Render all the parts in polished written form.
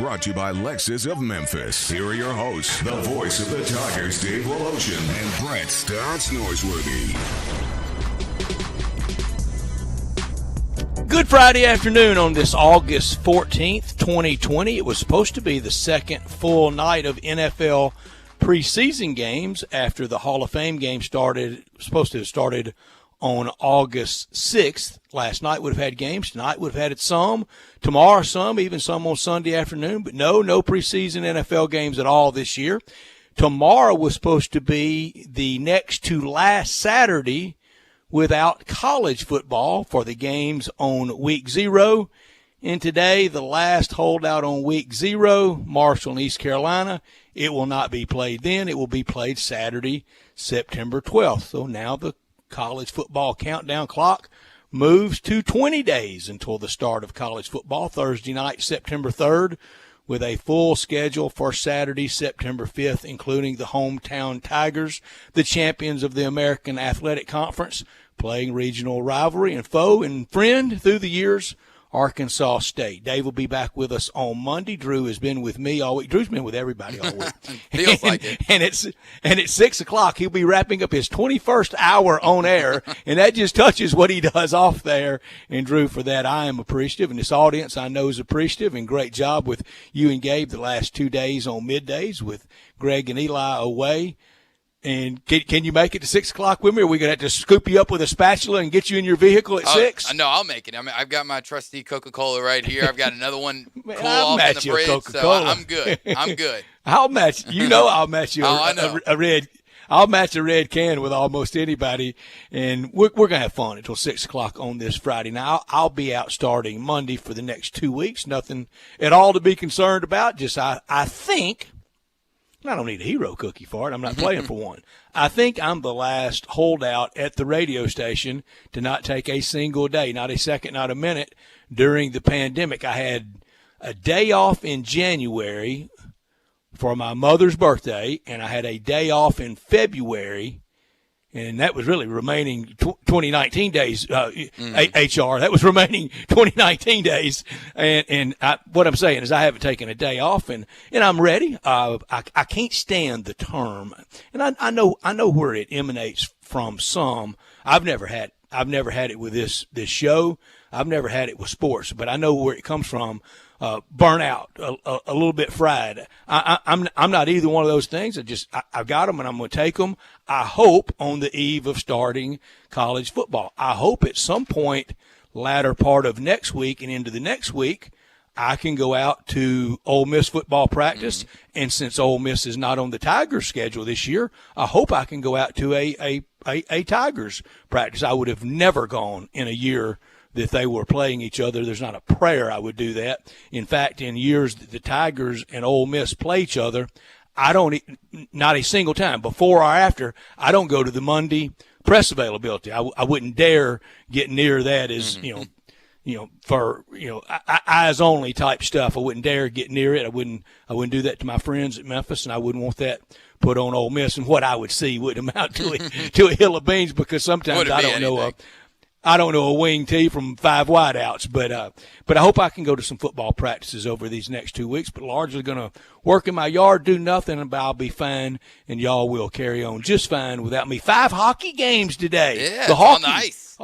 brought to you by Lexus of Memphis. Here are your hosts, the voice of the Tigers, Dave Woloshin and Brett Stotts Norsworthy. Good Friday afternoon on this August 14th, 2020. It was supposed to be the second full night of NFL preseason games after the Hall of Fame game supposed to have started on August 6th. Last night would have had games. Tonight would have had some. Tomorrow some, even some on Sunday afternoon. But no preseason NFL games at all this year. Tomorrow was supposed to be the next to last Saturday without college football for the games on week 0. And today, the last holdout on week 0, Marshall and East Carolina. It will not be played then. It will be played Saturday, September 12th. So now the college football countdown clock moves to 20 days until the start of college football, Thursday night, September 3rd, with a full schedule for Saturday, September 5th, including the hometown Tigers, the champions of the American Athletic Conference, playing regional rivalry and foe and friend through the years, Arkansas State. Dave will be back with us on Monday. Drew has been with me all week. Drew's been with everybody all week. Feels like it. And at 6 o'clock, he'll be wrapping up his 21st hour on air, and that just touches what he does off there. And, Drew, for that, I am appreciative. And this audience I know is appreciative, and great job with you and Gabe the last 2 days on middays with Greg and Eli away. And can you make it to 6 o'clock with me, or are we going to have to scoop you up with a spatula and get you in your vehicle at 6? No, I'll make it. I mean, I've got my trusty Coca-Cola right here. I've got another one Man, cool I'll off in match the you a fridge, Coca-Cola. so I'm good. I'm good. I'll match you I know. a red. I'll match a red can with almost anybody, and we're going to have fun until 6 o'clock on this Friday. Now, I'll be out starting Monday for the next 2 weeks. Nothing at all to be concerned about. Just I think – I don't need a hero cookie for it. I'm not playing for one. I think I'm the last holdout at the radio station to not take a single day, not a second, not a minute during the pandemic. I had a day off in January for my mother's birthday, and I had a day off in February, and that was really remaining 2019 days, HR. That was remaining 2019 days. And what I'm saying is I haven't taken a day off, and I'm ready. I can't stand the term, and I know where it emanates from some. I've never had it with this show. I've never had it with sports, but I know where it comes from. Burnout, a little bit fried. I'm not either one of those things. I've got them and I'm going to take them. I hope on the eve of starting college football. I hope at some point, latter part of next week and into the next week, I can go out to Ole Miss football practice. And since Ole Miss is not on the Tigers schedule this year, I hope I can go out to a Tigers practice. I would have never gone in a year that they were playing each other. There's not a prayer I would do that. In fact, in years that the Tigers and Ole Miss play each other, not a single time, before or after, I don't go to the Monday press availability. I wouldn't dare get near that as, for eyes only type stuff. I wouldn't dare get near it. I wouldn't do that to my friends at Memphis, and I wouldn't want that put on Ole Miss. And what I would see wouldn't amount to a hill of beans, because sometimes I don't know a wing tee from 5 wideouts, but I hope I can go to some football practices over these next 2 weeks, but largely going to work in my yard, do nothing, but I'll be fine, and y'all will carry on just fine without me. 5 hockey games today. Yeah, it's nice.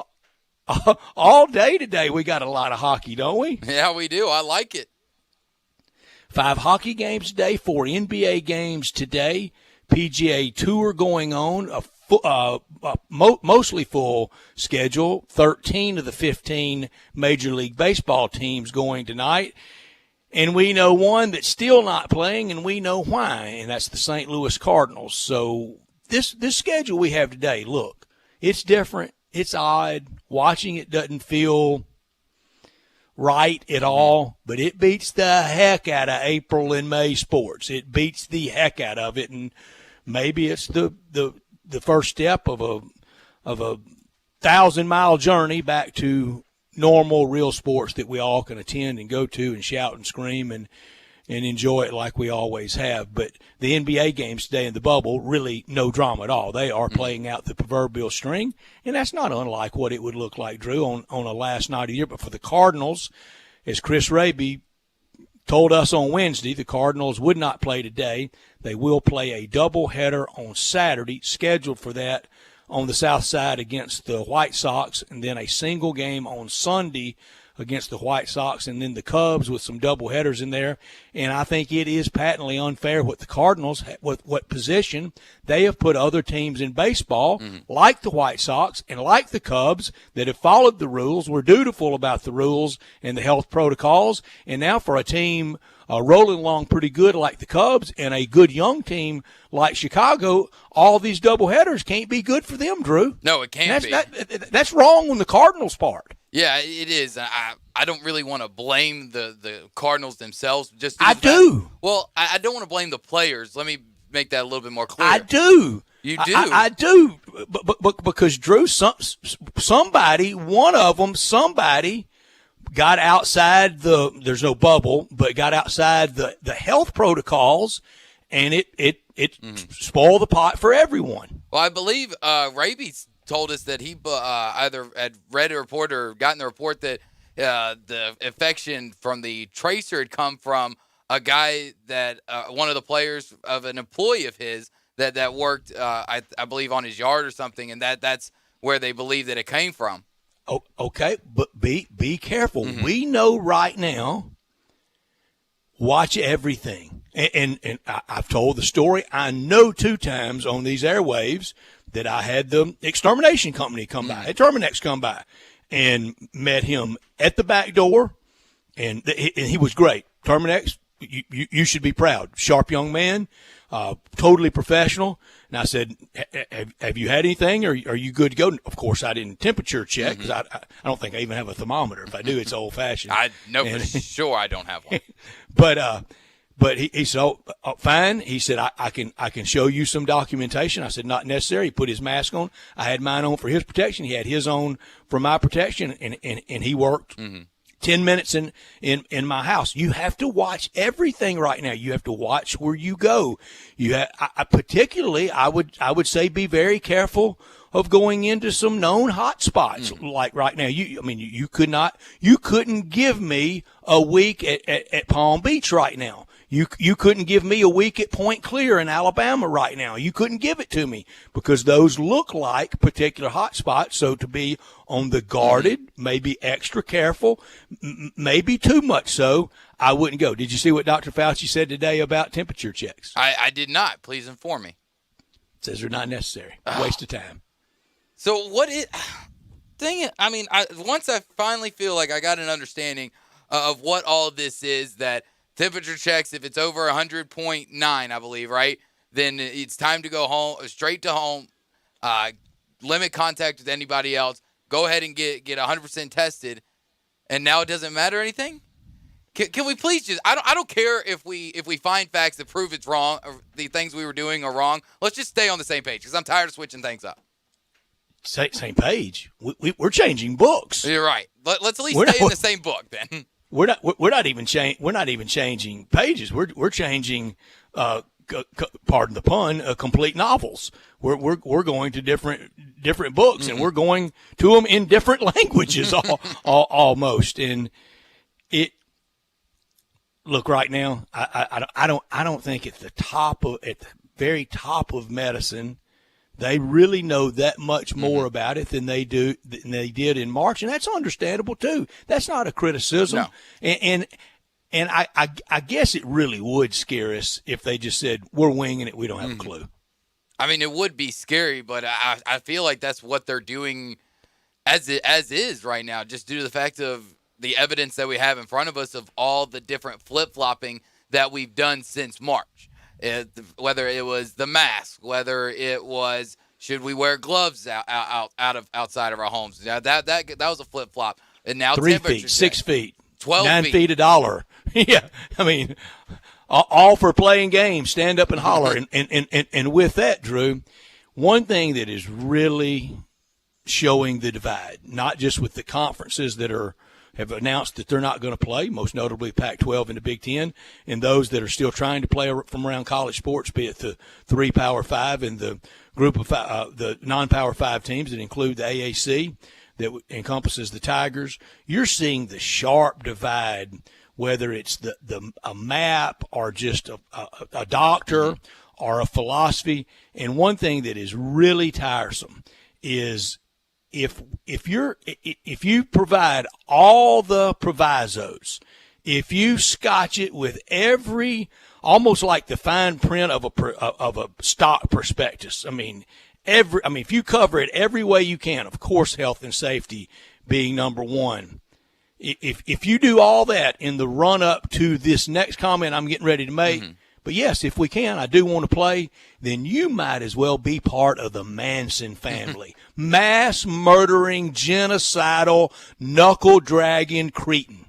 All day today we got a lot of hockey, don't we? Yeah, we do. I like it. 5 hockey games today, 4 NBA games today, PGA Tour going on, mostly full schedule. 13 of the 15 Major League Baseball teams going tonight. And we know one that's still not playing, and we know why, and that's the St. Louis Cardinals. So this schedule we have today, look, it's different. It's odd. Watching it doesn't feel right at all, but it beats the heck out of April and May sports. It beats the heck out of it, and maybe it's the first step of a 1,000-mile journey back to normal, real sports that we all can attend and go to and shout and scream and enjoy it like we always have. But the NBA games today in the bubble, really no drama at all. They are playing out the proverbial string, and that's not unlike what it would look like, Drew, on a last night of the year. But for the Cardinals, as Chris Raby told us on Wednesday the Cardinals would not play today. They will play a doubleheader on Saturday, scheduled for that on the south side against the White Sox, and then a single game on Sunday against the White Sox, and then the Cubs with some doubleheaders in there. And I think it is patently unfair what the Cardinals, what position they have put other teams in baseball, like the White Sox and like the Cubs, that have followed the rules, were dutiful about the rules and the health protocols. And now for a team rolling along pretty good like the Cubs and a good young team like Chicago, all these doubleheaders can't be good for them, Drew. No, it can't be. That's wrong on the Cardinals' part. Yeah, it is. I don't really want to blame the Cardinals themselves. I do. Well, I don't want to blame the players. Let me make that a little bit more clear. I do. You do? I do. But because, Drew, somebody got outside there's no bubble, but got outside the health protocols, and it spoiled the pot for everyone. Well, I believe Rabies told us that he either had read a report or gotten the report that the infection from the tracer had come from a guy that one of the players of an employee of his that worked, I believe, on his yard or something, and that's where they believe that it came from. Oh, okay, but be careful. We know right now. Watch everything, and I've told the story. I know 2 times on these airwaves that I had the extermination company come by, Terminex come by, and met him at the back door, and he was great. Terminex, you should be proud. Sharp young man, totally professional. And I said, have you had anything, or are you good to go? Of course, I didn't temperature check because I don't think I even have a thermometer. If I do, it's old-fashioned. I know for sure I don't have one. But he said, oh, fine. He said, I can show you some documentation. I said, not necessary. He put his mask on. I had mine on for his protection. He had his on for my protection, and he worked 10 minutes in my house. You have to watch everything right now. You have to watch where you go. Particularly, I would say be very careful of going into some known hot spots like right now. You couldn't give me a week at Palm Beach right now. You couldn't give me a week at Point Clear in Alabama right now. You couldn't give it to me because those look like particular hot spots. So to be on the guarded, maybe extra careful, maybe too much so, I wouldn't go. Did you see what Dr. Fauci said today about temperature checks? I did not. Please inform me. Says they're not necessary. Waste of time. So what is – dang it. I mean, once I finally feel like I got an understanding of what all of this is, that – temperature checks, if it's over 100.9, I believe, right? Then it's time to go home, straight to home, limit contact with anybody else, go ahead and get 100% tested, and now it doesn't matter anything? Can we please just, I don't care if we find facts that prove it's wrong, or the things we were doing are wrong. Let's just stay on the same page because I'm tired of switching things up. Same page? We're changing books. You're right. Let's at least stay in the same book then. We're not even changing pages. We're changing, pardon the pun, complete novels. We're going to different books, and we're going to them in different languages, almost. And look right now. I don't think at the very top of medicine, they really know that much more about it than they did in March, and that's understandable too. That's not a criticism. No. And I guess it really would scare us if they just said we're winging it, we don't have a clue. I mean, it would be scary, but I feel like that's what they're doing as is right now, just due to the fact of the evidence that we have in front of us of all the different flip-flopping that we've done since March. Whether it was the mask, whether it was should we wear gloves outside of our homes. Now that was a flip flop, and now 3 feet, 6 feet, 12 9 feet. feet $1. Yeah, I mean, all for playing games. Stand up and holler. And with that, Drew, one thing that is really showing the divide, not just with the conferences that have announced that they're not going to play, most notably Pac-12 and the Big Ten, and those that are still trying to play from around college sports, be it the 3 Power 5 and the group of the non-Power 5 teams that include the AAC that encompasses the Tigers. You're seeing the sharp divide whether it's a map or just a doctor or a philosophy. And one thing that is really tiresome is if you provide all the provisos, if you scotch it with every, almost like the fine print of a stock prospectus. I mean, if you cover it every way you can, of course, health and safety being number one. If you do all that in the run up to this next comment I'm getting ready to make, but yes, if we can, I do want to play, then you might as well be part of the Manson family. Mass murdering, genocidal, knuckle dragging cretin.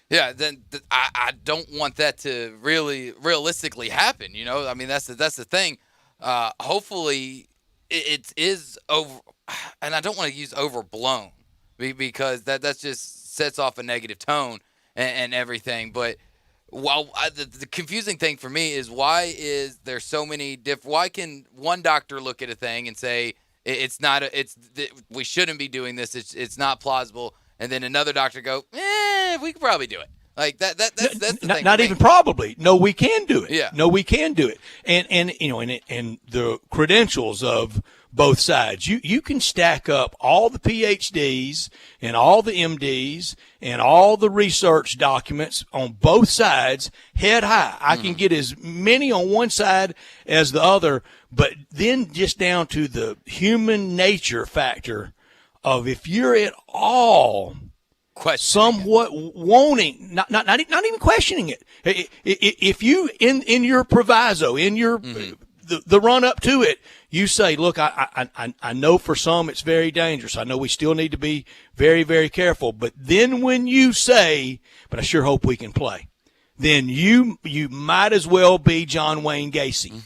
Yeah, then I don't want that to really realistically happen. I mean, that's the thing. Hopefully, it is over, and I don't want to use overblown because that just sets off a negative tone and everything. But the confusing thing for me is, why is there so many different? Why can one doctor look at a thing and say we shouldn't be doing this? It's not plausible. And then another doctor go, we could probably do it. Like that's the thing. Not even probably. No, we can do it. Yeah. No, we can do it. And the credentials of both sides. You can stack up all the PhDs and all the MDs and all the research documents on both sides head high. I can get as many on one side as the other, but then just down to the human nature factor of, if you're at all somewhat wanting, not even questioning it. If you in your proviso, in your the run up to it, you say, look, I know for some it's very dangerous. I know we still need to be very, very careful. But then when you say, but I sure hope we can play, then you might as well be John Wayne Gacy.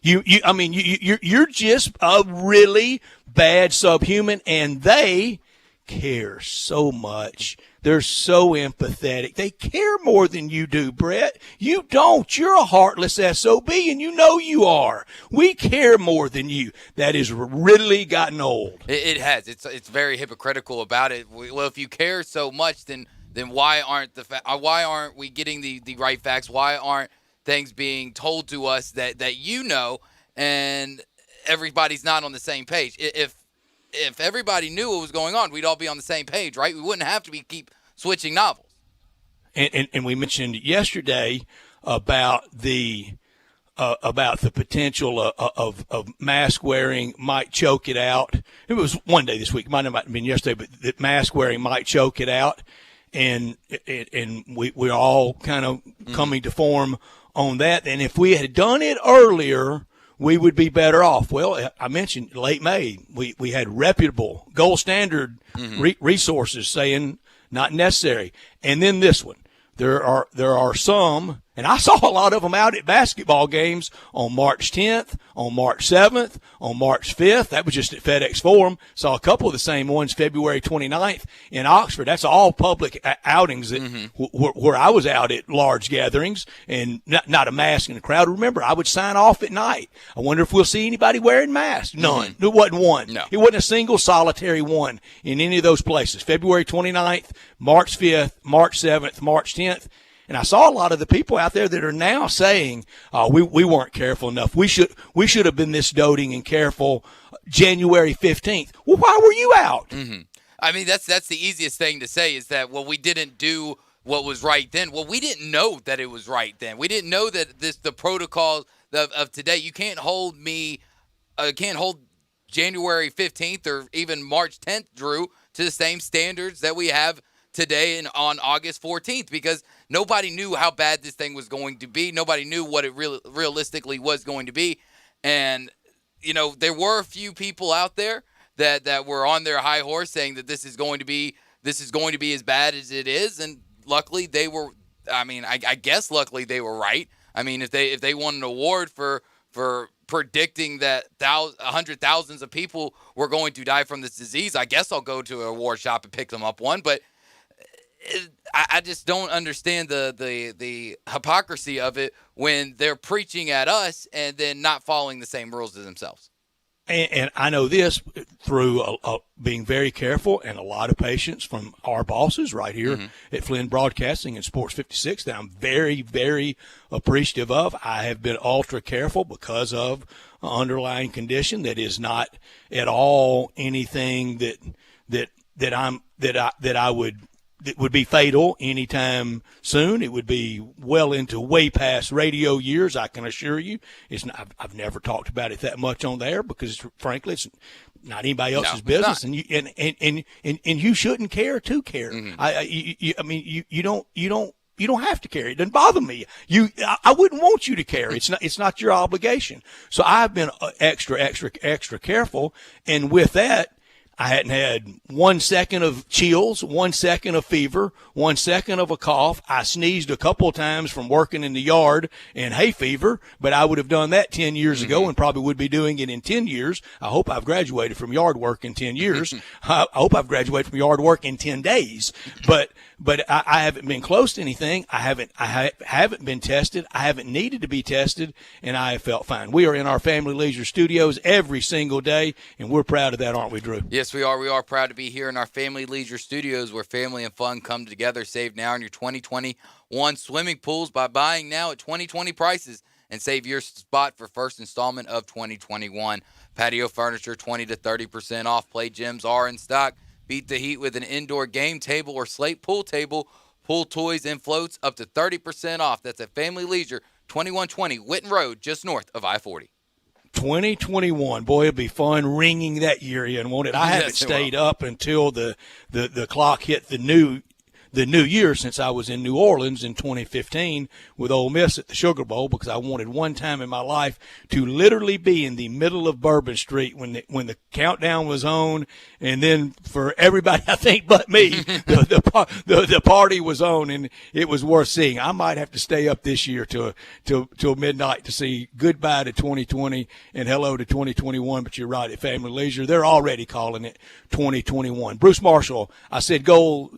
You're just a really bad subhuman, and they care so much. They're so empathetic. They care more than you do, Brett. You don't. You're a heartless SOB, and you know you are. We care more than you. That has really gotten old. It has. It's very hypocritical about it. Well, if you care so much, then why aren't we getting the right facts? Why aren't things being told to us that and everybody's not on the same page? If everybody knew what was going on, we'd all be on the same page, right? We wouldn't have to keep switching novels. And we mentioned yesterday about the potential of mask wearing might choke it out. It was one day this week. It might not have been yesterday, but that mask wearing might choke it out. And we're all kind of coming to form on that. And if we had done it earlier, we would be better off. Well, I mentioned late May, we had reputable, gold standard resources saying not necessary. And then this one, there are some, and I saw a lot of them out at basketball games on March 10th, on March 7th, on March 5th. That was just at FedEx Forum. Saw a couple of the same ones February 29th in Oxford. That's all public outings that where I was out at large gatherings and not a mask in the crowd. Remember, I would sign off at night. I wonder if we'll see anybody wearing masks. None. There wasn't one. No. It wasn't a single solitary one in any of those places. February 29th, March 5th, March 7th, March 10th. And I saw a lot of the people out there that are now saying, we weren't careful enough. We should have been this doting and careful January 15th. Well, why were you out? I mean, that's the easiest thing to say, is that, well, we didn't do what was right then. Well, we didn't know that it was right then. We didn't know that the protocol of today. You can't hold January 15th or even March 10th, Drew, to the same standards that we have today and on August 14th, because nobody knew how bad this thing was going to be. Nobody knew what it realistically was going to be. And, there were a few people out there that were on their high horse saying that this is going to be as bad as it is. And luckily they were, I guess luckily they were right. I mean, if they won an award for predicting that hundred thousands of people were going to die from this disease, I guess I'll go to an award shop and pick them up one. But I just don't understand the hypocrisy of it when they're preaching at us and then not following the same rules as themselves. And I know this through being very careful and a lot of patience from our bosses right here at Flynn Broadcasting and Sports 56 that I'm very, very appreciative of. I have been ultra careful because of an underlying condition that is not at all anything that would be fatal anytime soon. It would be well into way past radio years, I can assure you. It's not, I've never talked about it that much on there because, frankly, it's not anybody else's business, and you shouldn't care to care. I mean, you don't have to care. It doesn't bother me. I wouldn't want you to care. It's not your obligation. So I've been extra careful, and with that, I hadn't had 1 second of chills, 1 second of fever, 1 second of a cough. I sneezed a couple of times from working in the yard and hay fever, but I would have done that 10 years ago and probably would be doing it in 10 years. I hope I've graduated from yard work in 10 years. I hope I've graduated from yard work in 10 days. But I haven't been close to anything. I haven't been tested. I haven't needed to be tested, and I have felt fine. We are in our Family Leisure studios every single day, and we're proud of that, aren't we, Drew? Yes, we are. We are proud to be here in our Family Leisure studios where family and fun come together. Save now on your 2021 swimming pools by buying now at 2020 prices and save your spot for first installment of 2021. Patio furniture 20 to 30% off. Play gyms are in stock. Beat the heat with an indoor game table or slate pool table. Pool toys and floats up to 30% off. That's at Family Leisure, 2120 Witten Road, just north of I-40. 2021, boy, it'll be fun ringing that year in, won't it? I haven't stayed up until the clock hit the new year since I was in New Orleans in 2015 with Ole Miss at the Sugar Bowl because I wanted one time in my life to literally be in the middle of Bourbon Street when the countdown was on, and then for everybody, I think, but me, the party was on, and it was worth seeing. I might have to stay up this year till midnight to see goodbye to 2020 and hello to 2021. But you're right, at Family Leisure, they're already calling it 2021. Bruce Marshall, I said goal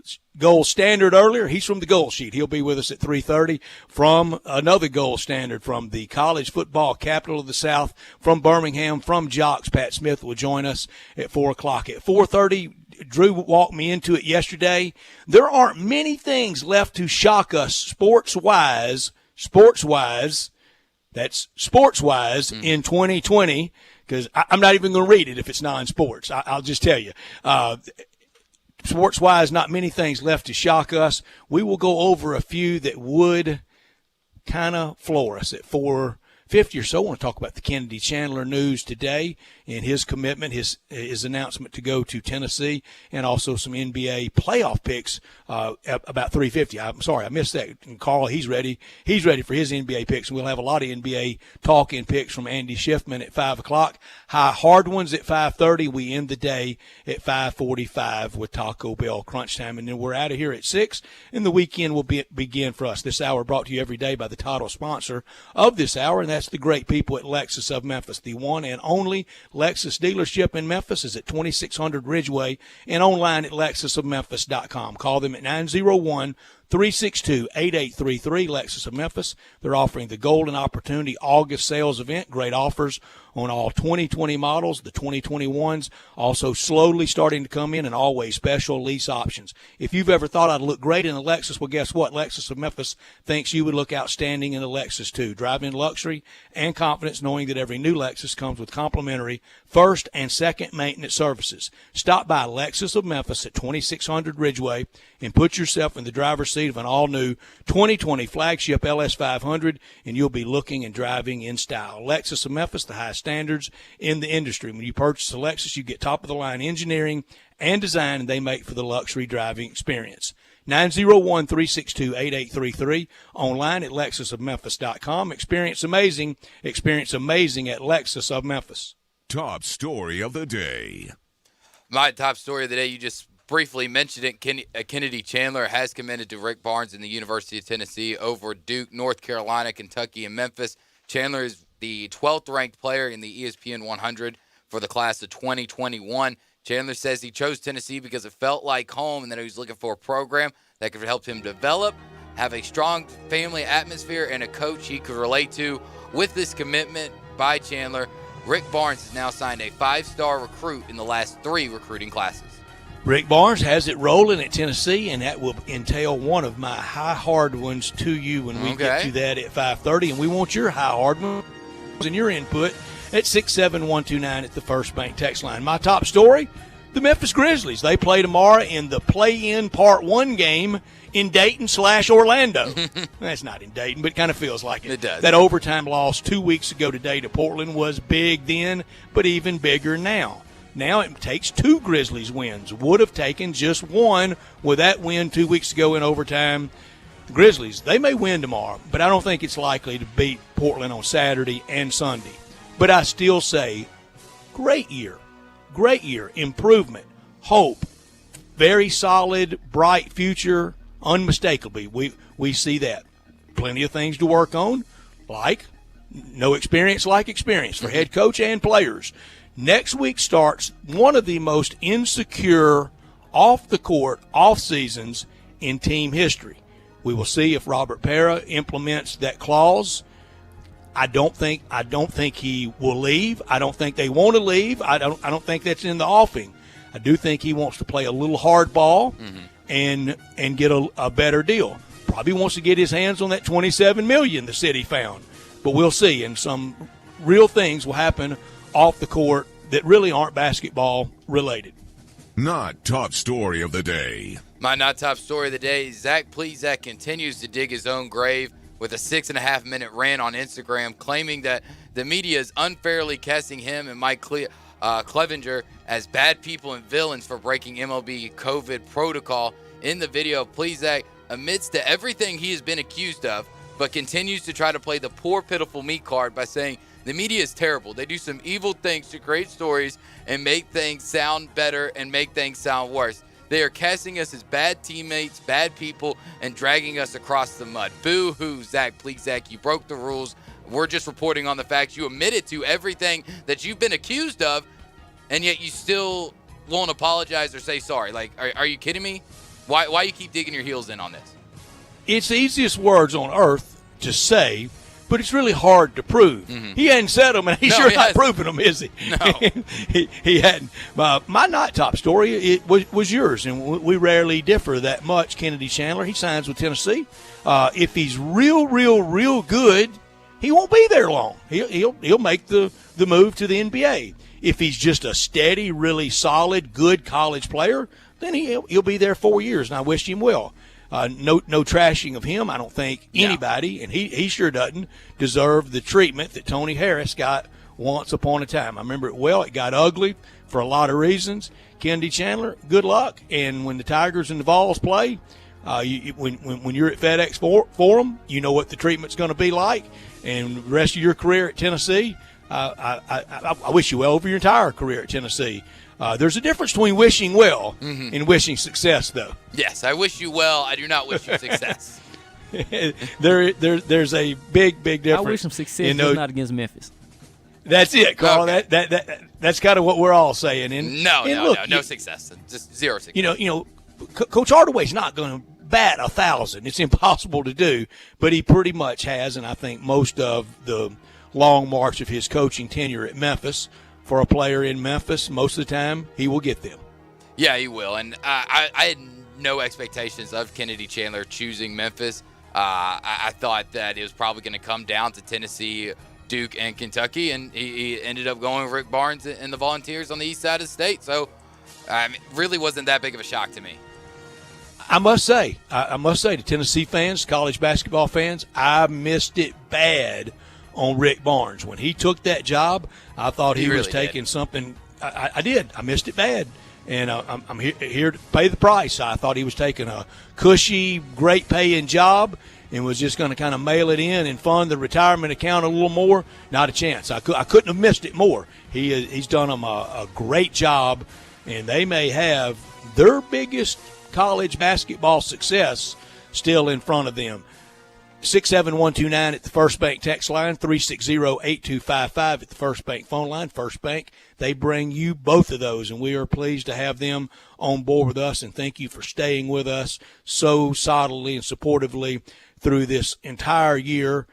standard earlier. He's from the Goal Sheet. He'll be with us at 3:30 from another goal standard from the college football capital of the South, from Birmingham, from Jocks. Pat Smith will join us at 4 o'clock. At 4:30, Drew walked me into it yesterday. There aren't many things left to shock us sports-wise, that's sports-wise in 2020, because I'm not even going to read it if it's non-sports. I'll just tell you. Sports-wise, not many things left to shock us. We will go over a few that would kind of floor us at 4:50 or so. I want to talk about the Kennedy Chandler news today and his commitment, his announcement to go to Tennessee, and also some NBA playoff picks about 3:50. I'm sorry, I missed that. And Carl, he's ready. He's ready for his NBA picks, and we'll have a lot of NBA talk and picks from Andy Schiffman at 5 o'clock. Hard ones at 5:30. We end the day at 5:45 with Taco Bell Crunch Time, and then we're out of here at 6, and the weekend will begin for us. This hour brought to you every day by the title sponsor of this hour, and that's the great people at Lexus of Memphis. The one and only Lexus dealership in Memphis is at 2600 Ridgeway and online at lexusofmemphis.com. Call them at 901-362-8833, Lexus of Memphis. They're offering the Golden Opportunity August sales event. Great offers on all 2020 models, the 2021s, also slowly starting to come in, and always special lease options. If you've ever thought I'd look great in a Lexus, well, guess what? Lexus of Memphis thinks you would look outstanding in a Lexus, too. Drive in luxury and confidence knowing that every new Lexus comes with complimentary first and second maintenance services. Stop by Lexus of Memphis at 2600 Ridgeway and put yourself in the driver's seat of an all-new 2020 flagship LS500, and you'll be looking and driving in style. Lexus of Memphis, the highest standards in the industry. When you purchase a Lexus, you get top-of-the-line engineering and design, and they make for the luxury driving experience. 901-362-8833, online at lexusofmemphis.com. Experience amazing at Lexus of Memphis. Top story of the day. My top story of the day, you just briefly mentioned it. Kennedy Chandler has committed to Rick Barnes in the University of Tennessee over Duke, North Carolina, Kentucky, and Memphis. Chandler is the 12th ranked player in the ESPN 100 for the class of 2021. Chandler says he chose Tennessee because it felt like home and that he was looking for a program that could help him develop, have a strong family atmosphere, and a coach he could relate to. With this commitment by Chandler, Rick Barnes has now signed a 5-star recruit in the last 3 recruiting classes. Rick Barnes has it rolling at Tennessee, and that will entail one of my high hard ones to you when we get to that at 5:30. And we want your high hard ones and your input at 67129 at the First Bank text line. My top story, the Memphis Grizzlies. They play tomorrow in the play-in Part 1 game in Dayton/Orlando. That's not in Dayton, but it kind of feels like it. It does. That overtime loss 2 weeks ago today to Portland was big then, but even bigger now. Now it takes 2 Grizzlies wins. Would have taken just 1 with that win 2 weeks ago in overtime. The Grizzlies, they may win tomorrow, but I don't think it's likely to beat Portland on Saturday and Sunday. But I still say, great year, improvement, hope, very solid, bright future, unmistakably. We see that. Plenty of things to work on, like no experience like experience for head coach and players. Next week starts one of the most insecure off-the-court off-seasons in team history. We will see if Robert Parra implements that clause. I don't think he will leave. I don't think they want to leave. I don't think that's in the offing. I do think he wants to play a little hard ball and get a better deal. Probably wants to get his hands on that $27 million the city found. But we'll see, and some real things will happen off the court that really aren't basketball related. Not top story of the day. My not top story of the day, Zach Plesac continues to dig his own grave with a 6.5-minute rant on Instagram claiming that the media is unfairly casting him and Mike Clevenger as bad people and villains for breaking MLB COVID protocol. In the video, Plesac admits to everything he has been accused of, but continues to try to play the poor, pitiful me card by saying the media is terrible. They do some evil things to create stories and make things sound better and make things sound worse. They are casting us as bad teammates, bad people, and dragging us across the mud. Boo-hoo, Zach Plesac. You broke the rules. We're just reporting on the facts. You admitted to everything that you've been accused of, and yet you still won't apologize or say sorry. Like, are you kidding me? Why you keep digging your heels in on this? It's the easiest words on earth to say, but it's really hard to prove. He hadn't said them, and he's not hasn't. proving them, is he? No. he hadn't. My not top story it was yours, and we rarely differ that much. Kennedy Chandler, he signs with Tennessee. If he's real good, he won't be there long. He'll make the move to the NBA. If he's just a steady, really solid, good college player, then he'll be there 4 years, and I wish him well. No trashing of him. I don't think anybody, and he sure doesn't, deserve the treatment that Tony Harris got once upon a time. I remember it well. It got ugly for a lot of reasons. Kennedy Chandler, good luck. And when the Tigers and the Vols play, when you're at FedEx Forum, you know what the treatment's going to be like. And the rest of your career at Tennessee, I wish you well over your entire career at Tennessee. There's a difference between wishing well and wishing success, though. Yes, I wish you well. I do not wish you success. There's a big difference. I wish him success, just not against Memphis. That's it, Carl. Okay. That's kind of what we're all saying. And no success. Just zero success. Coach Hardaway's not going to bat 1,000. It's impossible to do, but he pretty much has, and I think most of the long march of his coaching tenure at Memphis. For a player in Memphis, most of the time, he will get them. Yeah, he will. And I had no expectations of Kennedy Chandler choosing Memphis. I thought that it was probably going to come down to Tennessee, Duke, and Kentucky, and he ended up going with Rick Barnes and the Volunteers on the east side of the state. So it really wasn't that big of a shock to me. I must say to Tennessee fans, college basketball fans, I missed it bad on Rick Barnes. When he took that job, I thought he was taking something. I did. I missed it bad. And I'm here to pay the price. I thought he was taking a cushy, great-paying job and was just going to kind of mail it in and fund the retirement account a little more. Not a chance. I couldn't have missed it more. He's done them a great job, and they may have their biggest college basketball success still in front of them. 67129 at the First Bank text line, 360-8255 at the First Bank phone line. First Bank, they bring you both of those, and we are pleased to have them on board with us, and thank you for staying with us so solidly and supportively through this entire year.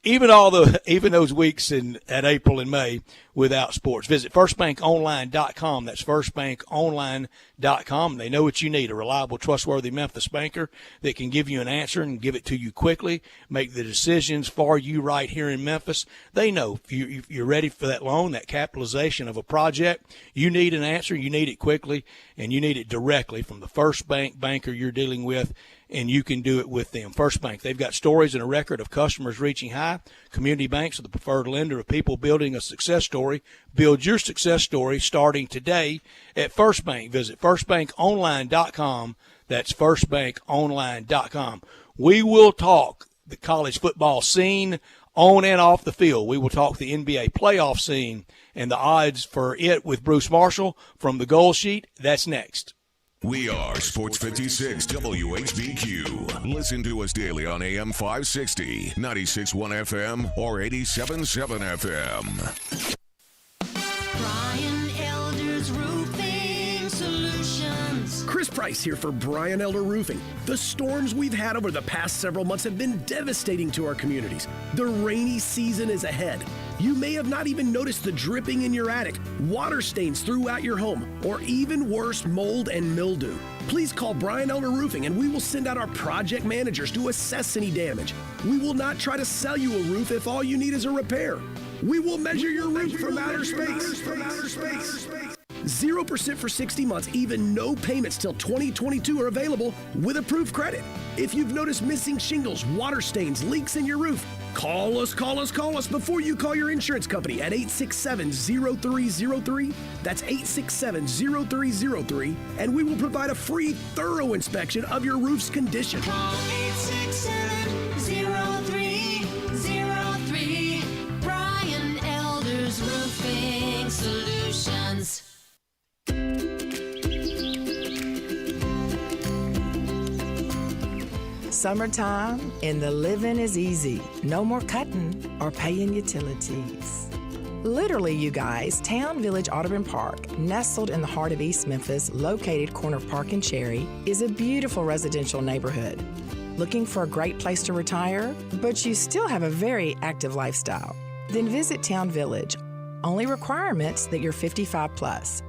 even those weeks at April and May without sports. Visit firstbankonline.com. That's firstbankonline.com. They know what you need, a reliable, trustworthy Memphis banker that can give you an answer and give it to you quickly, make the decisions for you right here in Memphis. They know if you're ready for that loan, that capitalization of a project, you need an answer, you need it quickly, and you need it directly from the First Bank banker you're dealing with, and you can do it with them. First Bank, they've got stories and a record of customers reaching high. Community banks are the preferred lender of people building a success story. Build your success story starting today at First Bank. Visit firstbankonline.com. That's firstbankonline.com. We will talk the college football scene on and off the field. We will talk the NBA playoff scene and the odds for it with Bruce Marshall from the Goal Sheet. That's next. We are Sports 56 WHBQ. Listen to us daily on AM 560, 96.1 FM, or 87.7 FM. Brian Elder's Roofing Solutions. Chris Price here for Brian Elder Roofing. The storms we've had over the past several months have been devastating to our communities. The rainy season is ahead. You may have not even noticed the dripping in your attic, water stains throughout your home, or even worse, mold and mildew. Please call Brian Elder Roofing and we will send out our project managers to assess any damage. We will not try to sell you a roof if all you need is a repair. We will measure your roof from outer space. 0% for 60 months, even no payments till 2022 are available with approved credit. If you've noticed missing shingles, water stains, leaks in your roof, call us before you call your insurance company at 867-0303. That's 867-0303, and we will provide a free, thorough inspection of your roof's condition. Call 867-0303. Brian Elder's Roofing Solutions. Summertime and the living is easy. No more cutting or paying utilities. Literally, you guys, Town Village Audubon Park, nestled in the heart of East Memphis, located corner of Park and Cherry, is a beautiful residential neighborhood. Looking for a great place to retire, but you still have a very active lifestyle? Then visit Town Village. Only requirements that you're 55 plus.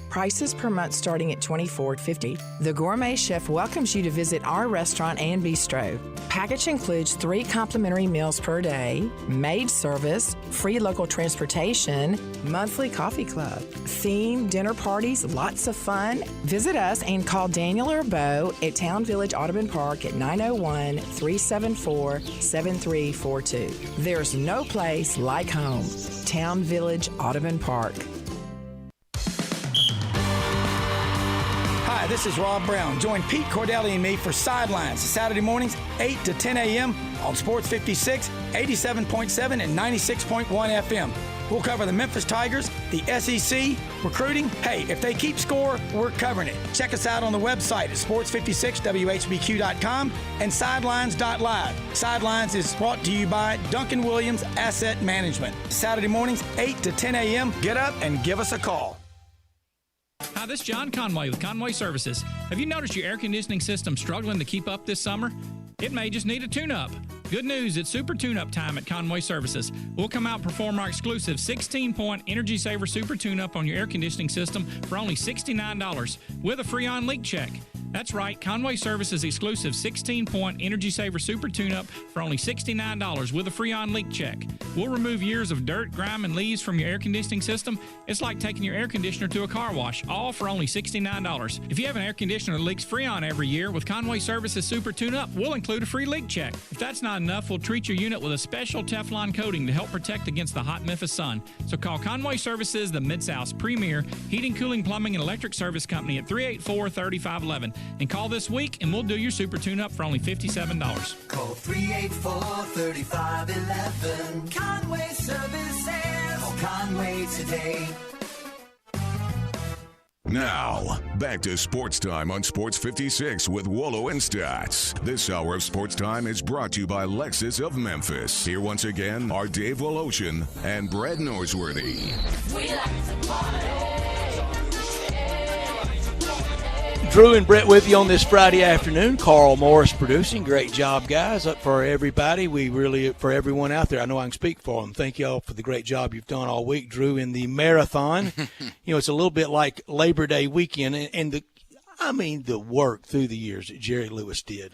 Prices per month starting at $24.50. The Gourmet Chef welcomes you to visit our restaurant and bistro. Package includes 3 complimentary meals per day, maid service, free local transportation, monthly coffee club, theme dinner parties, lots of fun. Visit us and call Daniel or Bo at Town Village Audubon Park at 901-374-7342. There's no place like home. Town Village Audubon Park. Hi, this is Rob Brown. Join Pete Cordelli and me for Sidelines, Saturday mornings, 8 to 10 a.m. on Sports 56, 87.7, and 96.1 FM. We'll cover the Memphis Tigers, the SEC, recruiting. Hey, if they keep score, we're covering it. Check us out on the website at sports56whbq.com and sidelines.live. Sidelines is brought to you by Duncan Williams Asset Management. Saturday mornings, 8 to 10 a.m. Get up and give us a call. Hi, this is John Conway with Conway Services. Have you noticed your air conditioning system struggling to keep up this summer? It may just need a tune-up. Good news, it's super tune-up time at Conway Services. We'll come out and perform our exclusive 16-point Energy Saver Super Tune-up on your air conditioning system for only $69 with a free on-leak check. That's right, Conway Services exclusive 16-point Energy Saver Super Tune-up for only $69 with a free on-leak check. We'll remove years of dirt, grime, and leaves from your air conditioning system. It's like taking your air conditioner to a car wash, all for only $69. If you have an air conditioner that leaks Freon every year, with Conway Services Super Tune-up, we'll include a free leak check. If that's not enough, we'll treat your unit with a special Teflon coating to help protect against the hot Memphis sun. So call Conway Services, the Mid-South's premier heating, cooling, plumbing, and electric service company at 384-3511. And call this week, and we'll do your super tune-up for only $57. Call 384-3511. Conway Services. Call Conway today. Now, back to Sports Time on Sports 56 with Wolo and Stats. This hour of Sports Time is brought to you by Lexus of Memphis. Here once again are Dave Woloshin and Brad Norsworthy. We like to party. Drew and Brett with you on this Friday afternoon. Carl Morris producing. Great job, guys, up for everybody. We really, for everyone out there, I know I can speak for them. Thank you all for the great job you've done all week, Drew, in the marathon. It's a little bit like Labor Day weekend, and the work through the years that Jerry Lewis did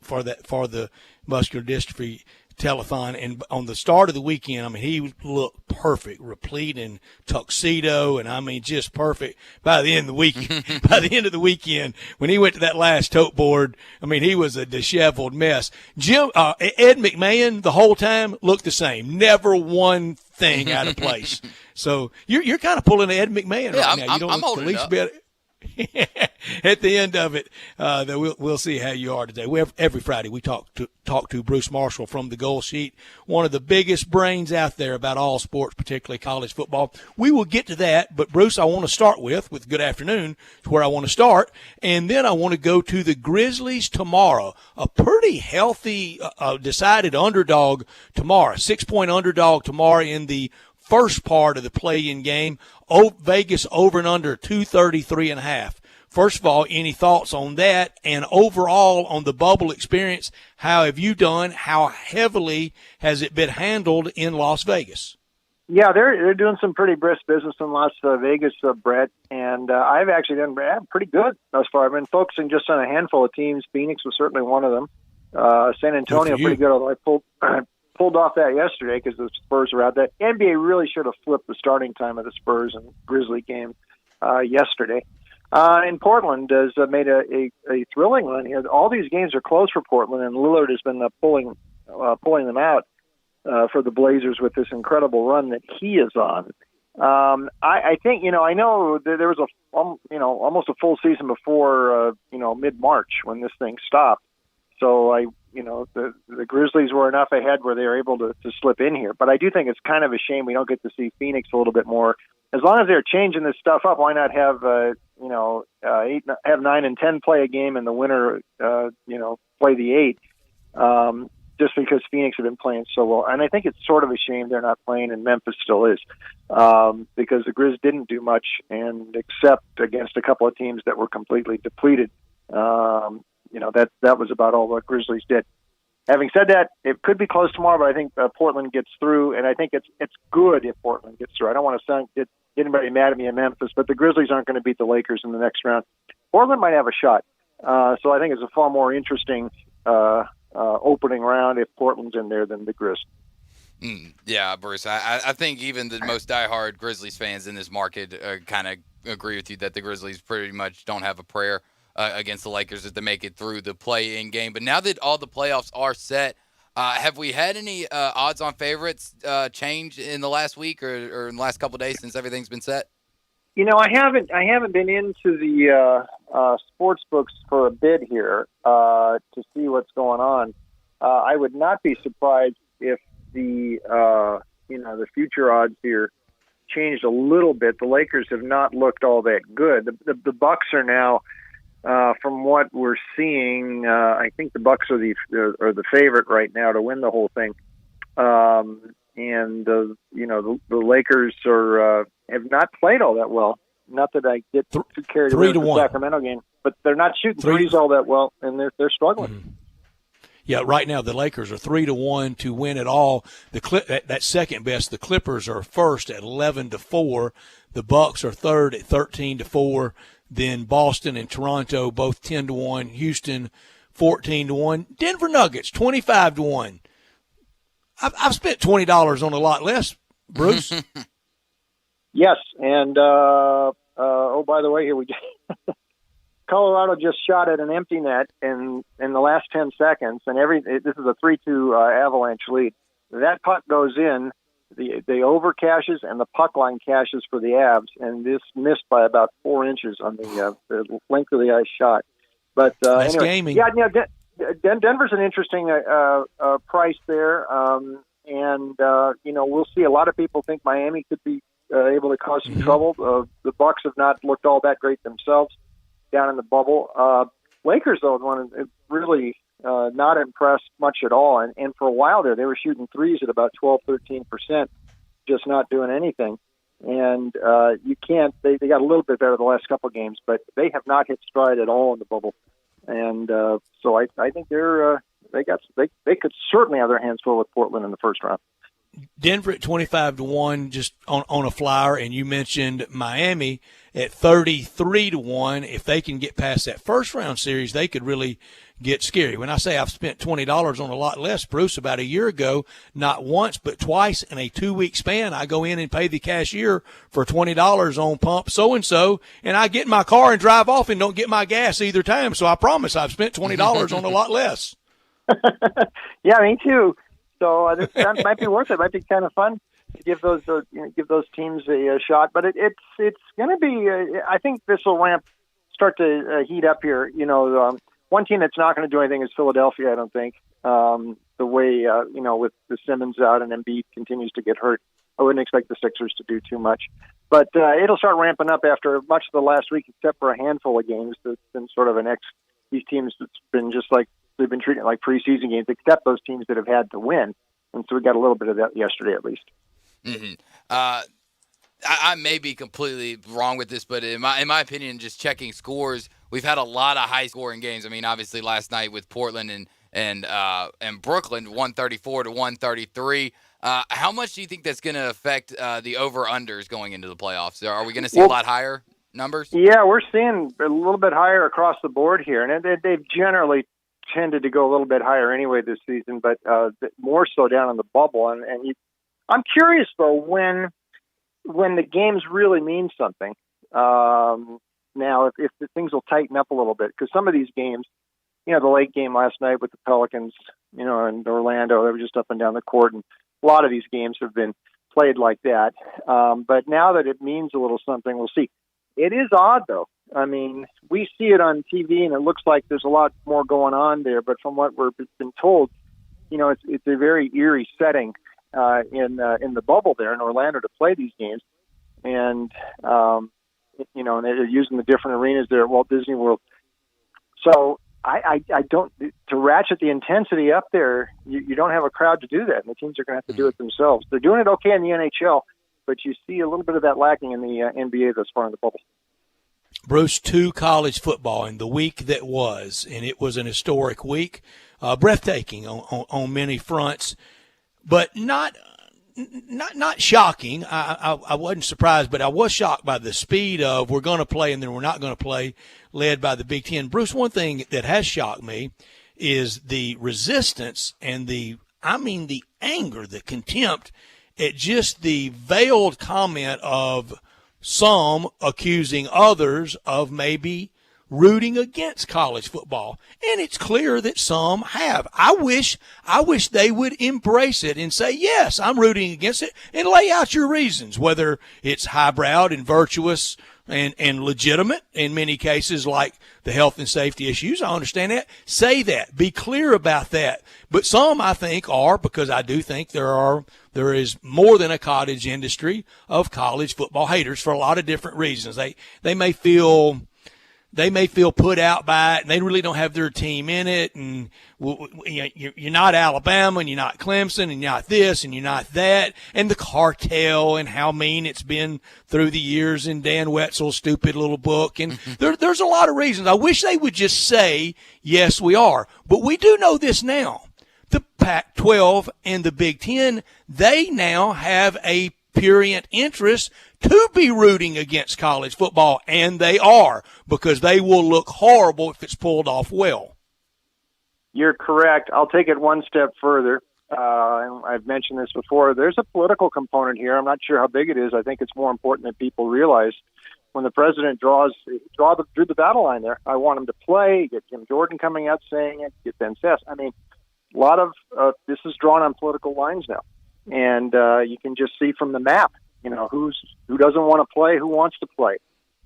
for the muscular dystrophy telethon, and on the start of the weekend, he looked perfect, replete in tuxedo, and just perfect by the end of the weekend. By the end of the weekend, when he went to that last tote board, he was a disheveled mess. Ed McMahon the whole time looked the same, never one thing out of place. So you're kind of pulling Ed McMahon right now. You don't look the least bit. At the end of it, we'll see how you are today. Every Friday we talk to Bruce Marshall from the Goal Sheet, one of the biggest brains out there about all sports, particularly college football. We will get to that, but Bruce, I want to start with good afternoon, to where I want to start, and then I want to go to the Grizzlies tomorrow. A pretty healthy, decided underdog tomorrow, 6-point underdog tomorrow in the first part of the play-in game. Vegas over and under 233.5. First of all, any thoughts on that? And overall on the bubble experience, how have you done? How heavily has it been handled in Las Vegas? Yeah, they're doing some pretty brisk business in Las Vegas, Brett, and I've actually done pretty good thus far. I've been focusing just on a handful of teams. Phoenix was certainly one of them. San Antonio pretty good, although I pulled off that yesterday because the Spurs were out there. NBA really should have flipped the starting time of the Spurs and Grizzly game yesterday. And Portland has made a thrilling run here. All these games are close for Portland, and Lillard has been pulling them out for the Blazers with this incredible run that he is on. I think, I know there was almost a full season before, mid-March when this thing stopped. So the Grizzlies were enough ahead where they were able to slip in here. But I do think it's kind of a shame we don't get to see Phoenix a little bit more. As long as they're changing this stuff up, why not have 9 and 10 play a game and the winner play the 8? Just because Phoenix have been playing so well, and I think it's sort of a shame they're not playing, and Memphis still is, because the Grizz didn't do much, and except against a couple of teams that were completely depleted. That was about all the Grizzlies did. Having said that, it could be close tomorrow, but I think Portland gets through, and I think it's good if Portland gets through. I don't want to get anybody mad at me in Memphis, but the Grizzlies aren't going to beat the Lakers in the next round. Portland might have a shot, so I think it's a far more interesting opening round if Portland's in there than the Grizz. Yeah, Bruce, I think even the most diehard Grizzlies fans in this market kind of agree with you that the Grizzlies pretty much don't have a prayer against the Lakers if they make it through the play-in game. But now that all the playoffs are set, have we had any odds-on favorites change in the last week or in the last couple of days since everything's been set? I haven't been into the sports books for a bit here to see what's going on. I would not be surprised if the future odds here changed a little bit. The Lakers have not looked all that good. The Bucks are now, from what we're seeing, I think the Bucks are the favorite right now to win the whole thing. And the Lakers have not played all that well. Not that I get too carried away with the Sacramento game, but they're not shooting threes all that well, and they're struggling. Mm-hmm. Yeah, right now the Lakers are 3-1 to win it all. That second best, the Clippers are first at 11-4. The Bucks are third at 13-4. Then Boston and Toronto both 10-1. Houston 14-1. Denver Nuggets 25-1. I've spent $20 on a lot less, Bruce. Yes, and by the way, here we go. Colorado just shot at an empty net in the last 10 seconds, and this is a 3-2 Avalanche lead. That puck goes in, the over cashes, and the puck line cashes for the Avs, and this missed by about 4 inches on the length of the ice shot. But that's anyway, gaming. Yeah, Denver's an interesting price there, and we'll see. A lot of people think Miami could be able to cause some trouble. The Bucks have not looked all that great themselves down in the bubble. Lakers, though, really not impressed much at all. And for a while there, they were shooting threes at about 12-13%, just not doing anything. And you can't. They got a little bit better the last couple of games, but they have not hit stride at all in the bubble. And so I think they could certainly have their hands full with Portland in the first round. Denver at 25-1 just on a flyer, and you mentioned Miami at 33-1. If they can get past that first round series, they could really get scary. When I say I've spent $20 on a lot less, Bruce, about a year ago, not once but twice in a 2-week span, I go in and pay the cashier for $20 on pump so-and-so, and I get in my car and drive off and don't get my gas either time. So I promise I've spent $20 on a lot less. Yeah, me too. So that might be worth it. It might be kind of fun to give those teams a shot. But it's going to be. I think this will start to heat up here. One team that's not going to do anything is Philadelphia. I don't think the way with the Simmons out and Embiid continues to get hurt, I wouldn't expect the Sixers to do too much. But it'll start ramping up after much of the last week, except for a handful of games. That's been sort of these teams. It's been just like. They've been treating it like preseason games, except those teams that have had to win. And so we got a little bit of that yesterday, at least. Mm-hmm. I may be completely wrong with this, but in my opinion, just checking scores, we've had a lot of high-scoring games. I mean, obviously last night with Portland and Brooklyn, 134-133. How much do you think that's going to affect the over-unders going into the playoffs? Are we going to see a lot higher numbers? Yeah, we're seeing a little bit higher across the board here, and they've generally tended to go a little bit higher anyway this season, but more so down in the bubble. I'm curious though when the games really mean something. Now, if the things will tighten up a little bit, because some of these games, the late game last night with the Pelicans, in Orlando, they were just up and down the court, and a lot of these games have been played like that. But now that it means a little something, we'll see. It is odd though. I mean, we see it on TV, and it looks like there's a lot more going on there. But from what we've been told, it's a very eerie setting in the bubble there in Orlando to play these games, and and they're using the different arenas there at Walt Disney World. So I don't to ratchet the intensity up there. You don't have a crowd to do that, and the teams are going to have to do it themselves. They're doing it okay in the NHL, but you see a little bit of that lacking in the NBA thus far in the bubble. Bruce, to college football in the week that was, and it was an historic week, breathtaking on many fronts, but not shocking. I wasn't surprised, but I was shocked by the speed of we're going to play and then we're not going to play, led by the Big Ten. Bruce, one thing that has shocked me is the resistance and the anger, the contempt at just the veiled comment of some accusing others of maybe rooting against college football. And it's clear that some have. I wish they would embrace it and say, yes, I'm rooting against it, and lay out your reasons, whether it's highbrowed and virtuous and legitimate in many cases, like the health and safety issues. I understand that. Say that. Be clear about that. But some, I think, are, because I do think there is more than a cottage industry of college football haters for a lot of different reasons. They may feel put out by it, and they really don't have their team in it. And you're not Alabama, and you're not Clemson, and you're not this, and you're not that. And the cartel and how mean it's been through the years in Dan Wetzel's stupid little book. And there's a lot of reasons. I wish they would just say, yes, we are. But we do know this now. The Pac-12 and the Big Ten, they now have a prurient interest to be rooting against college football, and they are, because they will look horrible if it's pulled off well. You're correct. I'll take it one step further. I've mentioned this before. There's a political component here. I'm not sure how big it is. I think it's more important that people realize when the president drew the battle line there. I want him to play. Get Jim Jordan coming out saying it. Get Ben Sess. I mean, a lot of this is drawn on political lines now, and you can just see from the map, who doesn't want to play, who wants to play.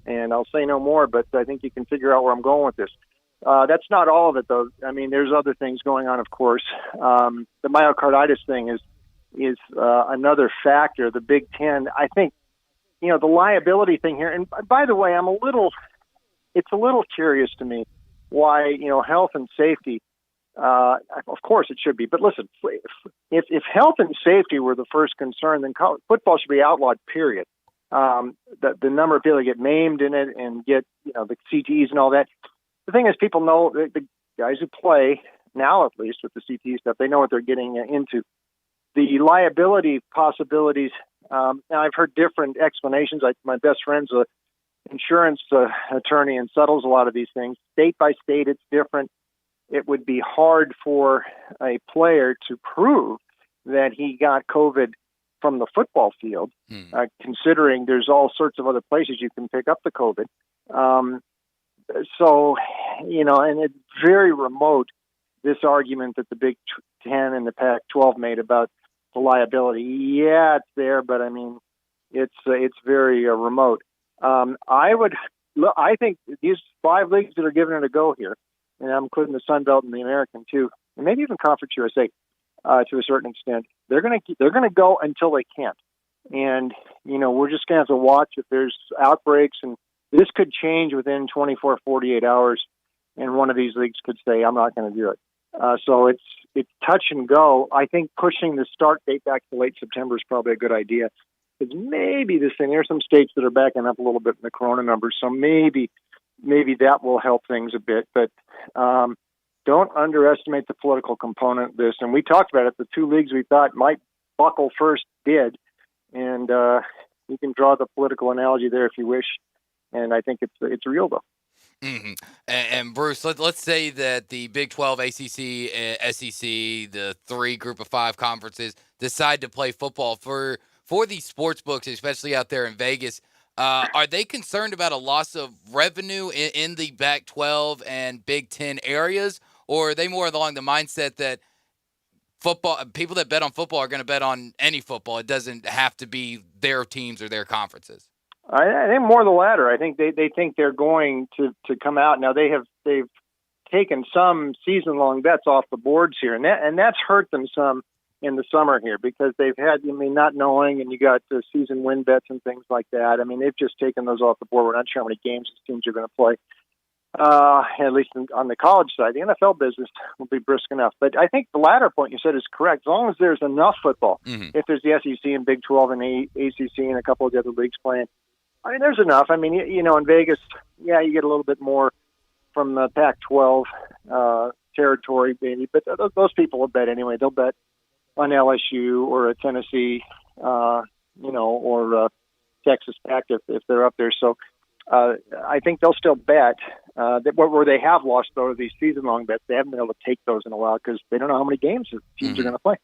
And I'll say no more, but I think you can figure out where I'm going with this. That's not all of it, though. I mean, there's other things going on, of course. The myocarditis thing is another factor. The Big Ten, I think, the liability thing here. And by the way, it's a little curious to me why, health and safety. Of course it should be, but listen, if health and safety were the first concern, then football should be outlawed, period. the number of people that get maimed in it and get, the CTEs and all that. The thing is, people know, the guys who play now, at least with the CTE stuff, they know what they're getting into. The liability possibilities, now I've heard different explanations. My best friend's an insurance attorney and settles a lot of these things. State by state, it's different. It would be hard for a player to prove that he got COVID from the football field, considering there's all sorts of other places you can pick up the COVID. So, and it's very remote, this argument that the Big Ten and the Pac-12 made about the liability. Yeah, it's there, but I mean, it's very remote. I think these 5 leagues that are giving it a go here, and I'm including the Sun Belt and the American too, and maybe even Conference USA to a certain extent, they're gonna go until they can't. And we're just gonna have to watch if there's outbreaks, and this could change within 24, 48 hours, and one of these leagues could say, I'm not going to do it. So it's touch and go. I think pushing the start date back to late September is probably a good idea. Because maybe this thing, there are some states that are backing up a little bit in the corona numbers, so maybe that will help things a bit. But don't underestimate the political component of this. And we talked about it. The 2 leagues we thought might buckle first did. And you can draw the political analogy there if you wish. And I think it's real, though. Mm-hmm. And Bruce, let's say that the Big 12, ACC, SEC, the 3 Group of 5 conferences decide to play football for these sports books, especially out there in Vegas. Are they concerned about a loss of revenue in the Pac-12 and Big Ten areas, or are they more along the mindset that people that bet on football are going to bet on any football? It doesn't have to be their teams or their conferences. I think more the latter. I think they think they're going to come out. Now they've taken some season-long bets off the boards here, and that's hurt them some in the summer here because they've had, not knowing, and you got the season win bets and things like that. I mean, they've just taken those off the board. We're not sure how many games these teams are going to play, at least on the college side. The NFL business will be brisk enough. But I think the latter point you said is correct. As long as there's enough football, if there's the SEC and Big 12 and the ACC and a couple of the other leagues playing, I mean, there's enough. I mean, in Vegas, yeah, you get a little bit more from the Pac-12 territory, maybe. But those people will bet anyway. They'll bet on LSU or a Tennessee, or Texas Tech if they're up there. So I think they'll still bet. Where they have lost, though, these season-long bets, they haven't been able to take those in a while because they don't know how many games the teams are going to play.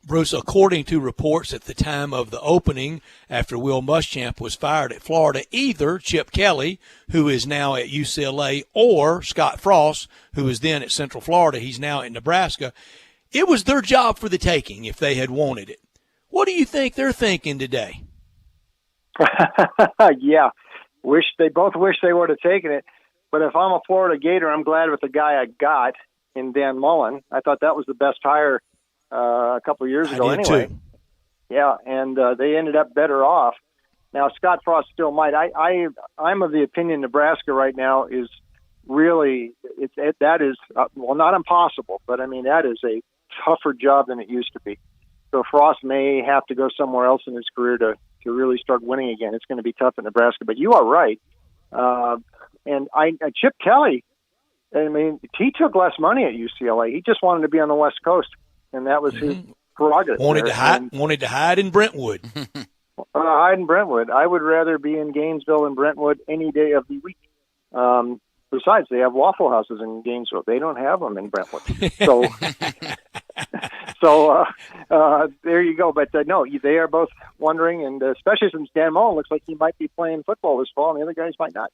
Bruce, according to reports at the time of the opening, after Will Muschamp was fired at Florida, either Chip Kelly, who is now at UCLA, or Scott Frost, who was then at Central Florida, he's now at Nebraska, it was their job for the taking if they had wanted it. What do you think they're thinking today? Yeah, they both wish they would have taken it. But if I'm a Florida Gator, I'm glad with the guy I got in Dan Mullen. I thought that was the best hire a couple of years ago anyway. Too. Yeah, and they ended up better off. Now, Scott Frost still might. I'm of the opinion Nebraska right now is really, that is, not impossible, but I mean, that is a tougher job than it used to be. So Frost may have to go somewhere else in his career to really start winning again. It's going to be tough in Nebraska, but you are right. And Chip Kelly, I mean, he took less money at UCLA. He just wanted to be on the West Coast, and that was his prerogative. Wanted to hide in Brentwood. Hide in Brentwood. I would rather be in Gainesville and Brentwood any day of the week. Besides, they have Waffle Houses in Gainesville. They don't have them in Brentwood. So, there you go. But no, they are both wondering, and especially since Dan Mullen looks like he might be playing football this fall, and the other guys might not.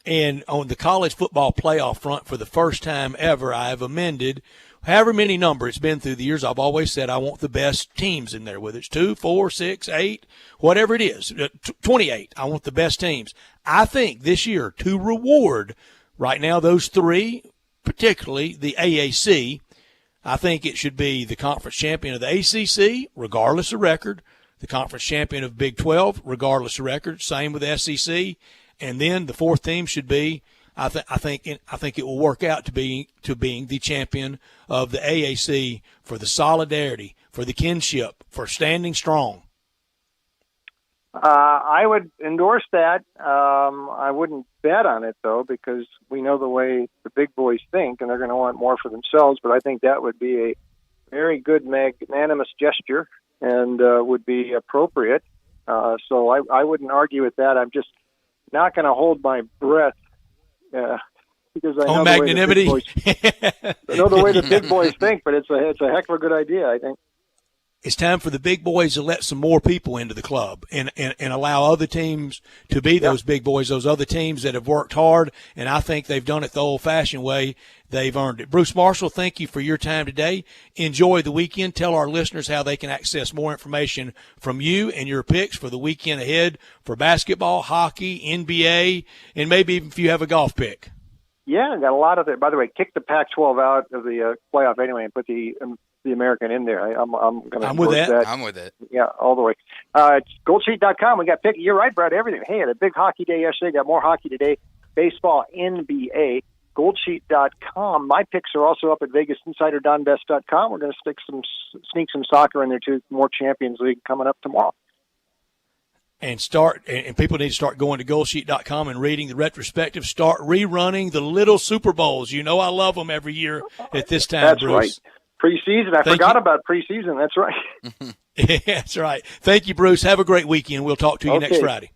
And on the college football playoff front, for the first time ever, I have amended however many number it's been through the years. I've always said I want the best teams in there, whether it's 2, 4, 6, 8, whatever it is, 28. I want the best teams. I think this year, to reward right now those 3, particularly the AAC, I think it should be the conference champion of the ACC, regardless of record, the conference champion of Big 12, regardless of record, same with the SEC. And then the 4th team should be, I think it will work out to being the champion of the AAC for the solidarity, for the kinship, for standing strong. I would endorse that. I wouldn't bet on it, though, because we know the way the big boys think, and they're going to want more for themselves. But I think that would be a very good magnanimous gesture and would be appropriate. So I wouldn't argue with that. I'm just not going to hold my breath because I know magnanimity. I know the way the big boys think, but it's a heck of a good idea, I think. It's time for the big boys to let some more people into the club and allow other teams to be those big boys, those other teams that have worked hard, and I think they've done it the old-fashioned way. They've earned it. Bruce Marshall, thank you for your time today. Enjoy the weekend. Tell our listeners how they can access more information from you and your picks for the weekend ahead for basketball, hockey, NBA, and maybe even if you have a golf pick. Yeah, got a lot of it. By the way, kick the Pac-12 out of the playoff anyway and put the American in there. I'm going to. I'm with that. I'm with it. Yeah, all the way. It's goldsheet.com. We got pick. You're right, Brad. Everything. Hey, had a big hockey day yesterday. Got more hockey today. Baseball, NBA. Goldsheet.com. My picks are also up at VegasInsiderDonBest.com. We're going to sneak some soccer in there too. More Champions League coming up tomorrow. And people need to start going to goldsheet.com and reading the retrospective. Start rerunning the little Super Bowls. You know I love them every year at this time, That's Bruce. Right. Preseason. I forgot about preseason. That's right. That's right. Thank you, Bruce. Have a great weekend. We'll talk to you next Friday.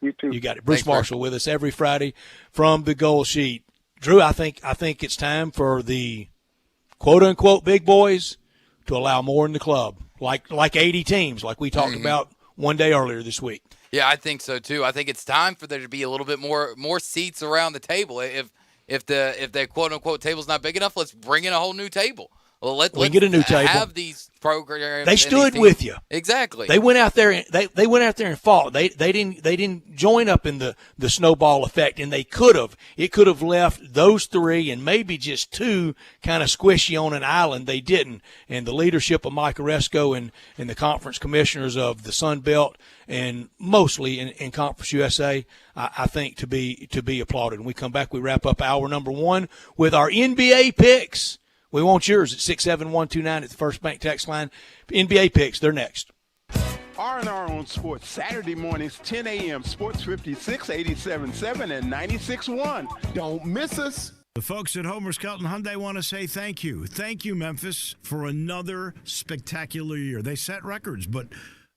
You too. You got it. Bruce Marshall with us every Friday from the Gold Sheet. Drew, I think it's time for the quote-unquote big boys to allow more in the club, like 80 teams, like we talked about one day earlier this week. Yeah, I think so too. I think it's time for there to be a little bit more seats around the table. If the quote-unquote table's not big enough, let's bring in a whole new table. Well, let's get a new table. Have these programs. They stood with you. Exactly. They went out there and they went out there and fought. They didn't join up in the snowball effect, and they could have. It could have left those three and maybe just two kind of squishy on an island. They didn't. And the leadership of Mike Oresco and the conference commissioners of the Sun Belt and mostly in Conference USA, I think to be applauded. When we come back, we wrap up hour number one with our NBA picks. We want yours at 67129 at the First Bank text line. NBA picks, they're next. R&R on Sports, Saturday mornings, 10 a.m. Sports 56, 87.7, and 96.1. Don't miss us. The folks at Homer Skelton Hyundai want to say thank you. Thank you, Memphis, for another spectacular year. They set records, but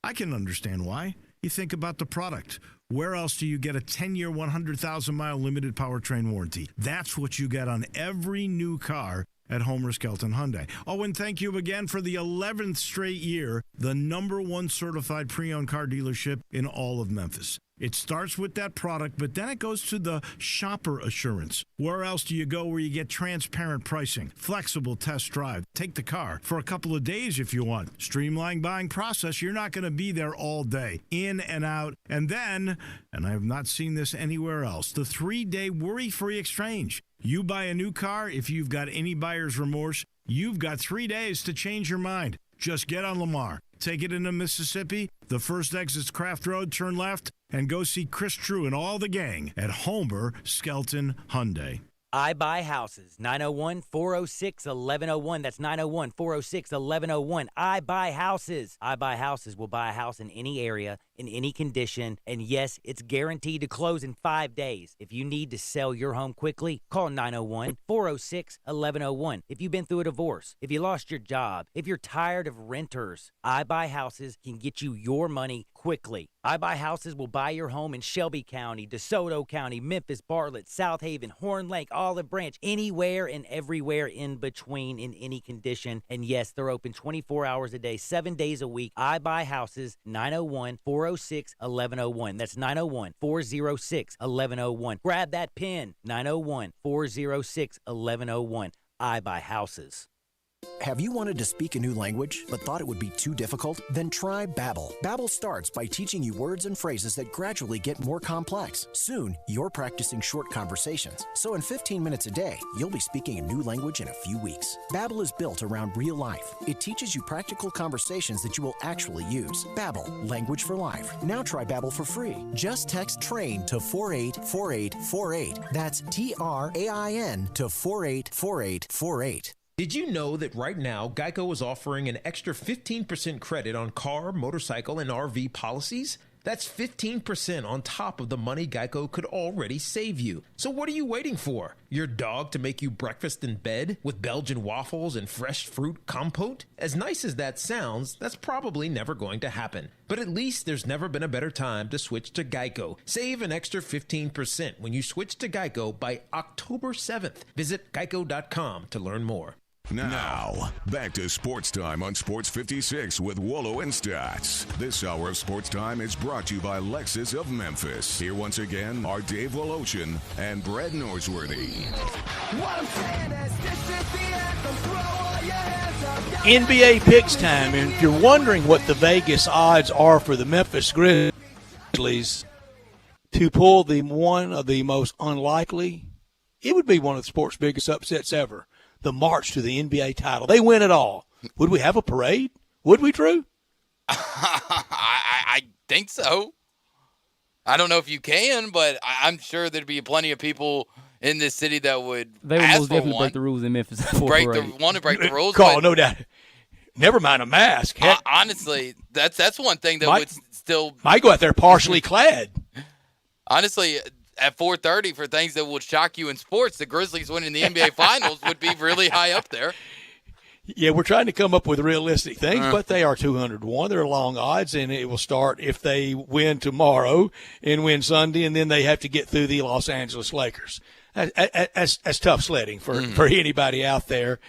I can understand why. You think about the product. Where else do you get a 10-year, 100,000-mile limited powertrain warranty? That's what you get on every new car at Homer Skelton Hyundai. Oh, and thank you again for the 11th straight year, the #1 certified pre-owned car dealership in all of Memphis. It starts with that product, but then it goes to the shopper assurance. Where else do you go where you get transparent pricing, flexible test drive, take the car for a couple of days if you want, streamlined buying process? You're not going to be there all day, in and out. And then, and I have not seen this anywhere else, the 3-day worry-free exchange. You buy a new car, if you've got any buyer's remorse, you've got 3 days to change your mind. Just get on Lamar, take it into Mississippi, the first exit's Craft Road, turn left, and go see Chris True and all the gang at Homer Skelton Hyundai. I Buy Houses, 901-406-1101. That's 901-406-1101. I Buy Houses. I Buy Houses will buy a house in any area, in any condition, and yes, it's guaranteed to close in 5 days. If you need to sell your home quickly, call 901-406-1101. If you've been through a divorce, if you lost your job, if you're tired of renters, I Buy Houses can get you your money quickly. I Buy Houses will buy your home in Shelby County, DeSoto County, Memphis, Bartlett, South Haven, Horn Lake, Olive Branch, anywhere and everywhere in between in any condition. And yes, they're open 24 hours a day, 7 days a week. I Buy Houses, 901-406-1101. That's 901-406-1101. Grab that pen, 901-406-1101. I Buy Houses. Have you wanted to speak a new language but thought it would be too difficult? Then try Babbel. Babbel starts by teaching you words and phrases that gradually get more complex. Soon, you're practicing short conversations. So in 15 minutes a day, you'll be speaking a new language in a few weeks. Babbel is built around real life. It teaches you practical conversations that you will actually use. Babbel, language for life. Now try Babbel for free. Just text TRAIN to 484848. That's TRAIN to 484848. Did you know that right now, Geico is offering an extra 15% credit on car, motorcycle, and RV policies? That's 15% on top of the money Geico could already save you. So what are you waiting for? Your dog to make you breakfast in bed with Belgian waffles and fresh fruit compote? As nice as that sounds, that's probably never going to happen. But at least there's never been a better time to switch to Geico. Save an extra 15% when you switch to Geico by October 7th. Visit geico.com to learn more. Now, back to Sports Time on Sports 56 with Wolo and Stats. This hour of Sports Time is brought to you by Lexus of Memphis. Here once again are Dave Woloshin and Brett Norsworthy. What I'm saying is, this is the anthem. Throw all your hands up. NBA picks time, and if you're wondering what the Vegas odds are for the Memphis Grizzlies to pull one of the most unlikely, it would be one of the sport's biggest upsets ever. The march to the NBA title. They win it all. Would we have a parade? Would we, Drew? I think so. I don't know if you can, but I'm sure there'd be plenty of people in this city that would They would ask most for definitely one. break the rules in Memphis. For break a the parade. want to break the rules. Call, but no doubt. Never mind a mask. Heck, honestly, that's one thing that would still might go out there partially clad. Honestly, at 4:30 for things that would shock you in sports, the Grizzlies winning the NBA Finals would be really high up there. Yeah, we're trying to come up with realistic things, but they are 200-1. They're long odds, and it will start if they win tomorrow and win Sunday, and then they have to get through the Los Angeles Lakers. That's tough sledding for anybody out there.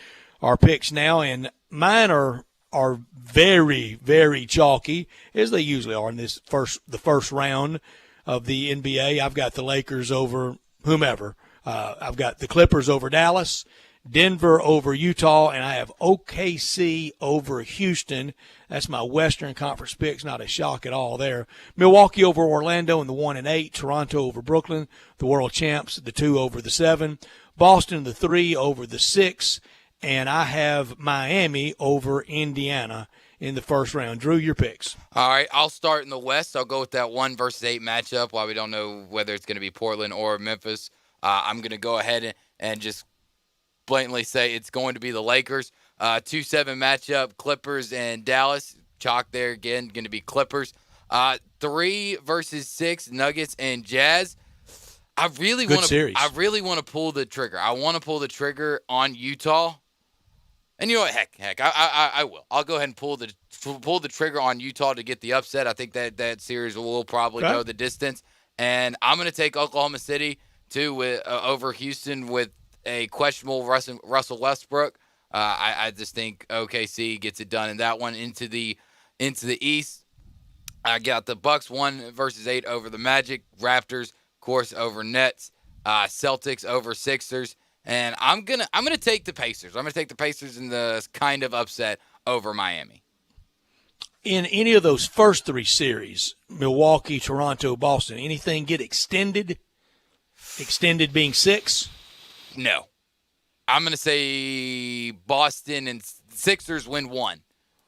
Our picks now, and mine are very, very chalky, as they usually are in the first round of the NBA. I've got the Lakers over whomever. I've got the Clippers over Dallas, Denver over Utah, and I have OKC over Houston. That's my Western Conference picks. Not a shock at all there. Milwaukee over Orlando in the 1 and 8. Toronto over Brooklyn, the world champs, the 2 over the 7. Boston the 3 over the 6, and I have Miami over Indiana in the first round. Drew, your picks. All right, I'll start in the West. I'll go with that 1 versus 8 matchup. While we don't know whether it's going to be Portland or Memphis, I'm going to go ahead and just blatantly say it's going to be the Lakers. 2-7 matchup, Clippers and Dallas. Chalk there again, going to be Clippers. 3 versus 6, Nuggets and Jazz. I really want to pull the trigger. I want to pull the trigger on Utah. And you know what? Heck, I will. I'll go ahead and pull the trigger on Utah to get the upset. I think that series will probably go the distance. And I'm going to take Oklahoma City too over Houston with a questionable Russell Westbrook. I just think OKC gets it done in that one. Into the East, I got the Bucks 1 versus 8 over the Magic, Raptors, of course, over Nets, Celtics over Sixers. And I'm gonna take the Pacers. I'm gonna take the Pacers in the kind of upset over Miami. In any of those first 3 series, Milwaukee, Toronto, Boston, anything get extended? Extended being 6? No. I'm gonna say Boston and Sixers win 1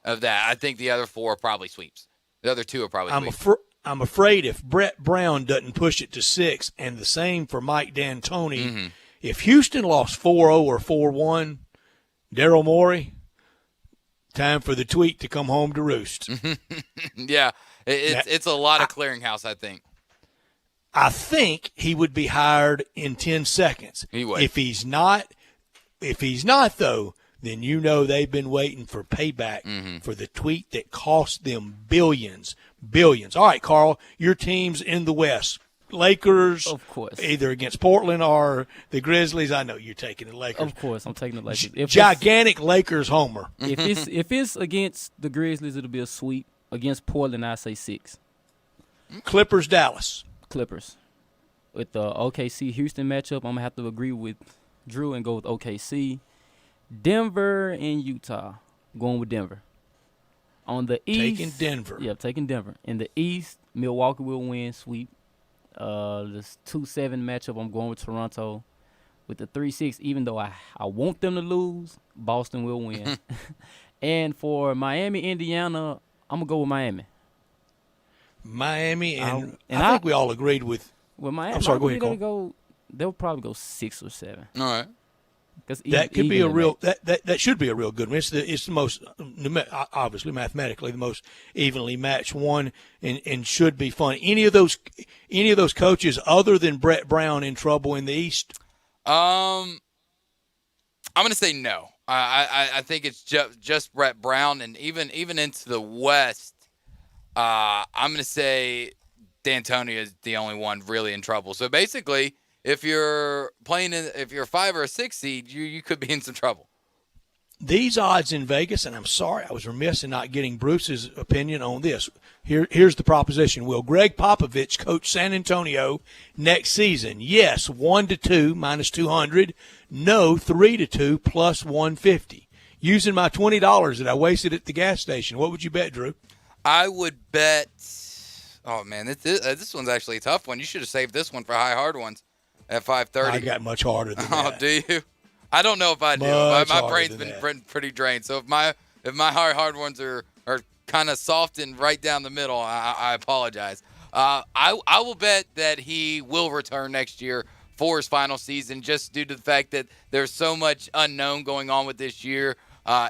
of that. I think the other 4 are probably sweeps. The other 2 are probably sweeps. I'm afraid if Brett Brown doesn't push it to 6, and the same for Mike D'Antoni. If Houston lost 4-0 or 4-1, Daryl Morey, time for the tweet to come home to roost. Yeah, it's a lot of clearinghouse, I think. I think he would be hired in 10 seconds. He would. If he's not, though, then you know they've been waiting for payback for the tweet that cost them billions. All right, Carl, your team's in the West. Lakers, of course, either against Portland or the Grizzlies. I know you're taking the Lakers. Of course, I'm taking the Lakers. Gigantic Lakers homer. If it's against the Grizzlies, it'll be a sweep. Against Portland, I say 6. Clippers, Dallas. Clippers. With the OKC Houston matchup, I'm gonna have to agree with Drew and go with OKC. Denver and Utah. Going with Denver. On the East, taking Denver. Yeah, taking Denver. In the East, Milwaukee will win, sweep. This 2-7 matchup, I'm going with Toronto. With the 3-6, even though I want them to lose, Boston will win. And for Miami, Indiana, I'm going to go with Miami. Miami, and I think we all agreed with Miami. I'm sorry, go ahead, Cole. They'll probably go 6 or 7. All right. That could be a real that should be a real good one. It's the most, obviously mathematically the most evenly matched one, and should be fun. Any of those coaches other than Brett Brown in trouble in the East? I'm going to say no. I think it's just Brett Brown, and even into the West, I'm going to say D'Antonio is the only one really in trouble. So basically, if you're if you're a 5 or a 6 seed, you could be in some trouble. These odds in Vegas, and I'm sorry I was remiss in not getting Bruce's opinion on this. Here's the proposition. Will Greg Popovich coach San Antonio next season? Yes, 1-2 minus 200. No, 3-2 plus 150. Using my $20 that I wasted at the gas station, what would you bet, Drew? I would bet. Oh man, this one's actually a tough one. You should have saved this one for high hard ones at 5:30. I got much harder than that. Oh, do you? I don't know if I do. My brain's been pretty drained. So if my hard ones are kind of soft and right down the middle, I apologize. I will bet that he will return next year for his final season, just due to the fact that there's so much unknown going on with this year.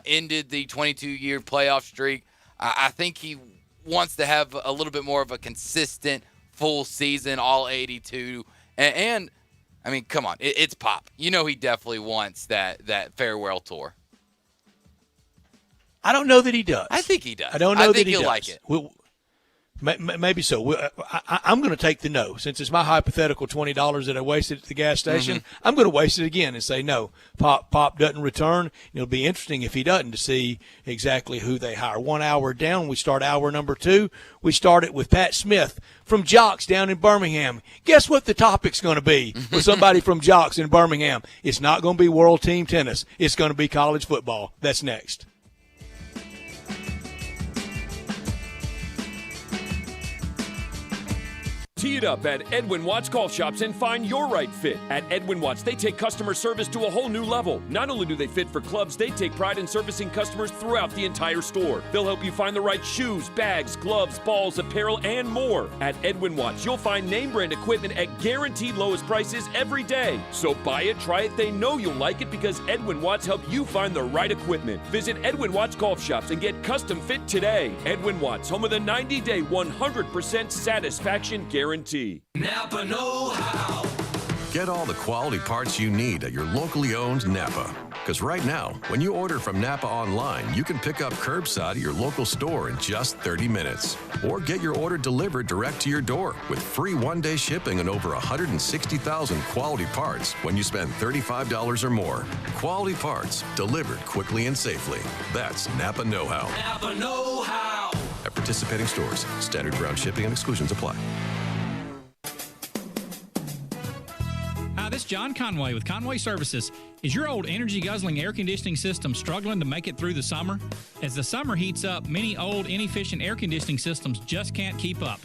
Ended the 22-year playoff streak. I think he wants to have a little bit more of a consistent full season, all 82, and I mean, come on, it's Pop. You know he definitely wants that farewell tour. I don't know that he does. I think he does. I don't know that he he'll does. like it. Maybe so. I'm going to take the no. Since it's my hypothetical $20 that I wasted at the gas station, I'm going to waste it again and say no. Pop doesn't return. It'll be interesting if he doesn't to see exactly who they hire. 1 hour down, we start hour number 2. We start it with Pat Smith from Jocks down in Birmingham. Guess what the topic's going to be with somebody from Jocks in Birmingham? It's not going to be world team tennis. It's going to be college football. That's next. Tee it up at Edwin Watts Golf Shops and find your right fit. At Edwin Watts, they take customer service to a whole new level. Not only do they fit for clubs, they take pride in servicing customers throughout the entire store. They'll help you find the right shoes, bags, gloves, balls, apparel, and more. At Edwin Watts, you'll find name brand equipment at guaranteed lowest prices every day. So buy it, try it, they know you'll like it because Edwin Watts help you find the right equipment. Visit Edwin Watts Golf Shops and get custom fit today. Edwin Watts, home of the 90-day 100% satisfaction guarantee. Napa know-how. Get all the quality parts you need at your locally owned Napa. Because right now, when you order from Napa online, you can pick up curbside at your local store in just 30 minutes. Or get your order delivered direct to your door with free one-day shipping on over 160,000 quality parts when you spend $35 or more. Quality parts delivered quickly and safely. That's Napa know-how. Napa know-how. At participating stores, standard ground shipping and exclusions apply. Hi, this is John Conway with Conway Services. Is your old energy-guzzling air conditioning system struggling to make it through the summer? As the summer heats up, many old, inefficient air conditioning systems just can't keep up.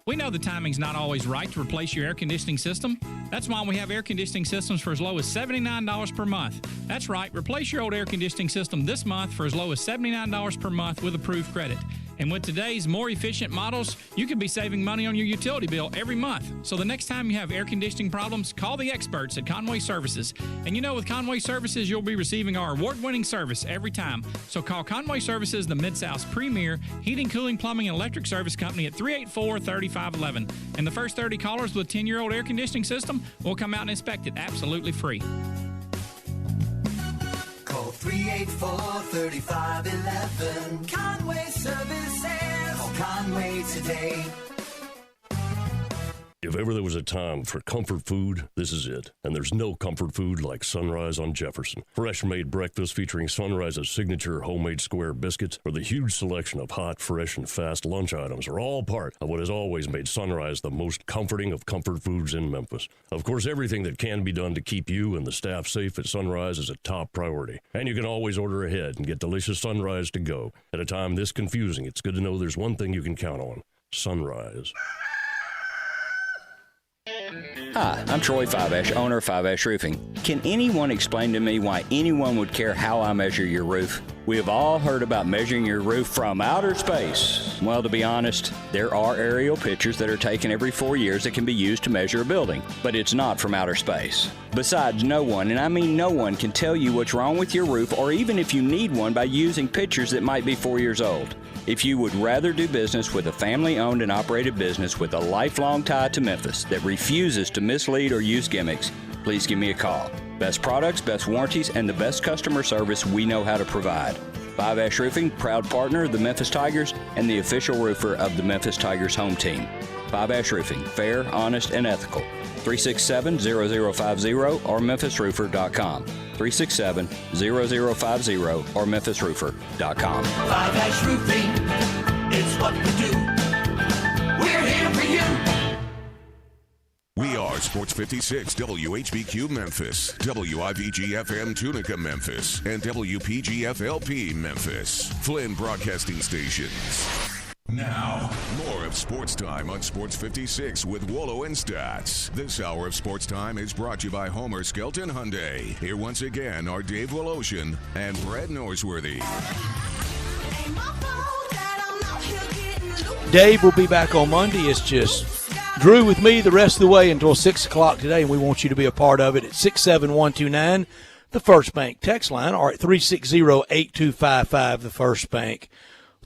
We know the timing's not always right to replace your air conditioning system. That's why we have air conditioning systems for as low as $79 per month. That's right, replace your old air conditioning system this month for as low as $79 per month with approved credit. And with today's more efficient models, you could be saving money on your utility bill every month. So the next time you have air conditioning problems, call the experts at Conway Services. And you know with Conway Services, you'll be receiving our award-winning service every time. So call Conway Services, the Mid-South's premier heating, cooling, plumbing, and electric service company at 384-3511. And the first 30 callers with a 10-year-old air conditioning system will come out and inspect it absolutely free. Call 384-3511. Conway Services. Call Conway today. If ever there was a time for comfort food, this is it. And there's no comfort food like Sunrise on Jefferson. Fresh-made breakfast featuring Sunrise's signature homemade square biscuits or the huge selection of hot, fresh, and fast lunch items are all part of what has always made Sunrise the most comforting of comfort foods in Memphis. Of course, everything that can be done to keep you and the staff safe at Sunrise is a top priority. And you can always order ahead and get delicious Sunrise to go. At a time this confusing, it's good to know there's one thing you can count on: Sunrise. Hi, I'm Troy Fiveash, owner of Fiveash Roofing. Can anyone explain to me why anyone would care how I measure your roof? We have all heard about measuring your roof from outer space. Well, to be honest, there are aerial pictures that are taken every 4 years that can be used to measure a building, but it's not from outer space. Besides, no one, and I mean no one, can tell you what's wrong with your roof or even if you need one by using pictures that might be 4 years old. If you would rather do business with a family-owned and operated business with a lifelong tie to Memphis that refuses to mislead or use gimmicks, please give me a call. Best products, best warranties, and the best customer service we know how to provide. Fiveash Roofing, proud partner of the Memphis Tigers and the official roofer of the Memphis Tigers home team. Fiveash Roofing, fair, honest, and ethical. 367-0050 or memphisroofer.com. 367-0050 or memphisroofer.com. Fiveash Roofing, it's what we do. We're here for you. We are Sports 56 WHBQ Memphis, WIVG-FM Tunica Memphis, and WPG-FLP Memphis, Flynn Broadcasting Stations. Now, more of Sports Time on Sports 56 with Wolo and Stats. This hour of Sports Time is brought to you by Homer Skelton Hyundai. Here once again are Dave Woloshin and Brad Norsworthy. Dave will be back on Monday. It's just Drew with me the rest of the way until 6 o'clock today, and we want you to be a part of it at 67129, the First Bank text line, or at 360-8255, the First Bank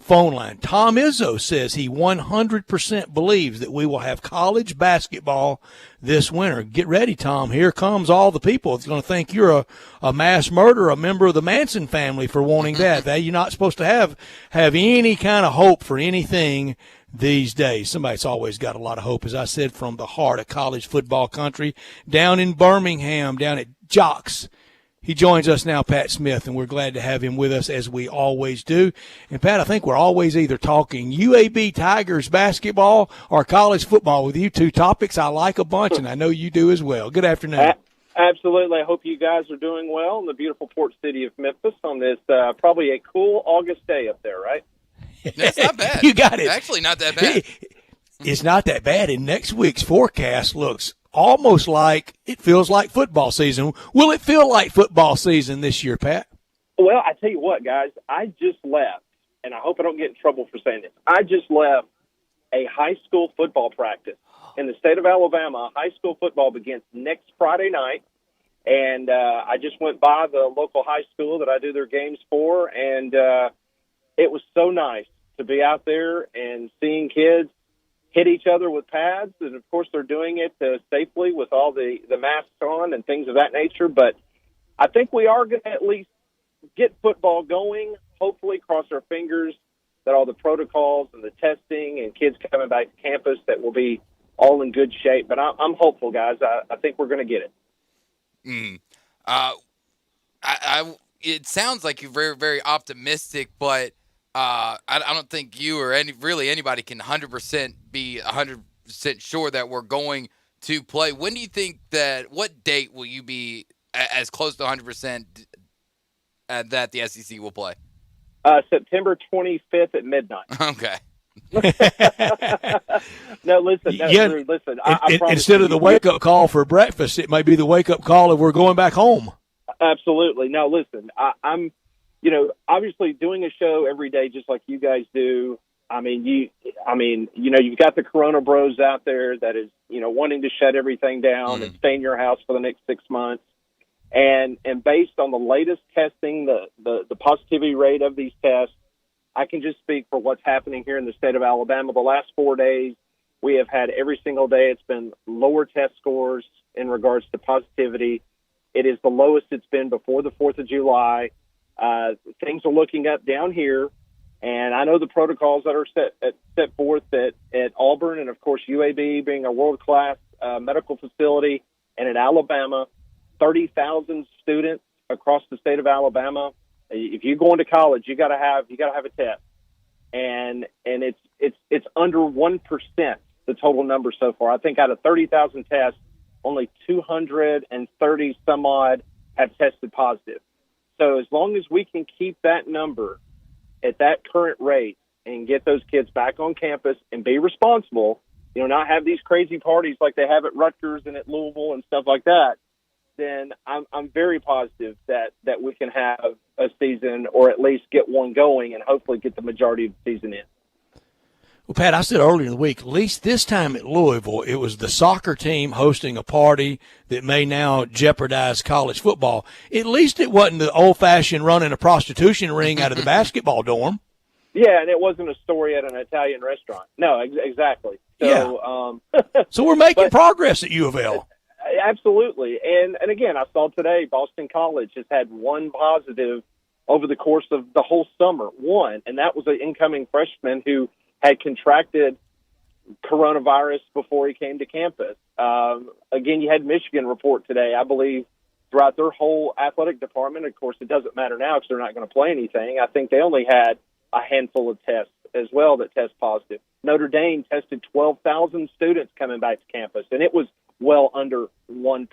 phone line. Tom Izzo says he 100% believes that we will have college basketball this winter. Get ready, Tom. Here comes all the people that's going to think you're a mass murderer, a member of the Manson family for wanting that. You're not supposed to have any kind of hope for anything these days. Somebody's always got a lot of hope, as I said, from the heart of college football country, down in Birmingham, down at Jocks. He joins us now, Pat Smith, and we're glad to have him with us, as we always do. And, Pat, I think we're always either talking UAB Tigers basketball or college football with you, two topics I like a bunch, and I know you do as well. Good afternoon. Absolutely. I hope you guys are doing well in the beautiful port city of Memphis on this probably a cool August day up there, right? That's not bad. You got it. Actually, not that bad. It's not that bad, and next week's forecast looks almost like it feels like football season. Will it feel like football season this year, Pat? Well, I tell you what, guys, I just left, and I hope I don't get in trouble for saying this. I just left a high school football practice in the state of Alabama. High school football begins next Friday night, and I just went by the local high school that I do their games for, and it was so nice to be out there and seeing kids hit each other with pads, and of course they're doing it safely with all the masks on and things of that nature. But I think we are going to at least get football going, hopefully cross our fingers that all the protocols and the testing and kids coming back to campus, that will be all in good shape. But I'm hopeful, guys. I think we're going to get it. It sounds like you're very, very optimistic, but I don't think you or anybody can 100% be 100% sure that we're going to play. When do you think what date will you be as close to 100% that the SEC will play? September 25th at midnight. Okay. No, listen. Drew, listen. I instead of the wake-up call for breakfast, it may be the wake-up call if we're going back home. Absolutely. Now, listen, I'm obviously doing a show every day, just like you guys do. You've got the Corona Bros out there that is, wanting to shut everything down and stay in your house for the next 6 months. And based on the latest testing, the positivity rate of these tests, I can just speak for what's happening here in the state of Alabama. The last 4 days, we have had every single day, it's been lower test scores in regards to positivity. It is the lowest it's been before the 4th of July. Things are looking up down here, and I know the protocols that are set forth at Auburn, and of course UAB being a world-class medical facility, and in Alabama, 30,000 students across the state of Alabama. If you're going to college, you got to have a test, and it's under 1% the total number so far. I think out of 30,000 tests, only 230 some odd have tested positive. So as long as we can keep that number at that current rate and get those kids back on campus and be responsible, not have these crazy parties like they have at Rutgers and at Louisville and stuff like that, then I'm very positive that we can have a season, or at least get one going, and hopefully get the majority of the season in. Well, Pat, I said earlier in the week, at least this time at Louisville, it was the soccer team hosting a party that may now jeopardize college football. At least it wasn't the old-fashioned running a prostitution ring out of the basketball dorm. Yeah, and it wasn't a story at an Italian restaurant. No, exactly. So, So we're making progress at U of L. Absolutely. And again, I saw today Boston College has had one positive over the course of the whole summer, one, and that was an incoming freshman who had contracted coronavirus before he came to campus. Again, you had Michigan report today, I believe, throughout their whole athletic department. Of course, it doesn't matter now because they're not going to play anything. I think they only had a handful of tests as well that test positive. Notre Dame tested 12,000 students coming back to campus, and it was well under 1%.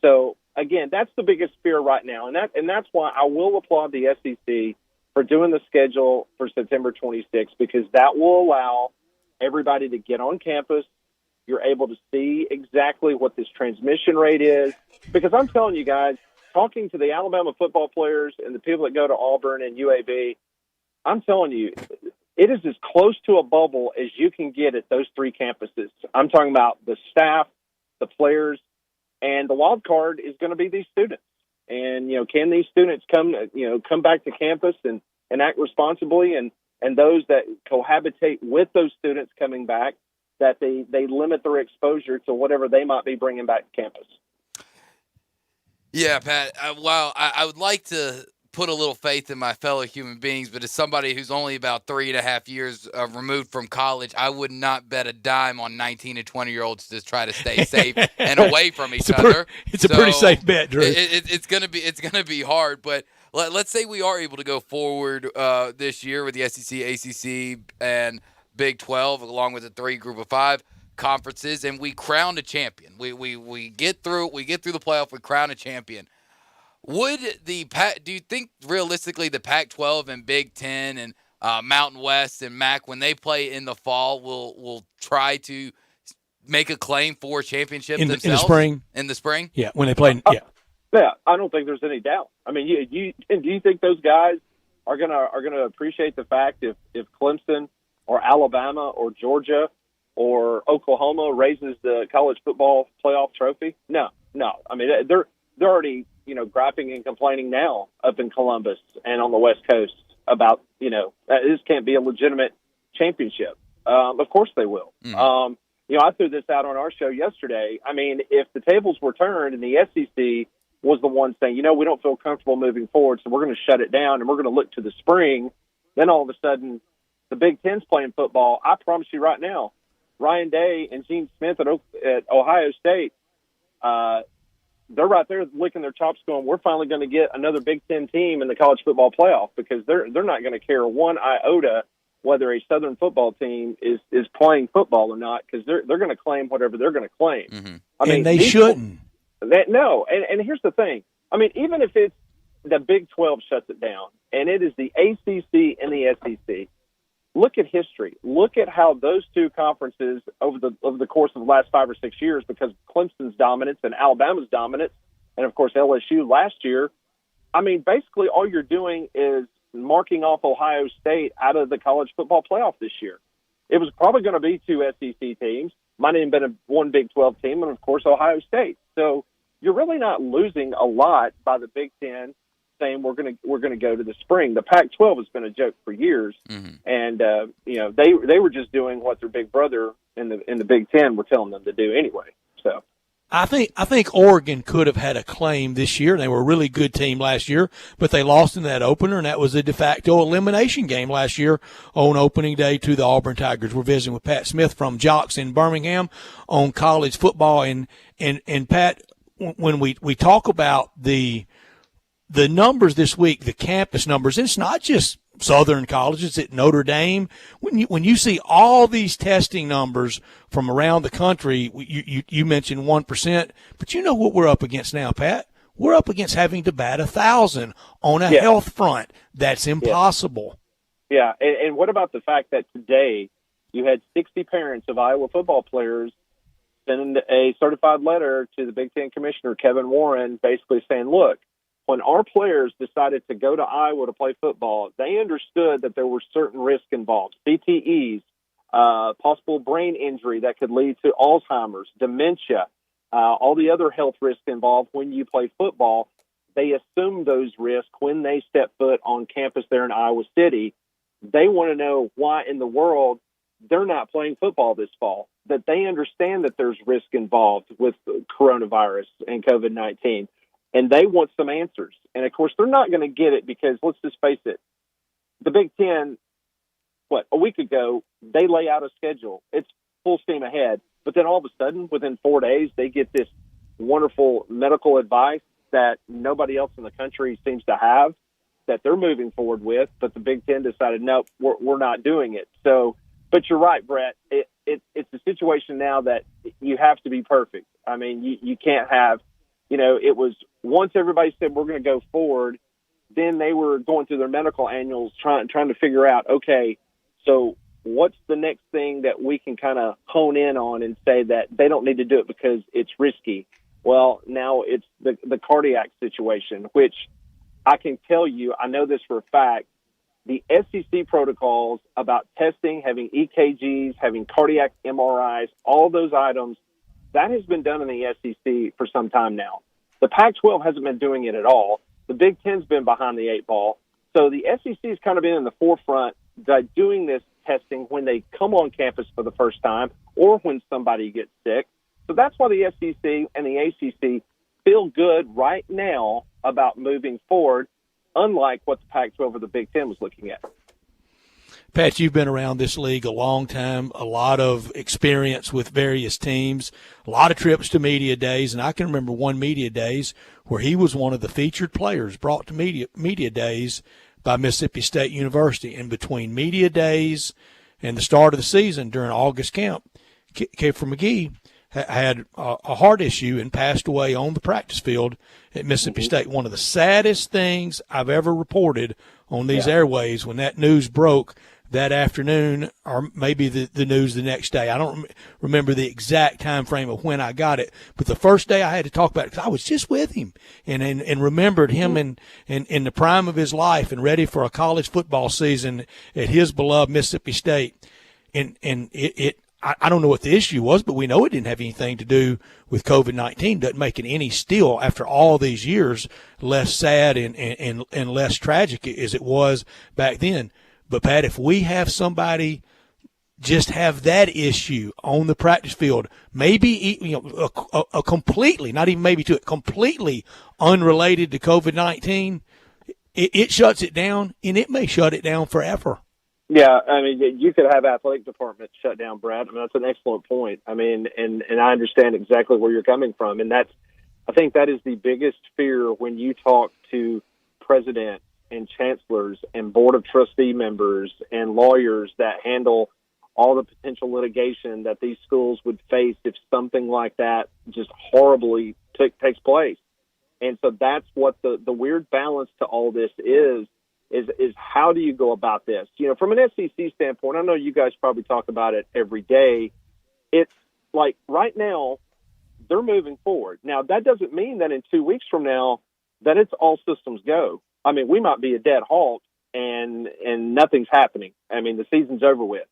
So, again, that's the biggest fear right now, and that's why I will applaud the SEC for doing the schedule for September 26th, because that will allow everybody to get on campus. You're able to see exactly what this transmission rate is, because I'm telling you guys, talking to the Alabama football players and the people that go to Auburn and UAB, I'm telling you, it is as close to a bubble as you can get at those three campuses. I'm talking about the staff, the players, and the wild card is going to be these students. And, can these students come back to campus and act responsibly, and those that cohabitate with those students coming back, that they limit their exposure to whatever they might be bringing back to campus. Yeah, Pat, I would like to put a little faith in my fellow human beings, but as somebody who's only about 3.5 years removed from college, I would not bet a dime on 19 and 20-year-olds to try to stay safe and away from each other. It's a pretty safe bet, Drew. It's gonna be hard, but let's say we are able to go forward this year with the SEC, ACC, and Big 12, along with the group of 5 conferences, and we crown a champion. We get through the playoff, we crown a champion. Do you think realistically the Pac-12 and Big 10 and Mountain West and MAC, when they play in the fall, will try to make a claim for a championship themselves? In the spring? In the spring? Yeah, when they play. Yeah, I don't think there's any doubt. I mean, do you think those guys are gonna appreciate the fact if Clemson or Alabama or Georgia or Oklahoma raises the college football playoff trophy? No. I mean, they're already griping and complaining now up in Columbus and on the West Coast about this can't be a legitimate championship. Of course they will. I threw this out on our show yesterday. I mean, if the tables were turned and the SEC was the one saying, we don't feel comfortable moving forward, so we're going to shut it down and we're going to look to the spring, then all of a sudden the Big Ten's playing football. I promise you right now, Ryan Day and Gene Smith at Ohio State, they're right there licking their chops going, we're finally going to get another Big Ten team in the college football playoff, because they're not going to care one iota whether a Southern football team is playing football or not, because they're going to claim whatever they're going to claim. Mm-hmm. I mean, and they shouldn't. No, and here's the thing. I mean, even if it's the Big 12 shuts it down, and it is the ACC and the SEC, look at history. Look at how those two conferences over the course of the last 5 or 6 years, because of Clemson's dominance and Alabama's dominance, and of course LSU last year. I mean, basically all you're doing is marking off Ohio State out of the college football playoff this year. It was probably going to be 2 SEC teams, might have been one Big 12 team, and of course Ohio State. So you're really not losing a lot by the Big Ten saying we're going to go to the spring. The Pac-12 has been a joke for years, and they were just doing what their big brother in the Big Ten were telling them to do anyway. So I think Oregon could have had a claim this year. They were a really good team last year, but they lost in that opener, and that was a de facto elimination game last year on opening day to the Auburn Tigers. We're visiting with Pat Smith from Jocks in Birmingham on college football, and Pat, when we talk about the numbers this week, the campus numbers, and it's not just Southern colleges at Notre Dame. When you see all these testing numbers from around the country, you mentioned 1%, but you know what we're up against now, Pat? We're up against having to bat 1,000 on a health front. That's impossible. Yeah, and what about the fact that today you had 60 parents of Iowa football players sending a certified letter to the Big Ten Commissioner, Kevin Warren, basically saying, look, when our players decided to go to Iowa to play football, they understood that there were certain risks involved, CTEs, possible brain injury that could lead to Alzheimer's, dementia, all the other health risks involved when you play football. They assume those risks when they step foot on campus there in Iowa City. They want to know why in the world they're not playing football this fall, that they understand that there's risk involved with coronavirus and COVID-19, and they want some answers. And, of course, they're not going to get it because, let's just face it, the Big Ten, a week ago, they lay out a schedule. It's full steam ahead. But then all of a sudden, within 4 days, they get this wonderful medical advice that nobody else in the country seems to have, that they're moving forward with. But the Big Ten decided, no, we're not doing it. So, but you're right, Brett. It's a situation now that you have to be perfect. I mean, you can't have, it was once everybody said we're going to go forward, then they were going through their medical annuals trying to figure out, okay, so what's the next thing that we can kind of hone in on and say that they don't need to do it because it's risky? Well, now it's the cardiac situation, which I can tell you, I know this for a fact, the SEC protocols about testing, having EKGs, having cardiac MRIs, all those items, that has been done in the SEC for some time now. The Pac-12 hasn't been doing it at all. The Big Ten's been behind the eight ball. So the SEC has kind of been in the forefront by doing this testing when they come on campus for the first time or when somebody gets sick. So that's why the SEC and the ACC feel good right now about moving forward, unlike what the Pac-12 or the Big Ten was looking at. Pat, you've been around this league a long time, a lot of experience with various teams, a lot of trips to media days, and I can remember one media days where he was one of the featured players brought to media days by Mississippi State University. And between media days and the start of the season during August camp, Kiefer McGee had a heart issue and passed away on the practice field at Mississippi State. One of the saddest things I've ever reported on these airways when that news broke that afternoon, or maybe the news the next day. I don't remember the exact time frame of when I got it, but the first day I had to talk about it because I was just with him and remembered him in the prime of his life and ready for a college football season at his beloved Mississippi State. And I don't know what the issue was, but we know it didn't have anything to do with COVID-19. Doesn't make it any still, after all these years, less sad and less tragic as it was back then. But, Pat, if we have somebody just have that issue on the practice field, maybe a completely, not even maybe to it, completely unrelated to COVID-19, it shuts it down, and it may shut it down forever. Yeah, I mean, you could have athletic departments shut down, Brad. I mean, that's an excellent point. I mean, and I understand exactly where you're coming from. And I think that is the biggest fear when you talk to presidents and chancellors and board of trustee members and lawyers that handle all the potential litigation that these schools would face if something like that just horribly takes place. And so that's what the weird balance to all this is how do you go about this? From an SEC standpoint, I know you guys probably talk about it every day. It's like right now they're moving forward. Now, that doesn't mean that in 2 weeks from now that it's all systems go. I mean, we might be a dead halt and nothing's happening. I mean, the season's over with.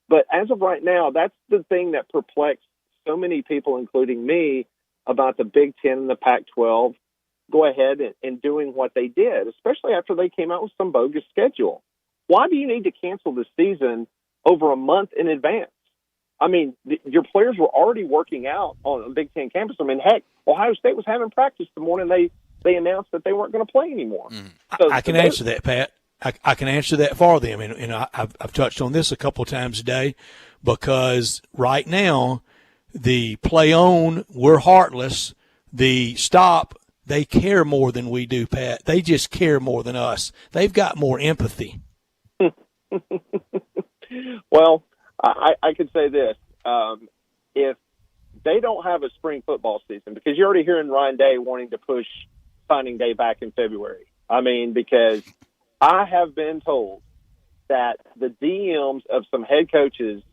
But as of right now, that's the thing that perplexed so many people, including me, about the Big Ten and the Pac-12 go ahead and doing what they did, especially after they came out with some bogus schedule. Why do you need to cancel the season over a month in advance? I mean, your players were already working out on a Big Ten campus. I mean, heck, Ohio State was having practice the morning they announced that they weren't going to play anymore. So, I can answer that, Pat. I can answer that for them, and I've touched on this a couple of times today, because right now the play on, we're heartless. The stop, they care more than we do, Pat. They just care more than us. They've got more empathy. Well, I could say this. If they don't have a spring football season, because you're already hearing Ryan Day wanting to push signing day back in February. I mean, because I have been told that the DMs of some head coaches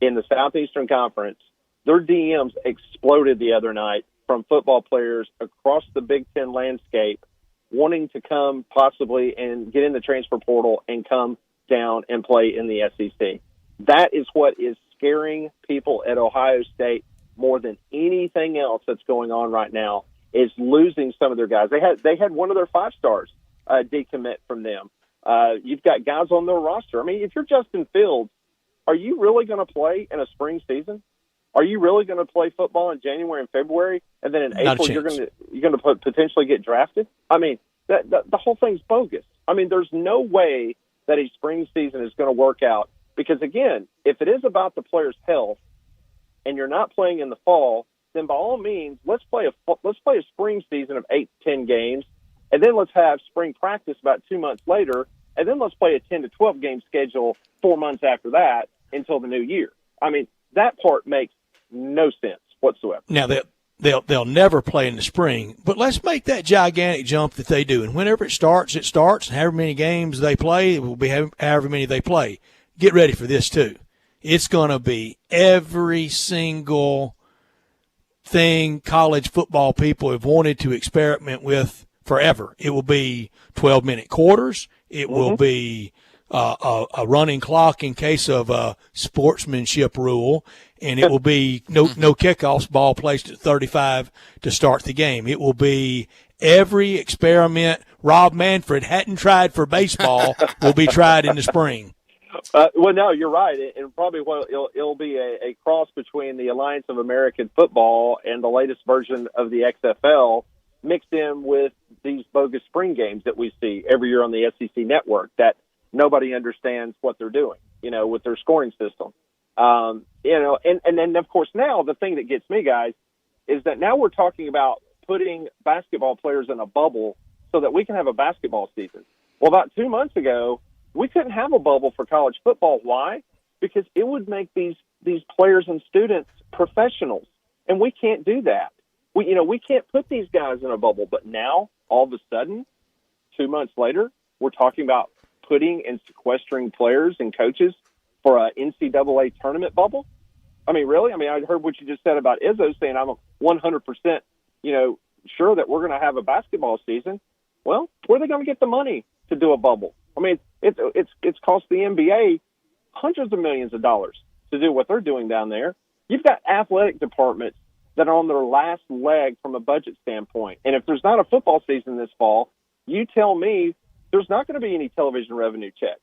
in the Southeastern Conference, their DMs exploded the other night from football players across the Big Ten landscape wanting to come possibly and get in the transfer portal and come down and play in the SEC. That is what is scaring people at Ohio State more than anything else that's going on right now, is losing some of their guys. They had one of their 5 stars decommit from them. You've got guys on their roster. I mean, if you're Justin Fields, are you really going to play in a spring season? Are you really going to play football in January and February, and then in Not a April you're chance. going to potentially get drafted? I mean, the whole thing's bogus. I mean, there's no way that a spring season is going to work out because, again, if it is about the player's health and you're not playing in the fall, then by all means, let's play a spring season of 8 to 10 games, and then let's have spring practice about 2 months later, and then let's play a 10 to 12 game schedule 4 months after that until the new year. I mean, that part makes no sense whatsoever. Now they'll never play in the spring, but let's make that gigantic jump that they do. And whenever it starts. And however many games they play, it will be however many they play. Get ready for this too. It's going to be every single thing college football people have wanted to experiment with forever. It will be 12-minute quarters. It will be a running clock in case of a sportsmanship rule, and it will be no kickoffs, ball placed at 35 to start the game. It will be every experiment Rob Manfred hadn't tried for baseball will be tried in the spring. Well, no, you're right. And probably it'll be a cross between the Alliance of American Football and the latest version of the XFL mixed in with these bogus spring games that we see every year on the SEC network that nobody understands what they're doing, with their scoring system. And then, of course, now the thing that gets me, guys, is that now we're talking about putting basketball players in a bubble so that we can have a basketball season. Well, about 2 months ago, we couldn't have a bubble for college football. Why? Because it would make these players and students professionals, and we can't do that. We can't put these guys in a bubble. But now, all of a sudden, 2 months later, we're talking about putting and sequestering players and coaches for an NCAA tournament bubble. I mean, really? I mean, I heard what you just said about Izzo saying I'm 100%, sure that we're going to have a basketball season. Well, where are they going to get the money to do a bubble? I mean, it's cost the NBA hundreds of millions of dollars to do what they're doing down there. You've got athletic departments that are on their last leg from a budget standpoint. And if there's not a football season this fall, you tell me there's not going to be any television revenue checks.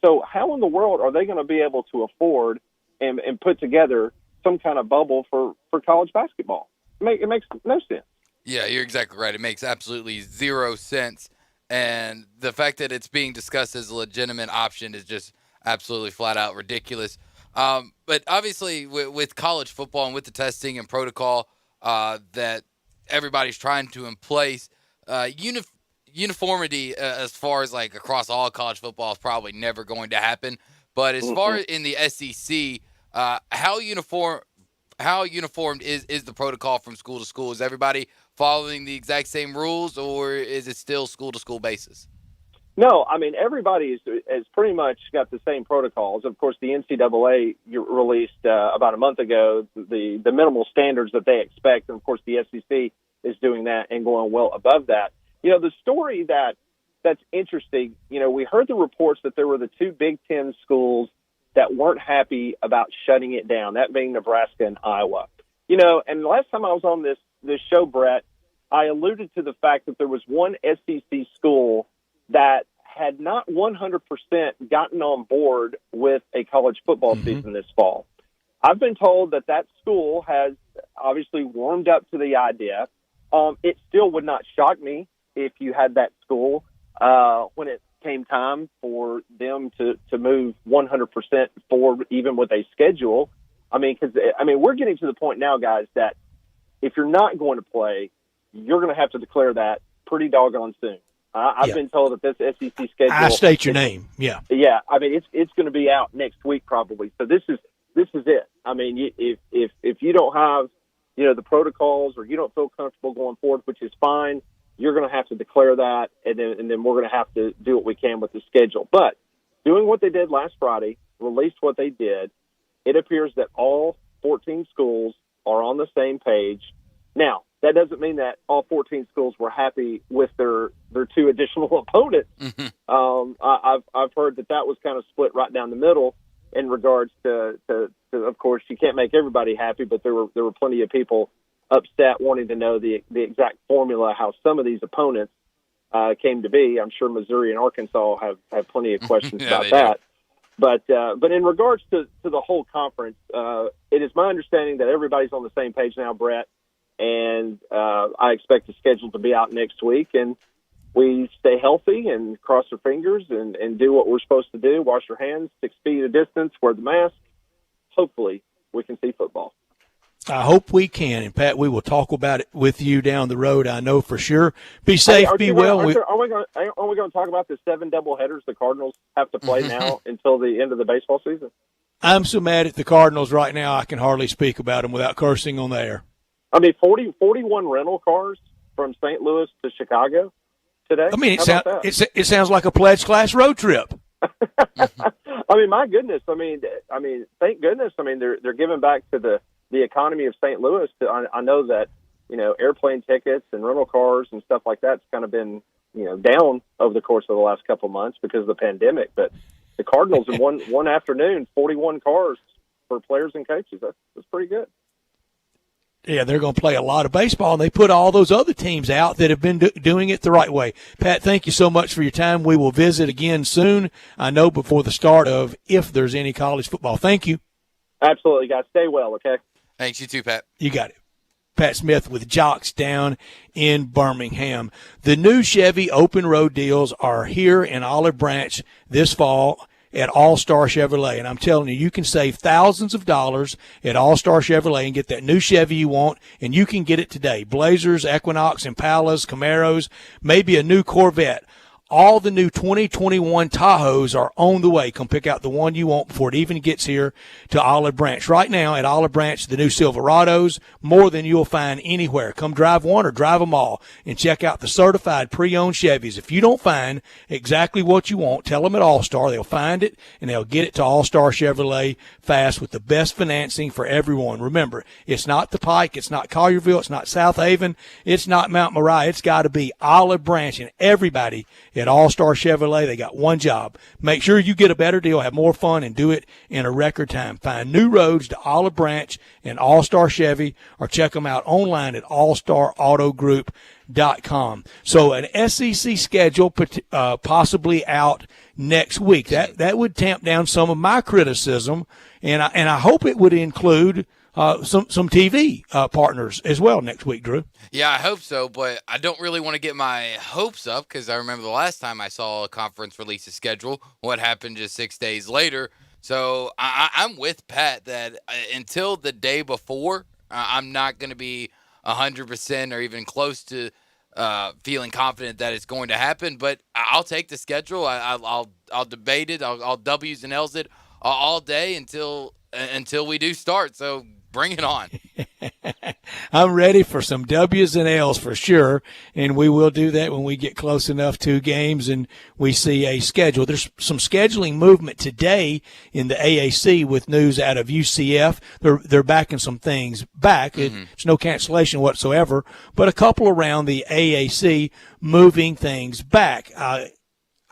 So how in the world are they going to be able to afford and put together some kind of bubble for college basketball? It makes no sense. Yeah, you're exactly right. It makes absolutely zero sense. And the fact that it's being discussed as a legitimate option is just absolutely flat out ridiculous. But obviously with college football and with the testing and protocol that everybody's trying to in place, uniformity as far as like across all college football is probably never going to happen. But as far as in the SEC, how uniformed is the protocol from school to school? Is everybody following the exact same rules, or is it still school-to-school basis? No, I mean, everybody has pretty much got the same protocols. Of course, the NCAA released about a month ago the minimal standards that they expect, and of course the SEC is doing that and going well above that. The story that's interesting, we heard the reports that there were the 2 Big Ten schools that weren't happy about shutting it down, that being Nebraska and Iowa. And the last time I was on this show, Brett, I alluded to the fact that there was one SEC school that had not 100% gotten on board with a college football season this fall. I've been told that school has obviously warmed up to the idea. It still would not shock me if you had that school when it came time for them to move 100% forward, even with a schedule. I mean, we're getting to the point now, guys, that if you're not going to play, you're going to have to declare that pretty doggone soon. I've been told that this SEC schedule. I state your name. Yeah. Yeah. I mean, it's going to be out next week probably. So this is it. I mean, if you don't have, the protocols or you don't feel comfortable going forward, which is fine, you're going to have to declare that, and then we're going to have to do what we can with the schedule. But doing what they did last Friday, released what they did, it appears that all 14 schools are on the same page. Now, that doesn't mean that all 14 schools were happy with their two additional opponents. I've heard that was kind of split right down the middle in regards to of course, you can't make everybody happy, but there were plenty of people upset wanting to know the exact formula, how some of these opponents came to be. I'm sure Missouri and Arkansas have plenty of questions about that. But in regards to the whole conference, it is my understanding that everybody's on the same page now, Brett, and I expect the schedule to be out next week. And we stay healthy and cross our fingers and do what we're supposed to do, wash our hands, 6 feet of distance, wear the mask. Hopefully we can see football. I hope we can. And, Pat, we will talk about it with you down the road, I know for sure. Be safe, be well. Are we going to talk about the 7 doubleheaders the Cardinals have to play now until the end of the baseball season? I'm so mad at the Cardinals right now I can hardly speak about them without cursing on the air. I mean, 41 rental cars from St. Louis to Chicago today. I mean, it sounds like a pledge class road trip. I mean, my goodness. I mean, thank goodness. I mean, they're giving back to the economy of St. Louis. I know that, airplane tickets and rental cars and stuff like that's kind of been, down over the course of the last couple of months because of the pandemic. But the Cardinals in one afternoon, 41 cars for players and coaches. That's pretty good. Yeah, they're going to play a lot of baseball, and they put all those other teams out that have been doing it the right way. Pat, thank you so much for your time. We will visit again soon, I know, before the start of if there's any college football. Thank you. Absolutely, guys. Stay well, okay? Thanks, you too, Pat. You got it. Pat Smith with Jocks down in Birmingham. The new Chevy open road deals are here in Olive Branch this fall at All-Star Chevrolet. And I'm telling you, you can save thousands of dollars at All-Star Chevrolet and get that new Chevy you want, and you can get it today. Blazers, Equinox, Impalas, Camaros, maybe a new Corvette. All the new 2021 Tahoes are on the way. Come pick out the one you want before it even gets here to Olive Branch. Right now at Olive Branch, the new Silverados, more than you'll find anywhere. Come drive one or drive them all and check out the certified pre-owned Chevys. If you don't find exactly what you want, tell them at All-Star. They'll find it, and they'll get it to All-Star Chevrolet fast with the best financing for everyone. Remember, it's not the Pike, it's not Collierville, it's not South Haven, it's not Mount Moriah. It's got to be Olive Branch, and everybody at All-Star Chevrolet, they got one job. Make sure you get a better deal, have more fun, and do it in a record time. Find new roads to Olive Branch and All-Star Chevy, or check them out online at allstarautogroup.com. So an SEC schedule possibly out next week. That would tamp down some of my criticism, and I hope it would include some TV partners as well next week, Drew. Yeah, I hope so, but I don't really want to get my hopes up because I remember the last time I saw a conference release a schedule, what happened just 6 days later. So I'm with Pat that until the day before, I'm not going to be 100% or even close to feeling confident that it's going to happen. But I'll take the schedule. I'll debate it. I'll W's and L's it all day until we do start. So bring it on. I'm ready for some W's and L's for sure, and we will do that when we get close enough to games and we see a schedule. There's some scheduling movement today in the AAC with news out of UCF. They're backing some things back. It's no cancellation whatsoever, but a couple around the AAC moving things back.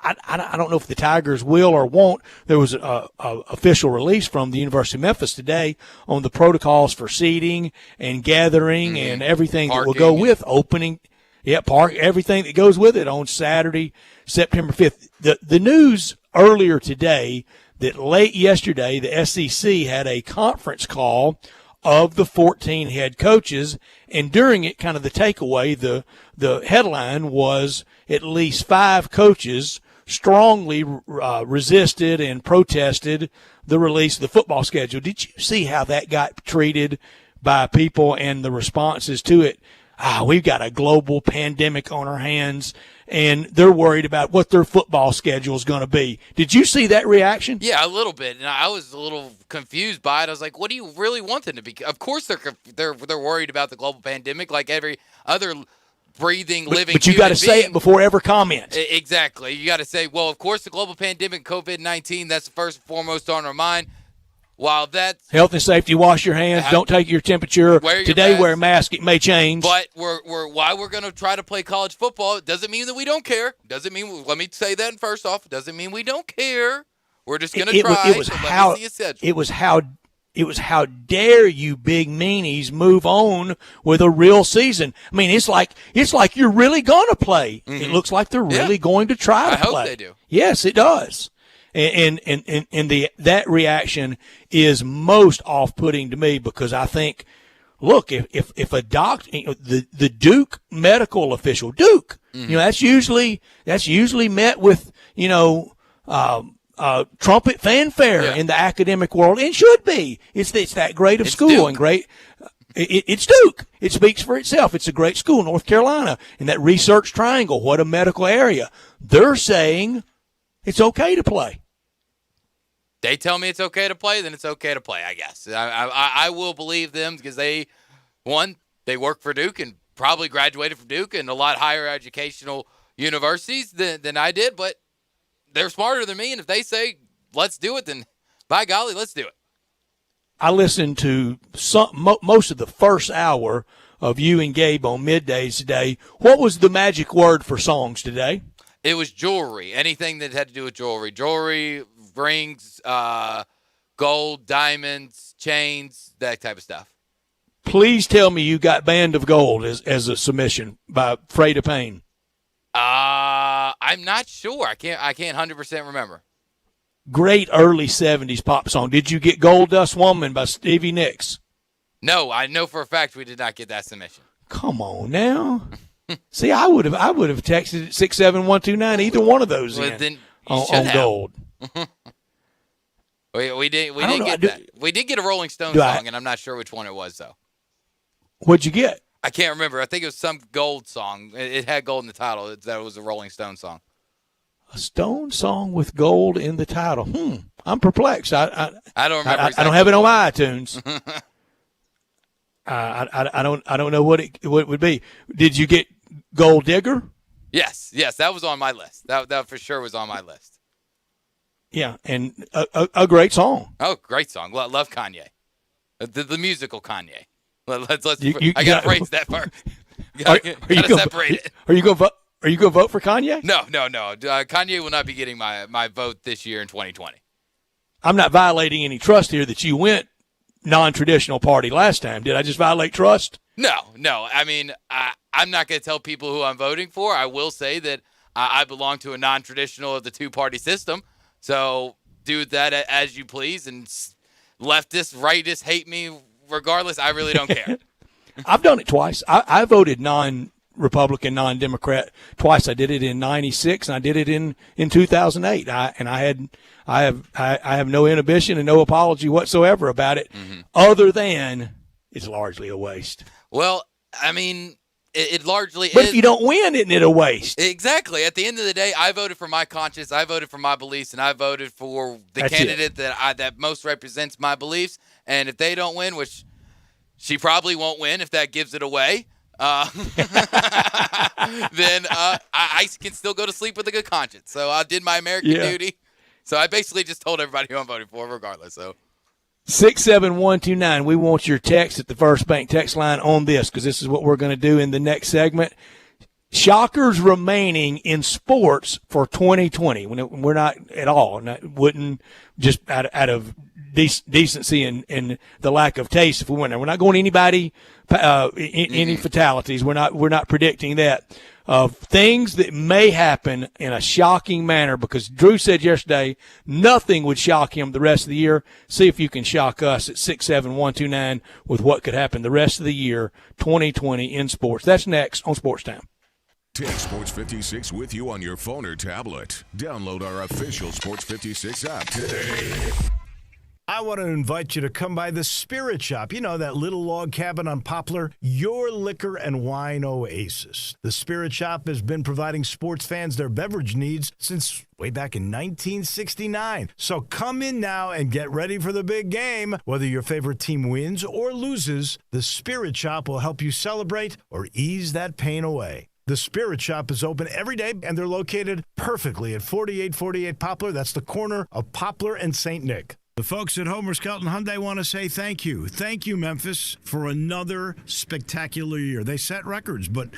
I don't know if the Tigers will or won't. There was a official release from the University of Memphis today on the protocols for seating and gathering and everything that will go with opening. Yeah, everything that goes with it on Saturday, September 5th. The news earlier today that late yesterday the SEC had a conference call of the 14 head coaches, and during it, kind of the takeaway, the headline was at least 5 coaches strongly resisted and protested the release of the football schedule. Did you see how that got treated by people and the responses to it? We've got a global pandemic on our hands, and they're worried about what their football schedule is going to be. Did you see that reaction? Yeah, a little bit, and I was a little confused by it. I was like, "What do you really want them to be?" Of course, they're worried about the global pandemic, like every other breathing, living. But you got to say it before ever comment. Exactly. You got to say, well, of course, the global pandemic, COVID-19, that's the first and foremost on our mind. while that's health and safety, wash your hands, don't take your temperature. Today, wear a mask. It may change. But why we're going to try to play college football, it doesn't mean that we don't care. Doesn't mean, let me say that first off, it doesn't mean we don't care. We're just going to try. It was how dare you big meanies move on with a real season. I mean, it's like you're really going to play. Mm-hmm. It looks like they're really going to try to play. I hope they do. Yes, it does. And that reaction is most off-putting to me because I think, look, if a doctor, the Duke medical official, mm-hmm. That's usually met with, trumpet fanfare in the academic world, and should be. It's that great of school Duke. and great. It's Duke. It speaks for itself. It's a great school, North Carolina, in that research triangle. What a medical area. They're saying it's okay to play. They tell me it's okay to play, then it's okay to play, I guess. I will believe them because they work for Duke and probably graduated from Duke and a lot higher educational universities than I did, but they're smarter than me, and if they say, let's do it, then by golly, let's do it. I listened to most of the first hour of you and Gabe on middays today. What was the magic word for songs today? It was jewelry, anything that had to do with jewelry. Jewelry, rings, gold, diamonds, chains, that type of stuff. Please tell me you got Band of Gold as a submission by Afraid of Pain. I'm not sure. I can't 100% remember. Great early 70s pop song. Did you get Gold Dust Woman by Stevie Nicks? No, I know for a fact we did not get that submission. Come on now. See, I would have texted at 67129 either one of those on Gold. we didn't get that. We did get a Rolling Stone song, and I'm not sure which one it was though. What'd you get? I can't remember. I think it was some gold song. It had gold in the title. That was a Rolling Stone song. A Stone song with gold in the title. I'm perplexed. I don't remember. I don't have it on my iTunes. I don't know what it would be. Did you get Gold Digger? Yes, that was on my list. That for sure was on my list. Yeah, and a great song. Oh, great song. Love Kanye. The musical Kanye. Let's I gotta phrase that first. Gotta separate it. Are you gonna vote for Kanye? No. Kanye will not be getting my vote this year in 2020. I'm not violating any trust here that you went non-traditional party last time. Did I just violate trust? No. I mean, I'm not going to tell people who I'm voting for. I will say that I belong to a non-traditional of the two-party system. So do that as you please. And leftists, rightists hate me regardless. I really don't care. I've done it twice. I voted non-Republican, non-Democrat twice. I did it in '96 and I did it in 2008. I have no inhibition and no apology whatsoever about it, other than it's largely a waste. Well, I mean, it largely is. But if you don't win, isn't it a waste? Exactly. At the end of the day, I voted for my conscience, I voted for my beliefs, and I voted for the candidate that most represents my beliefs. And if they don't win, which she probably won't win if that gives it away, then I can still go to sleep with a good conscience. So I did my American duty. So I basically just told everybody who I'm voting for regardless. So 67129. We want your text at the First Bank text line on this because this is what we're going to do in the next segment. Shockers remaining in sports for 2020. We're not at all. Wouldn't just out of decency and the lack of taste if we went there. We're not going to anybody any fatalities. We're not predicting that. Of things that may happen in a shocking manner, because Drew said yesterday nothing would shock him the rest of the year. See if you can shock us at 67129 with what could happen the rest of the year 2020 in sports. That's next on Sports Time. Take Sports 56 with you on your phone or tablet. Download our official Sports 56 app today. I want to invite you to come by the Spirit Shop. You know, that little log cabin on Poplar, your liquor and wine oasis. The Spirit Shop has been providing sports fans their beverage needs since way back in 1969. So come in now and get ready for the big game. Whether your favorite team wins or loses, the Spirit Shop will help you celebrate or ease that pain away. The Spirit Shop is open every day, and they're located perfectly at 4848 Poplar. That's the corner of Poplar and St. Nick. The folks at Homer Skelton Hyundai want to say thank you. Thank you, Memphis, for another spectacular year. They set records, but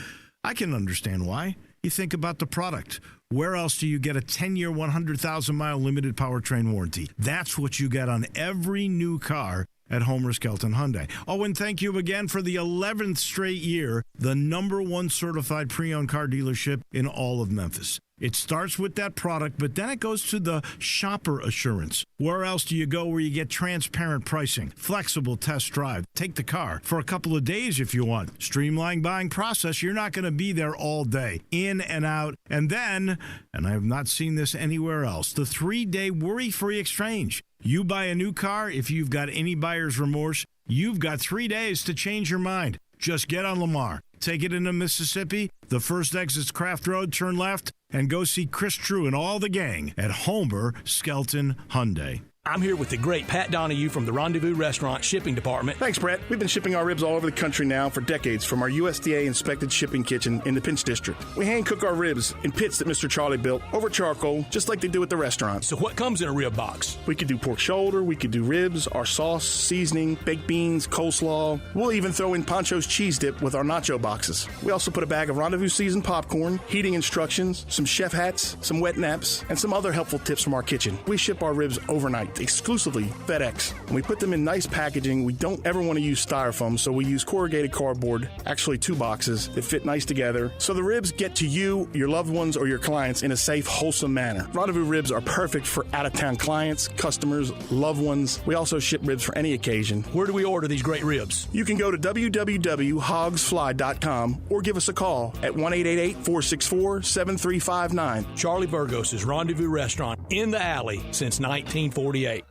I can understand why. You think about the product. Where else do you get a 10-year, 100,000-mile limited powertrain warranty? That's what you get on every new car at Homer Skelton Hyundai. Oh, and thank you again for the 11th straight year, the #1 certified pre-owned car dealership in all of Memphis. It starts with that product, but then it goes to the shopper assurance. Where else do you go where you get transparent pricing, flexible test drive, take the car for a couple of days if you want, streamlined buying process? You're not going to be there all day, in and out. And then, and I have not seen this anywhere else, the 3-day worry-free exchange. You buy a new car, if you've got any buyer's remorse, you've got 3 days to change your mind. Just get on Lamar, take it into Mississippi, the first exit's Craft Road, turn left, and go see Chris True and all the gang at Homer Skelton Hyundai. I'm here with the great Pat Donahue from the Rendezvous Restaurant Shipping Department. Thanks, Brett. We've been shipping our ribs all over the country now for decades from our USDA-inspected shipping kitchen in the Pinch District. We hand-cook our ribs in pits that Mr. Charlie built over charcoal, just like they do at the restaurant. So what comes in a rib box? We could do pork shoulder, we could do ribs, our sauce, seasoning, baked beans, coleslaw. We'll even throw in Pancho's cheese dip with our nacho boxes. We also put a bag of Rendezvous seasoned popcorn, heating instructions, some chef hats, some wet naps, and some other helpful tips from our kitchen. We ship our ribs overnight, exclusively FedEx. And we put them in nice packaging. We don't ever want to use styrofoam, so we use corrugated cardboard, actually 2 boxes that fit nice together, so the ribs get to you, your loved ones, or your clients in a safe, wholesome manner. Rendezvous ribs are perfect for out-of-town clients, customers, loved ones. We also ship ribs for any occasion. Where do we order these great ribs? You can go to www.hogsfly.com or give us a call at 1-888-464-7359. Charlie Burgos' Rendezvous Restaurant in the alley since 1948.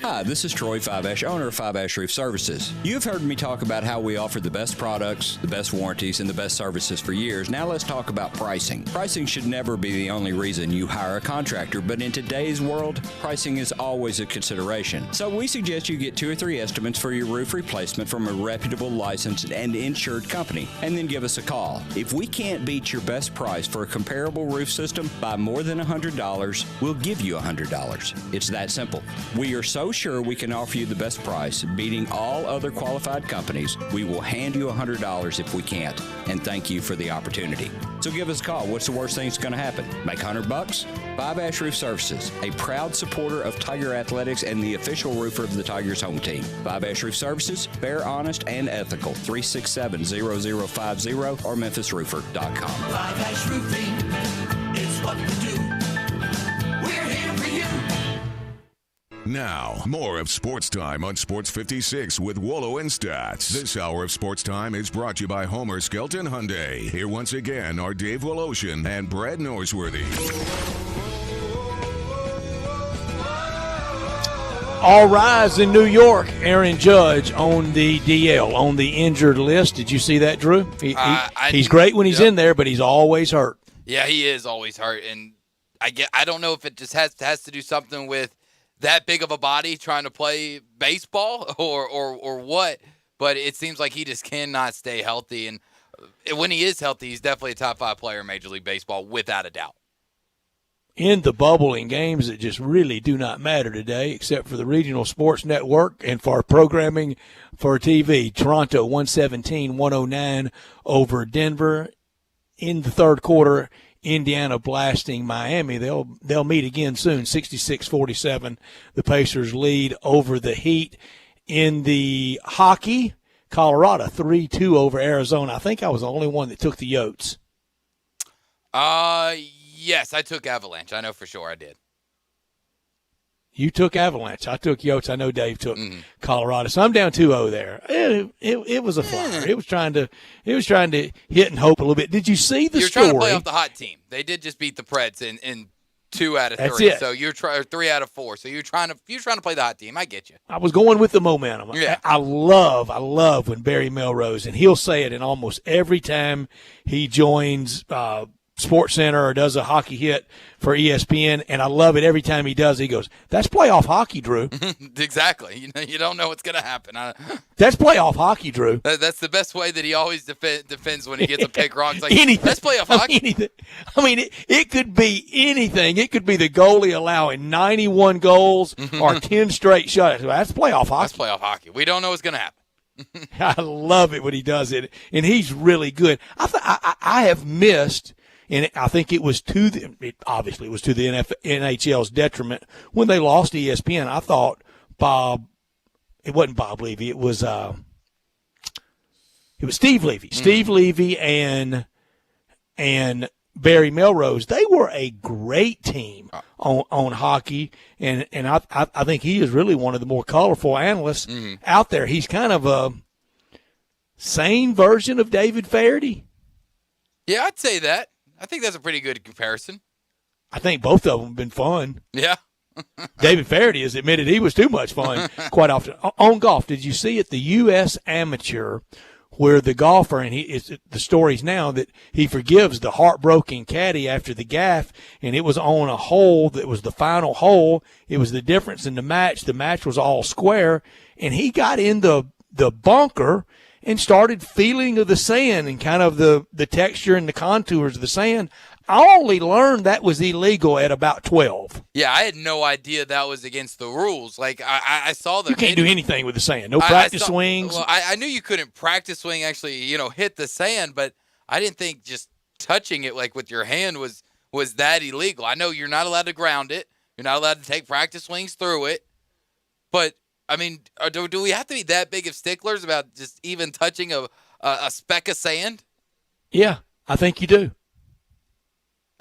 Hi, this is Troy Fiveash, owner of Fiveash Roof Services. You've heard me talk about how we offer the best products, the best warranties, and the best services for years. Now let's talk about pricing. Pricing should never be the only reason you hire a contractor, but in today's world, pricing is always a consideration. So we suggest you get 2 or 3 estimates for your roof replacement from a reputable, licensed, and insured company, and then give us a call. If we can't beat your best price for a comparable roof system by more than $100, we'll give you $100. It's that simple. We are so sure we can offer you the best price, beating all other qualified companies, we will hand you $100 if we can't, and thank you for the opportunity. So give us a call. What's the worst thing that's going to happen? Make $100? Fiveash Roof Services, a proud supporter of Tiger Athletics and the official roofer of the Tigers home team. Fiveash Roof Services, fair, honest, and ethical. 367-0050 or memphisroofer.com. Fiveash Roofing, it's what we do. We're here for you. Now, more of Sports Time on Sports 56 with Wallow and Stats. This hour of Sports Time is brought to you by Homer Skelton Hyundai. Here once again are Dave Woloshin and Brad Norsworthy. All rise in New York. Aaron Judge on the DL, on the injured list. Did you see that, Drew? He's great when he's in there, but he's always hurt. Yeah, he is always hurt, and I don't know if it just has to do something with that big of a body trying to play baseball or what, but it seems like he just cannot stay healthy. And when he is healthy, he's definitely a top 5 player in Major League Baseball, without a doubt. In the bubble in games that just really do not matter today, except for the regional sports network and for programming for TV. Toronto 117-109 over Denver. In the third quarter, Indiana blasting Miami. They'll meet again soon. 66-47. The Pacers lead over the Heat. In the hockey, Colorado 3-2 over Arizona. I think I was the only one that took the Yotes. Yes, I took Avalanche. I know for sure I did. You took Avalanche. I took Yotes. I know Dave took Colorado. So I'm down 2-0 there. It was a flyer. It was trying to hit and hope a little bit. Did you see the story? You're trying to play off the hot team. They did just beat the Preds in 2 out of 3. That's it. So you're 3 out of 4. So you're trying to play the hot team. I get you. I was going with the momentum. Yeah. I love when Barry Melrose, and he'll say it in almost every time he joins Sports Center or does a hockey hit for ESPN, and I love it every time he does. He goes, "That's playoff hockey, Drew." Exactly. You don't know what's going to happen. That's playoff hockey, Drew. That's the best way that he always defends when he gets a pick wrong. It's like, anything. That's playoff hockey. Anything. I mean, it could be anything. It could be the goalie allowing 91 goals or 10 straight shutouts. That's playoff hockey. That's playoff hockey. We don't know what's going to happen. I love it when he does it, and he's really good. I have missed. And I think it was obviously it was to the NHL's detriment when they lost ESPN. I thought it wasn't Bob Levy. It was Steve Levy. Steve Levy and Barry Melrose. They were a great team on hockey, and I think he is really one of the more colorful analysts out there. He's kind of a sane version of David Faraday. Yeah, I'd say that. I think that's a pretty good comparison. I think both of them have been fun. Yeah. David Faraday has admitted he was too much fun quite often. On golf, did you see at the U.S. Amateur where the golfer, and the story's now that he forgives the heartbroken caddy after the gaff, and it was on a hole that was the final hole. It was the difference in the match. The match was all square, and he got in the bunker and started feeling of the sand and kind of the texture and the contours of the sand. I only learned that was illegal at about 12. Yeah, I had no idea that was against the rules. Like, I saw the... You can't do anything with the sand. No practice swings. Well, I knew you couldn't practice swing, actually, hit the sand, but I didn't think just touching it, like, with your hand was that illegal. I know you're not allowed to ground it. You're not allowed to take practice swings through it. But, I mean, do we have to be that big of sticklers about just even touching a speck of sand? Yeah, I think you do.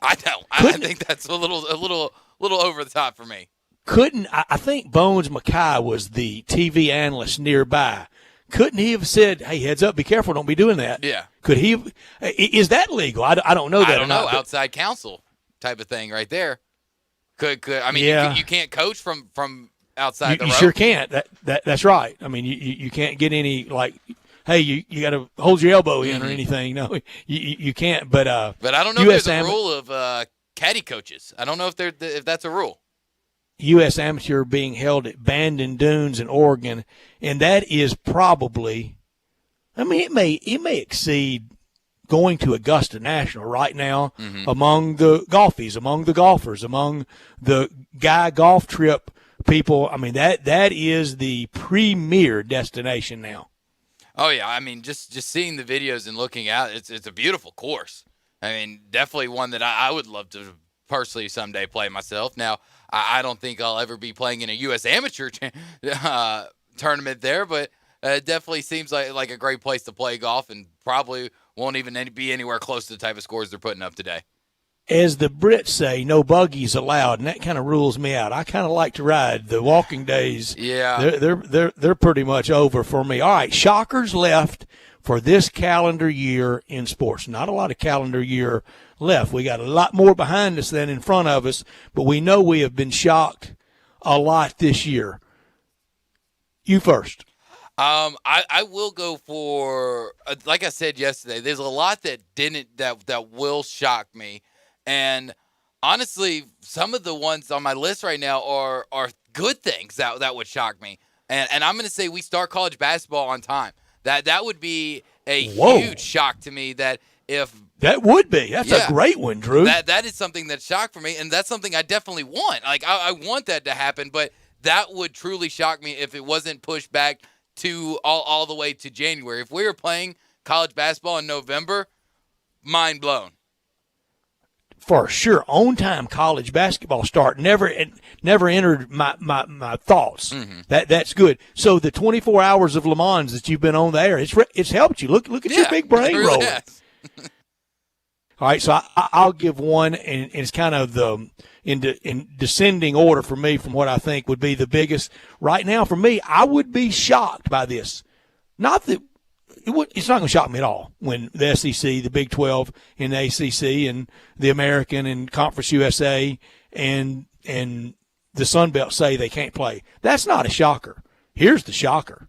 I don't. I think that's a little over the top for me. I think Bones Mackay was the TV analyst nearby. Couldn't he have said, "Hey, heads up, be careful, don't be doing that"? Yeah. Could he? Is that legal? I don't know that. I don't know. Outside counsel type of thing, right there. Could I mean? Yeah. You can't coach from outside the You rope. sure can't. That's right. I mean, you can't get any like. Hey, you got to hold your elbow in or anything. No, you can't. But I don't know if there's a rule of caddy coaches. I don't know if that's a rule. U.S. Amateur being held at Bandon Dunes in Oregon, and that is probably, I mean, it may exceed going to Augusta National right now among the golfies, among the golfers, among the guy golf trip people. I mean, that is the premier destination now. Oh yeah, I mean, just seeing the videos and looking at it, it's a beautiful course. I mean, definitely one that I would love to personally someday play myself. Now, I don't think I'll ever be playing in a U.S. Amateur tournament there, but it definitely seems like a great place to play golf, and probably won't even be anywhere close to the type of scores they're putting up today. As the Brits say, no buggies allowed, and that kind of rules me out. I kind of like to ride. The walking days, yeah, they're pretty much over for me. All right, shockers left for this calendar year in sports. Not a lot of calendar year left. We got a lot more behind us than in front of us, but we know we have been shocked a lot this year. You first. I will go for, like I said yesterday, there's a lot that will shock me. And honestly, some of the ones on my list right now are good things that would shock me. And I'm going to say we start college basketball on time. That would be a huge shock to me. That would be. That's a great one, Drew. That is something that shocked for me, and that's something I definitely want. Like I want that to happen, but that would truly shock me if it wasn't pushed back to all the way to January. If we were playing college basketball in November, mind blown. For sure, on-time college basketball start never entered my thoughts. That's good. So the 24 hours of Le Mans that you've been on the air, it's helped you. Look at your big brain really rolling. All right, so I'll give one, and it's kind of in descending order for me from what I think would be the biggest right now. For me, I would be shocked by this. Not that. It's not going to shock me at all when the SEC, the Big 12, and the ACC, and the American, and Conference USA, and the Sun Belt say they can't play. That's not a shocker. Here's the shocker: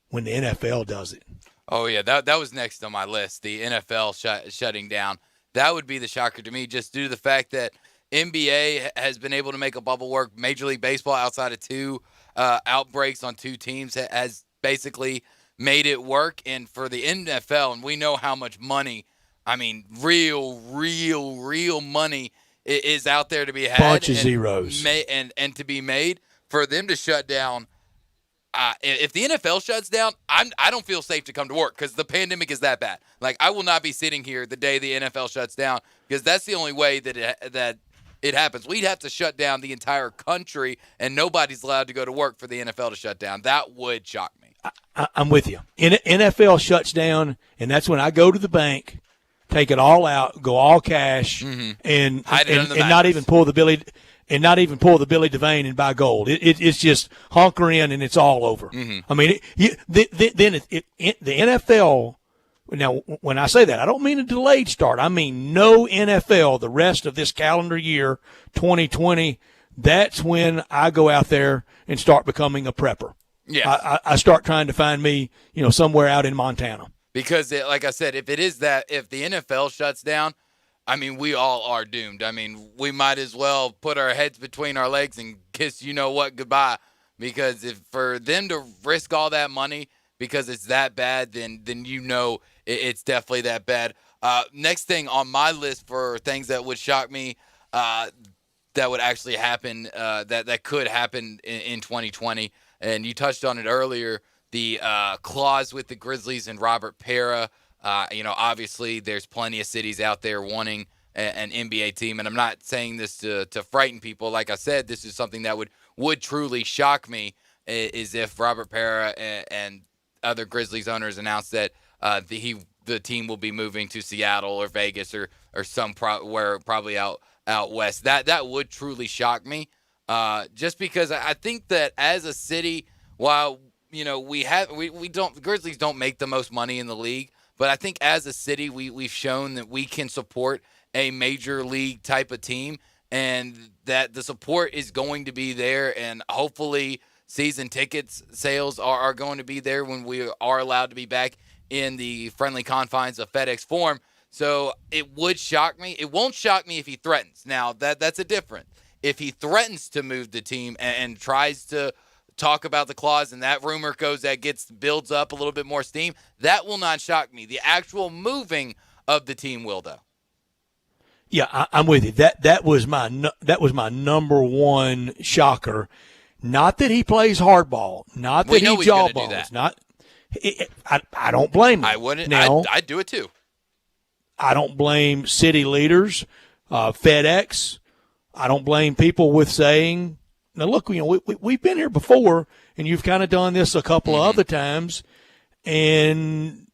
when the NFL does it. Oh yeah, that was next on my list. The NFL shutting down. That would be the shocker to me, just due to the fact that NBA has been able to make a bubble work. Major League Baseball, outside of 2 outbreaks on 2 teams, has basically made it work. And for the NFL, and we know how much money, I mean, real money is out there to be had. Bunch of zeros. And to be made, for them to shut down. If the NFL shuts down, I don't feel safe to come to work because the pandemic is that bad. Like, I will not be sitting here the day the NFL shuts down because that's the only way that it happens. We'd have to shut down the entire country, and nobody's allowed to go to work for the NFL to shut down. That would shock me. I'm with you. NFL shuts down, and that's when I go to the bank, take it all out, go all cash, and not even pull the Billy Devane and buy gold. It's just hunker in and it's all over. I mean, the NFL. Now, when I say that, I don't mean a delayed start. I mean no NFL the rest of this calendar year, 2020. That's when I go out there and start becoming a prepper. Yeah, I start trying to find me, somewhere out in Montana. Because, like I said, if the NFL shuts down, I mean, we all are doomed. I mean, we might as well put our heads between our legs and kiss goodbye. Because if for them to risk all that money because it's that bad, then it's definitely that bad. Next thing on my list for things that would shock me that would actually happen, that could happen in 2020, and you touched on it earlier, the clause with the Grizzlies and Robert Pera. Obviously there's plenty of cities out there wanting an NBA team, and I'm not saying this to frighten people. Like I said, this is something that would truly shock me, is if Robert Pera and other Grizzlies owners announce that the team will be moving to Seattle or Vegas or probably out west. That would truly shock me, just because I think that as a city, while the Grizzlies don't make the most money in the league, but I think as a city, we've shown that we can support a major league type of team, and that the support is going to be there, and hopefully season tickets sales are going to be there when we are allowed to be back in the friendly confines of FedEx Forum. So it would shock me. It won't shock me if he threatens. Now, that's a difference. If he threatens to move the team and tries to talk about the clause, and that rumor builds up a little bit more steam, that will not shock me. The actual moving of the team will, though. Yeah, I'm with you. That was my number one shocker. Not that he plays hardball, not that he jawballs, I don't blame him. I wouldn't. Now, I'd do it too. I don't blame city leaders, FedEx. I don't blame people with saying, now look, we've been here before, and you've kind of done this a couple of other times, and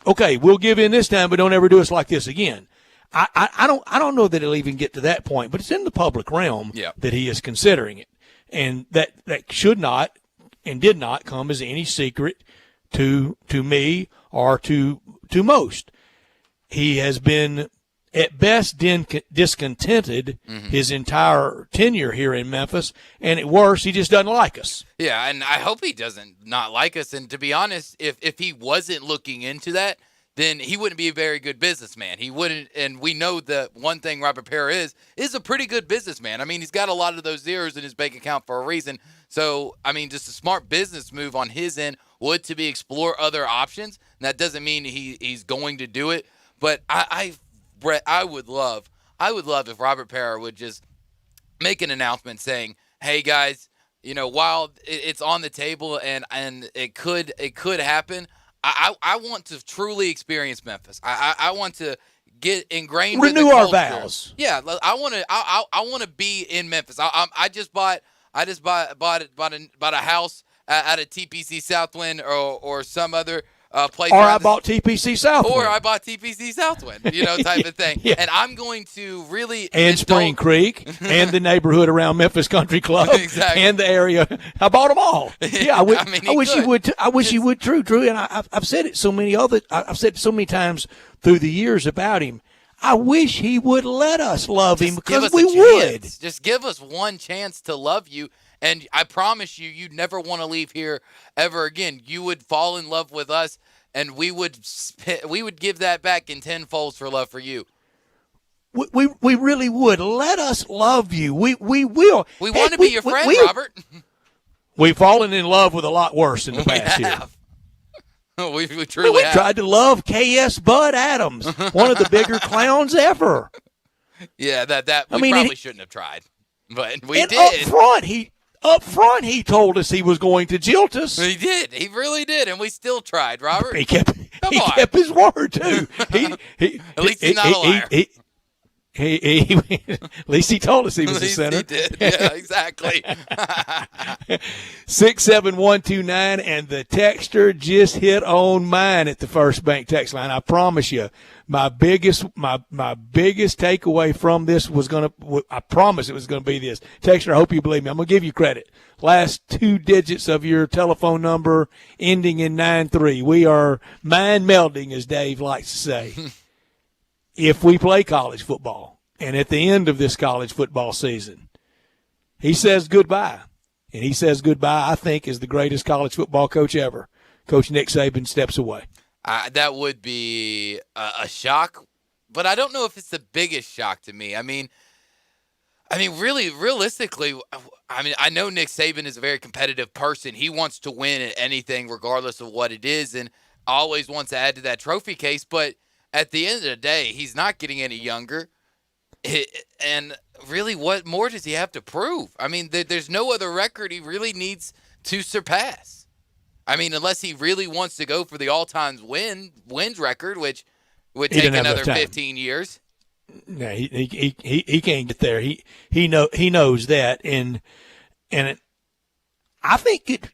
okay, we'll give in this time, but don't ever do us like this again. I don't know that it'll even get to that point, but it's in the public realm that he is considering it, and that should not and did not come as any secret to me or to most. He has been at best discontented his entire tenure here in Memphis, and at worst, he just doesn't like us. Yeah, and I hope he doesn't not like us. And to be honest, if he wasn't looking into that, then he wouldn't be a very good businessman. He wouldn't, and we know that one thing Robert Pera is a pretty good businessman. I mean, he's got a lot of those zeros in his bank account for a reason. So, I mean, just a smart business move on his end would to be explore other options. And that doesn't mean he's going to do it. But Brett, I would love if Robert Pera would just make an announcement saying, "Hey guys, while it's on the table and it could happen, I want to truly experience Memphis. I want to get ingrained. Renew in the our culture. vows. Yeah, I want to be in Memphis. I just bought a house at a TPC Southwind or some other place. Or I bought TPC Southwind. Or I bought TPC Southwind, type of thing. Yeah. And I'm going to really and Spring Creek and the neighborhood around Memphis Country Club exactly. and the area. I bought them all. Yeah, I wish could. you would. I wish you would, Drew. And I've said it so many times through the years about him. I wish he would let us love him because we would. Just give us one chance to love you. And I promise you'd never want to leave here ever again. You would fall in love with us, and we would give that back in tenfolds for love for you. We really would. Let us love you. We will. We want to be your friend, Robert. We've fallen in love with a lot worse in the past year. We truly have. Tried to love K.S. Bud Adams, one of the bigger clowns ever. Yeah, we probably shouldn't have tried, but we did. Up front, he told us he was going to jilt us. He did. He really did, and we still tried, Robert. He kept his word too. At least he's not a liar. At least he told us he was a sinner. He did. Yeah, exactly. 67129, and the texter just hit on mine at the First Bank text line. I promise you, my biggest takeaway from this was I promise it was gonna be this. Texter, I hope you believe me. I'm gonna give you credit. Last 2 digits of your telephone number ending in 93. We are mind melding, as Dave likes to say. If we play college football, and at the end of this college football season, he says goodbye. And he says goodbye, I think, is the greatest college football coach ever. Coach Nick Saban steps away. That would be a shock, but I don't know if it's the biggest shock to me. I mean, really, realistically, I know Nick Saban is a very competitive person. He wants to win at anything, regardless of what it is, and always wants to add to that trophy case, but at the end of the day, he's not getting any younger. And really, what more does he have to prove? I mean, there's no other record he really needs to surpass. I mean, unless he really wants to go for the all-time wins record, which would take another 15 years. No, he can't get there. He knows that, and I think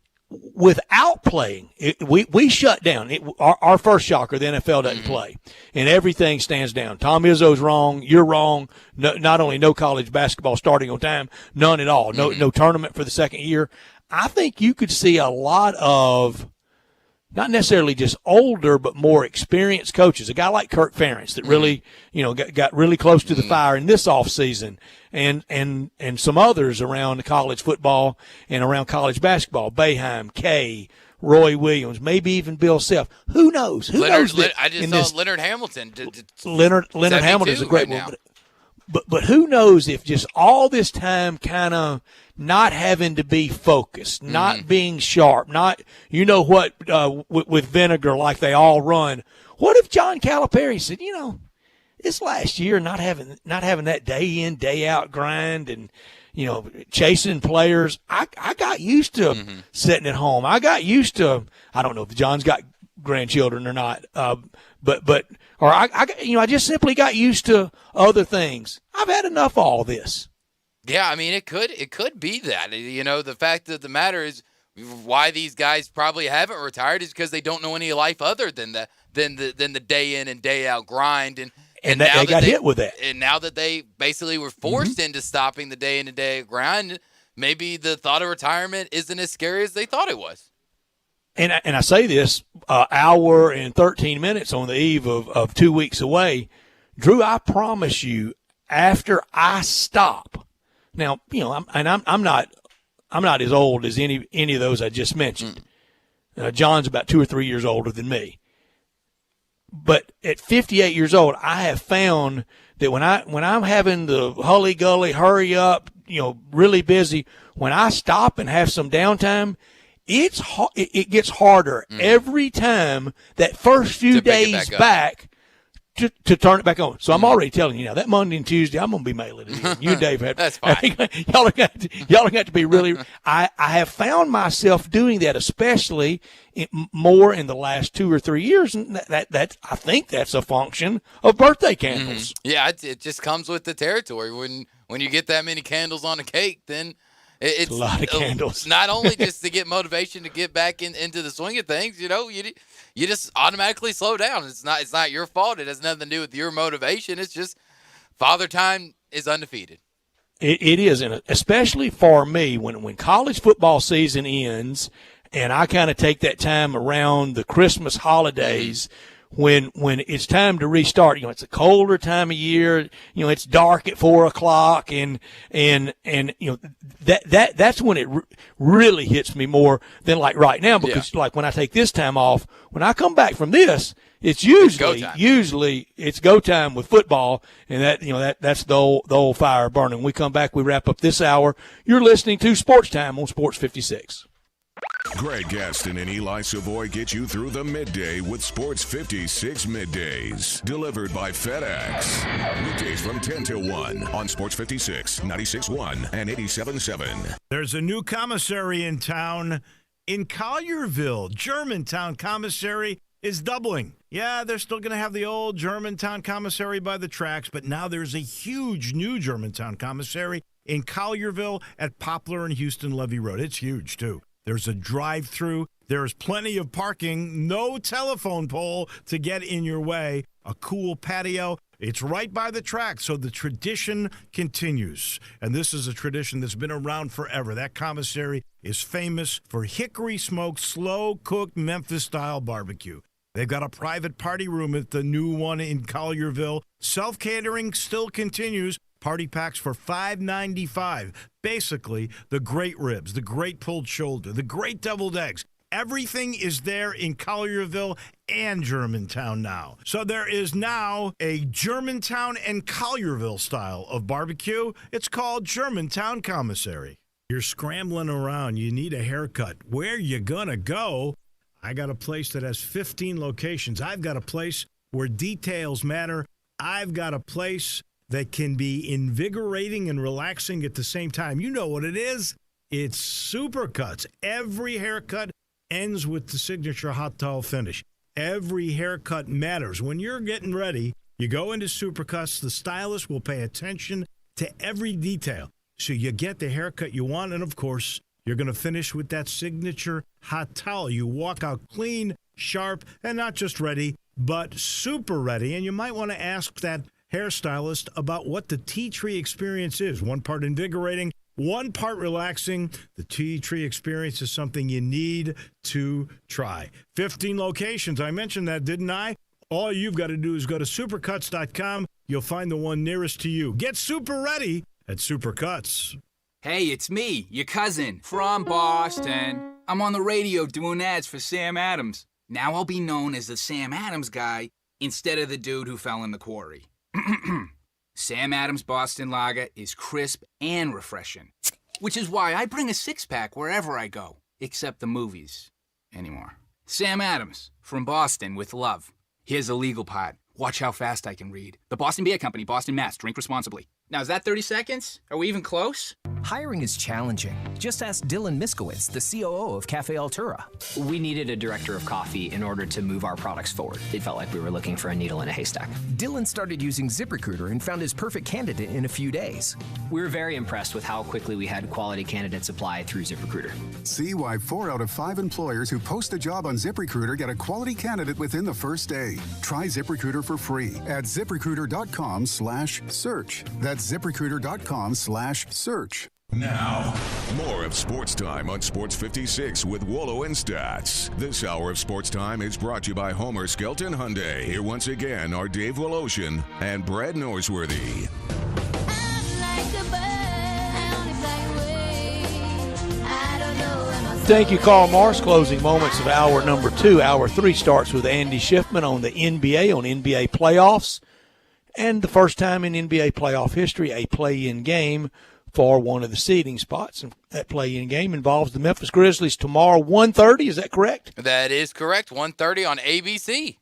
without playing, we shut down. Our first shocker, the NFL doesn't play, and everything stands down. Tom Izzo's wrong. You're wrong. No, not only no college basketball starting on time, none at all. No tournament for the second year. I think you could see a lot of, not necessarily just older, but more experienced coaches. A guy like Kirk Ferentz that really, got really close to the fire in this offseason, and some others around college football and around college basketball. Boeheim, Kay, Roy Williams, maybe even Bill Self. Who knows? Who knows? I just saw Leonard Hamilton. Leonard Hamilton is a great one. But who knows if just all this time kind of not having to be focused, not being sharp, not, with vinegar like they all run. What if John Calipari said, this last year not having that day in, day out grind and, chasing players, I got used to sitting at home. I got used to, I don't know if John's got grandchildren or not, I just simply got used to other things. I've had enough of all this. Yeah, I mean, it could be that. The fact of the matter is why these guys probably haven't retired is because they don't know any life other than the day in and day out grind. And now they got hit with that. And now that they basically were forced into stopping the day in and day out grind, maybe the thought of retirement isn't as scary as they thought it was. And I say this, hour and 13 minutes on the eve of 2 weeks away. Drew, I promise you, after I stop, now, I'm not as old as any of those I just mentioned. John's about 2 or 3 years older than me. But at 58 years old, I have found that when I'm having the hully-gully, hurry up, really busy, when I stop and have some downtime, it gets harder every time that first few days back to turn it back on. So I'm already telling you now, that Monday and Tuesday, I'm going to be mailing it in. You and Dave have. That's fine. Y'all are going to be really. I have found myself doing that, especially more in the last 2 or 3 years, and that I think that's a function of birthday candles. Yeah, it just comes with the territory. When you get that many candles on a cake, then it's a lot of candles. Not only just to get motivation to get back into the swing of things, you just automatically slow down. It's not your fault. It has nothing to do with your motivation. It's just Father Time is undefeated. It is, and especially for me when college football season ends, and I kind of take that time around the Christmas holidays. When it's time to restart, it's a colder time of year, it's dark at 4:00 and that's when it really hits me more than like right now, because like when I take this time off, when I come back from this, It's go time. usually it's go time with football, and that's the old fire burning. When we come back, we wrap up this hour. You're listening to Sports Time on Sports 56. Greg Gaston and Eli Savoy get you through the midday with Sports 56 Middays. Delivered by FedEx. Weekdays from 10 till 1 on Sports 56, 96.1 and 87.7. There's a new commissary in town in Collierville. Germantown Commissary is doubling. Yeah, they're still going to have the old Germantown Commissary by the tracks, but now there's a huge new Germantown Commissary in Collierville at Poplar and Houston Levee Road. It's huge, too. There's a drive-through. There's plenty of parking. No telephone pole to get in your way. A cool patio. It's right by the track, so the tradition continues. And this is a tradition that's been around forever. That commissary is famous for hickory-smoked, slow-cooked Memphis-style barbecue. They've got a private party room at the new one in Collierville. Self-catering still continues. Party packs for $5.95. Basically, the great ribs, the great pulled shoulder, the great deviled eggs. Everything is there in Collierville and Germantown now. So there is now a Germantown and Collierville style of barbecue. It's called Germantown Commissary. You're scrambling around. You need a haircut. Where you gonna go? I got a place that has 15 locations. I've got a place where details matter. I've got a place that can be invigorating and relaxing at the same time. You know what it is. It's Supercuts. Every haircut ends with the signature hot towel finish. Every haircut matters. When you're getting ready, you go into Supercuts. The stylist will pay attention to every detail. So you get the haircut you want, and of course, you're going to finish with that signature hot towel. You walk out clean, sharp, and not just ready, but super ready. And you might want to ask that hairstylist about what the tea tree experience is. One part invigorating, one part relaxing. The tea tree experience is something you need to try. 15 locations. I mentioned that, didn't I? All you've got to do is go to supercuts.com. You'll find the one nearest to you. Get super ready at Supercuts. Hey, it's me, your cousin, from Boston. I'm on the radio doing ads for Sam Adams. Now I'll be known as the Sam Adams guy instead of the dude who fell in the quarry. Sam Adams Boston Lager is crisp and refreshing, which is why I bring a six-pack wherever I go, except the movies anymore. Sam Adams, from Boston with love. Here's the legal part. Watch how fast I can read. The Boston Beer Company, Boston, Mass. Drink responsibly. Now, is that 30 seconds? Are we even close? Hiring is challenging. Just ask Dylan Miskowitz, the COO of Cafe Altura. We needed a director of coffee in order to move our products forward. It felt like we were looking for a needle in a haystack. Dylan started using ZipRecruiter and found his perfect candidate in a few days. We were very impressed with how quickly we had quality candidates apply through ZipRecruiter. See why 4 out of 5 employers who post a job on ZipRecruiter get a quality candidate within the first day. Try ZipRecruiter for free at ZipRecruiter.com/search. That's ZipRecruiter.com/search. Now, more of Sports Time on Sports 56 with Wolo and Stats. This hour of Sports Time is brought to you by Homer Skelton Hyundai. Here once again are Dave Woloshin and Brad Norsworthy. Thank you, Karl Marx. Closing moments of hour number 2. Hour 3 starts with Andy Schiffman on the NBA, on NBA playoffs. And the first time in NBA playoff history, a play-in game for one of the seeding spots. And that play-in game involves the Memphis Grizzlies tomorrow, 1:30. Is that correct? That is correct. 1:30 on ABC.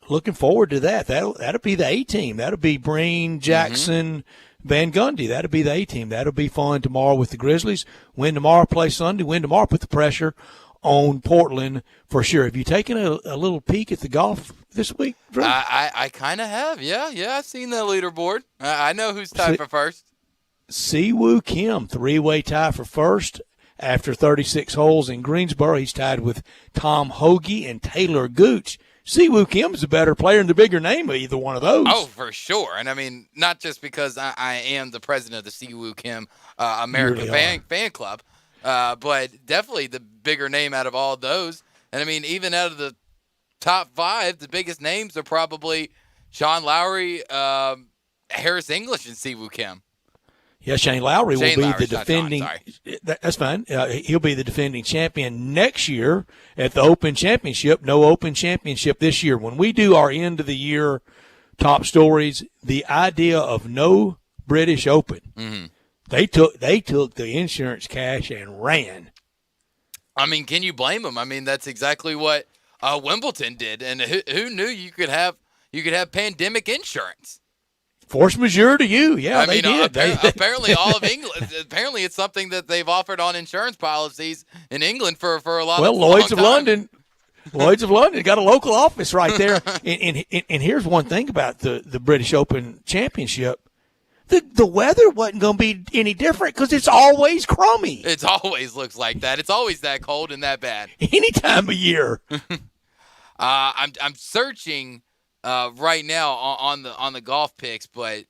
Looking forward to that. That'll be the A-team. That'll be Breen, Jackson, Van Gundy. That'll be the A-team. That'll be fun tomorrow with the Grizzlies. Win tomorrow, play Sunday. Win tomorrow, put the pressure on Portland for sure. Have you taken a little peek at the golf this week, Drew? I kind of have. Yeah. I've seen the leaderboard. I know who's tied for first. Siwoo Kim, 3-way tie for first after 36 holes in Greensboro. He's tied with Tom Hoagie and Taylor Gooch. Siwoo Kim's a better player and the bigger name of either one of those. Oh, for sure. And I mean, not just because I am the president of the Siwoo Kim American fan club, but definitely the bigger name out of all those. And I mean, even out of the top 5, the biggest names are probably Sean Lowry, Harris English, and Siwoo Kim. Yeah, Shane Lowry will be Lowry's the not defending. John, That's fine. He'll be the defending champion next year at the Open Championship. No Open Championship this year. When we do our end of the year top stories, the idea of no British Open, they took the insurance cash and ran. I mean, can you blame them? I mean, that's exactly what Wimbledon did, and who knew you could have pandemic insurance? Force majeure to you, yeah. I they mean, did. Apparently, all of England. Apparently, it's something that they've offered on insurance policies in England for a lot. Well, of Lloyd's of long time. London. Lloyd's of London got a local office right there. And here's one thing about the British Open Championship. The weather wasn't going to be any different because it's always crummy. It always looks like that. It's always that cold and that bad. Any time of year. I'm searching right now on the golf picks, but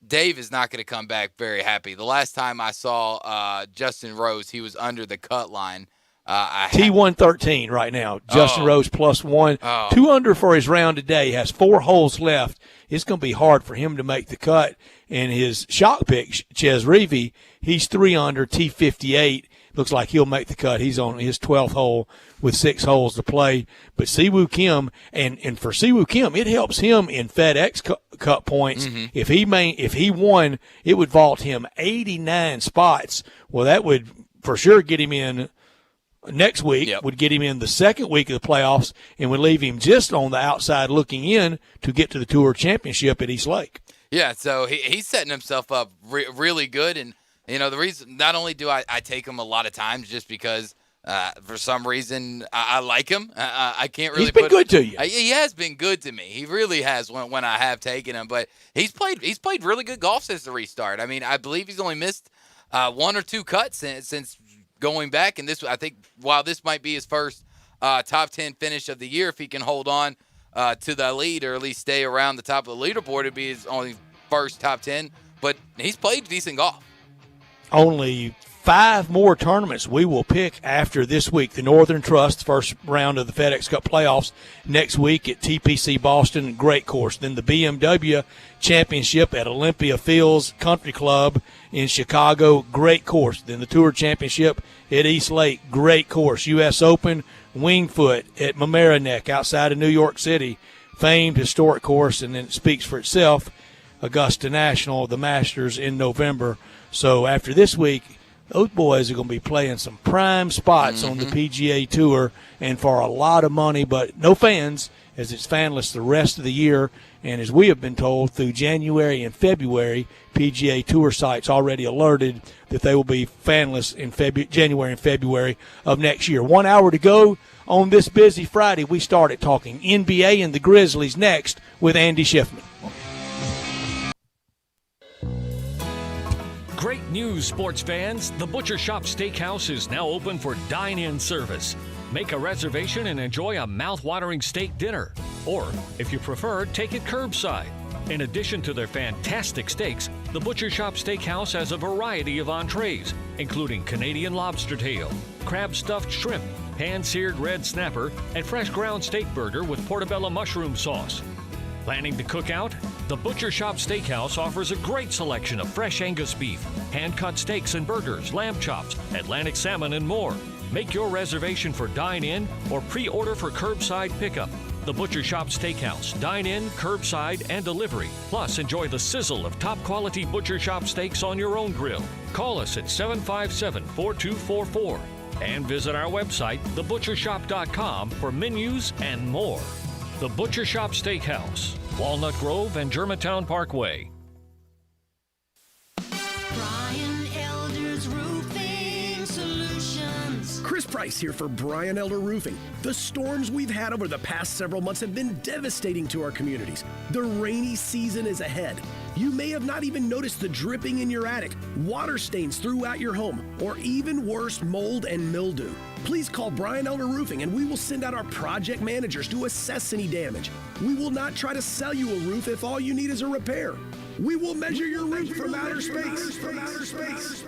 Dave is not going to come back very happy. The last time I saw Justin Rose, he was under the cut line. T113 right now. Justin Rose +1. 2 under for his round today. Has 4 holes left. It's going to be hard for him to make the cut. And his shock pick, Ches Reavie, he's 3 under, T58. Looks like he'll make the cut. He's on his 12th hole with 6 holes to play. But Siwoo Kim, and for Siwoo Kim, it helps him in FedEx Cup points. If he won, it would vault him 89 spots. Well, that would for sure get him in next week, would get him in the second week of the playoffs, and would leave him just on the outside looking in to get to the Tour Championship at East Lake. Yeah, so he's setting himself up really good. And, you know, the reason, not only do I take him a lot of times just because for some reason I like him. I can't really He's been good to you. He has been good to me. He really has when I have taken him. But he's played really good golf since the restart. I mean, I believe he's only missed 1 or 2 cuts since going back. And this, I think, while this might be his first top 10 finish of the year, if he can hold on to the lead or at least stay around the top of the leaderboard, it'd be his only first top 10. But he's played decent golf. Only 5 more tournaments we will pick after this week. The Northern Trust, first round of the FedEx Cup playoffs, next week at TPC Boston, great course. Then the BMW Championship at Olympia Fields Country Club in Chicago, great course. Then the Tour Championship at East Lake, great course. U.S. Open, Wingfoot at Mamaroneck outside of New York City, famed historic course, and then it speaks for itself. Augusta National, the Masters in November. So after this week, those boys are going to be playing some prime spots on the PGA Tour, and for a lot of money, but no fans, as it's fanless the rest of the year. And as we have been told, through January and February, PGA Tour sites already alerted that they will be fanless in January and February of next year. 1 hour to go on this busy Friday. We started talking NBA and the Grizzlies next with Andy Schiffman. Great news, sports fans. The Butcher Shop Steakhouse is now open for dine-in service. Make a reservation and enjoy a mouth-watering steak dinner. Or, if you prefer, take it curbside. In addition to their fantastic steaks, the Butcher Shop Steakhouse has a variety of entrees, including Canadian lobster tail, crab stuffed shrimp, pan-seared red snapper, and fresh ground steak burger with portobello mushroom sauce. Planning to cook out? The Butcher Shop Steakhouse offers a great selection of fresh Angus beef, hand-cut steaks and burgers, lamb chops, Atlantic salmon, and more. Make your reservation for dine-in or pre-order for curbside pickup. The Butcher Shop Steakhouse, dine-in, curbside, and delivery. Plus, enjoy the sizzle of top-quality Butcher Shop steaks on your own grill. Call us at 757-4244 and visit our website, thebutchershop.com, for menus and more. The Butcher Shop Steakhouse, Walnut Grove and Germantown Parkway. Chris Price here for Brian Elder Roofing. The storms we've had over the past several months have been devastating to our communities. The rainy season is ahead. You may have not even noticed the dripping in your attic, water stains throughout your home, or even worse, mold and mildew. Please call Brian Elder Roofing and we will send out our project managers to assess any damage. We will not try to sell you a roof if all you need is a repair. We will measure your roof from outer space.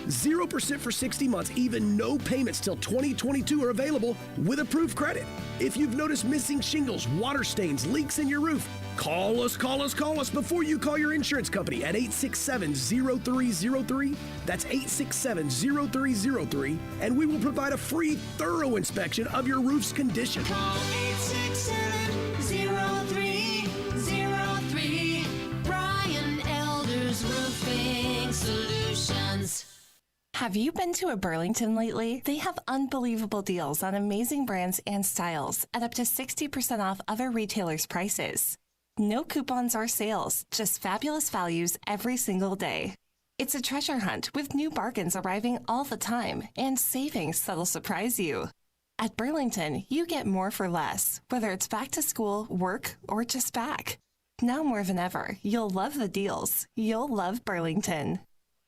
0% for 60 months, even no payments till 2022 are available with approved credit. If you've noticed missing shingles, water stains, leaks in your roof, call us before you call your insurance company at 867-0303. That's 867-0303, and we will provide a free, thorough inspection of your roof's condition. Call 867-0303. Brian Elder's Roofing Solutions. Have you been to a Burlington lately? They have unbelievable deals on amazing brands and styles at up to 60% off other retailers' prices. No coupons or sales, just fabulous values every single day. It's a treasure hunt with new bargains arriving all the time and savings that'll surprise you. At Burlington, you get more for less, whether it's back to school, work, or just back. Now more than ever, you'll love the deals. You'll love Burlington.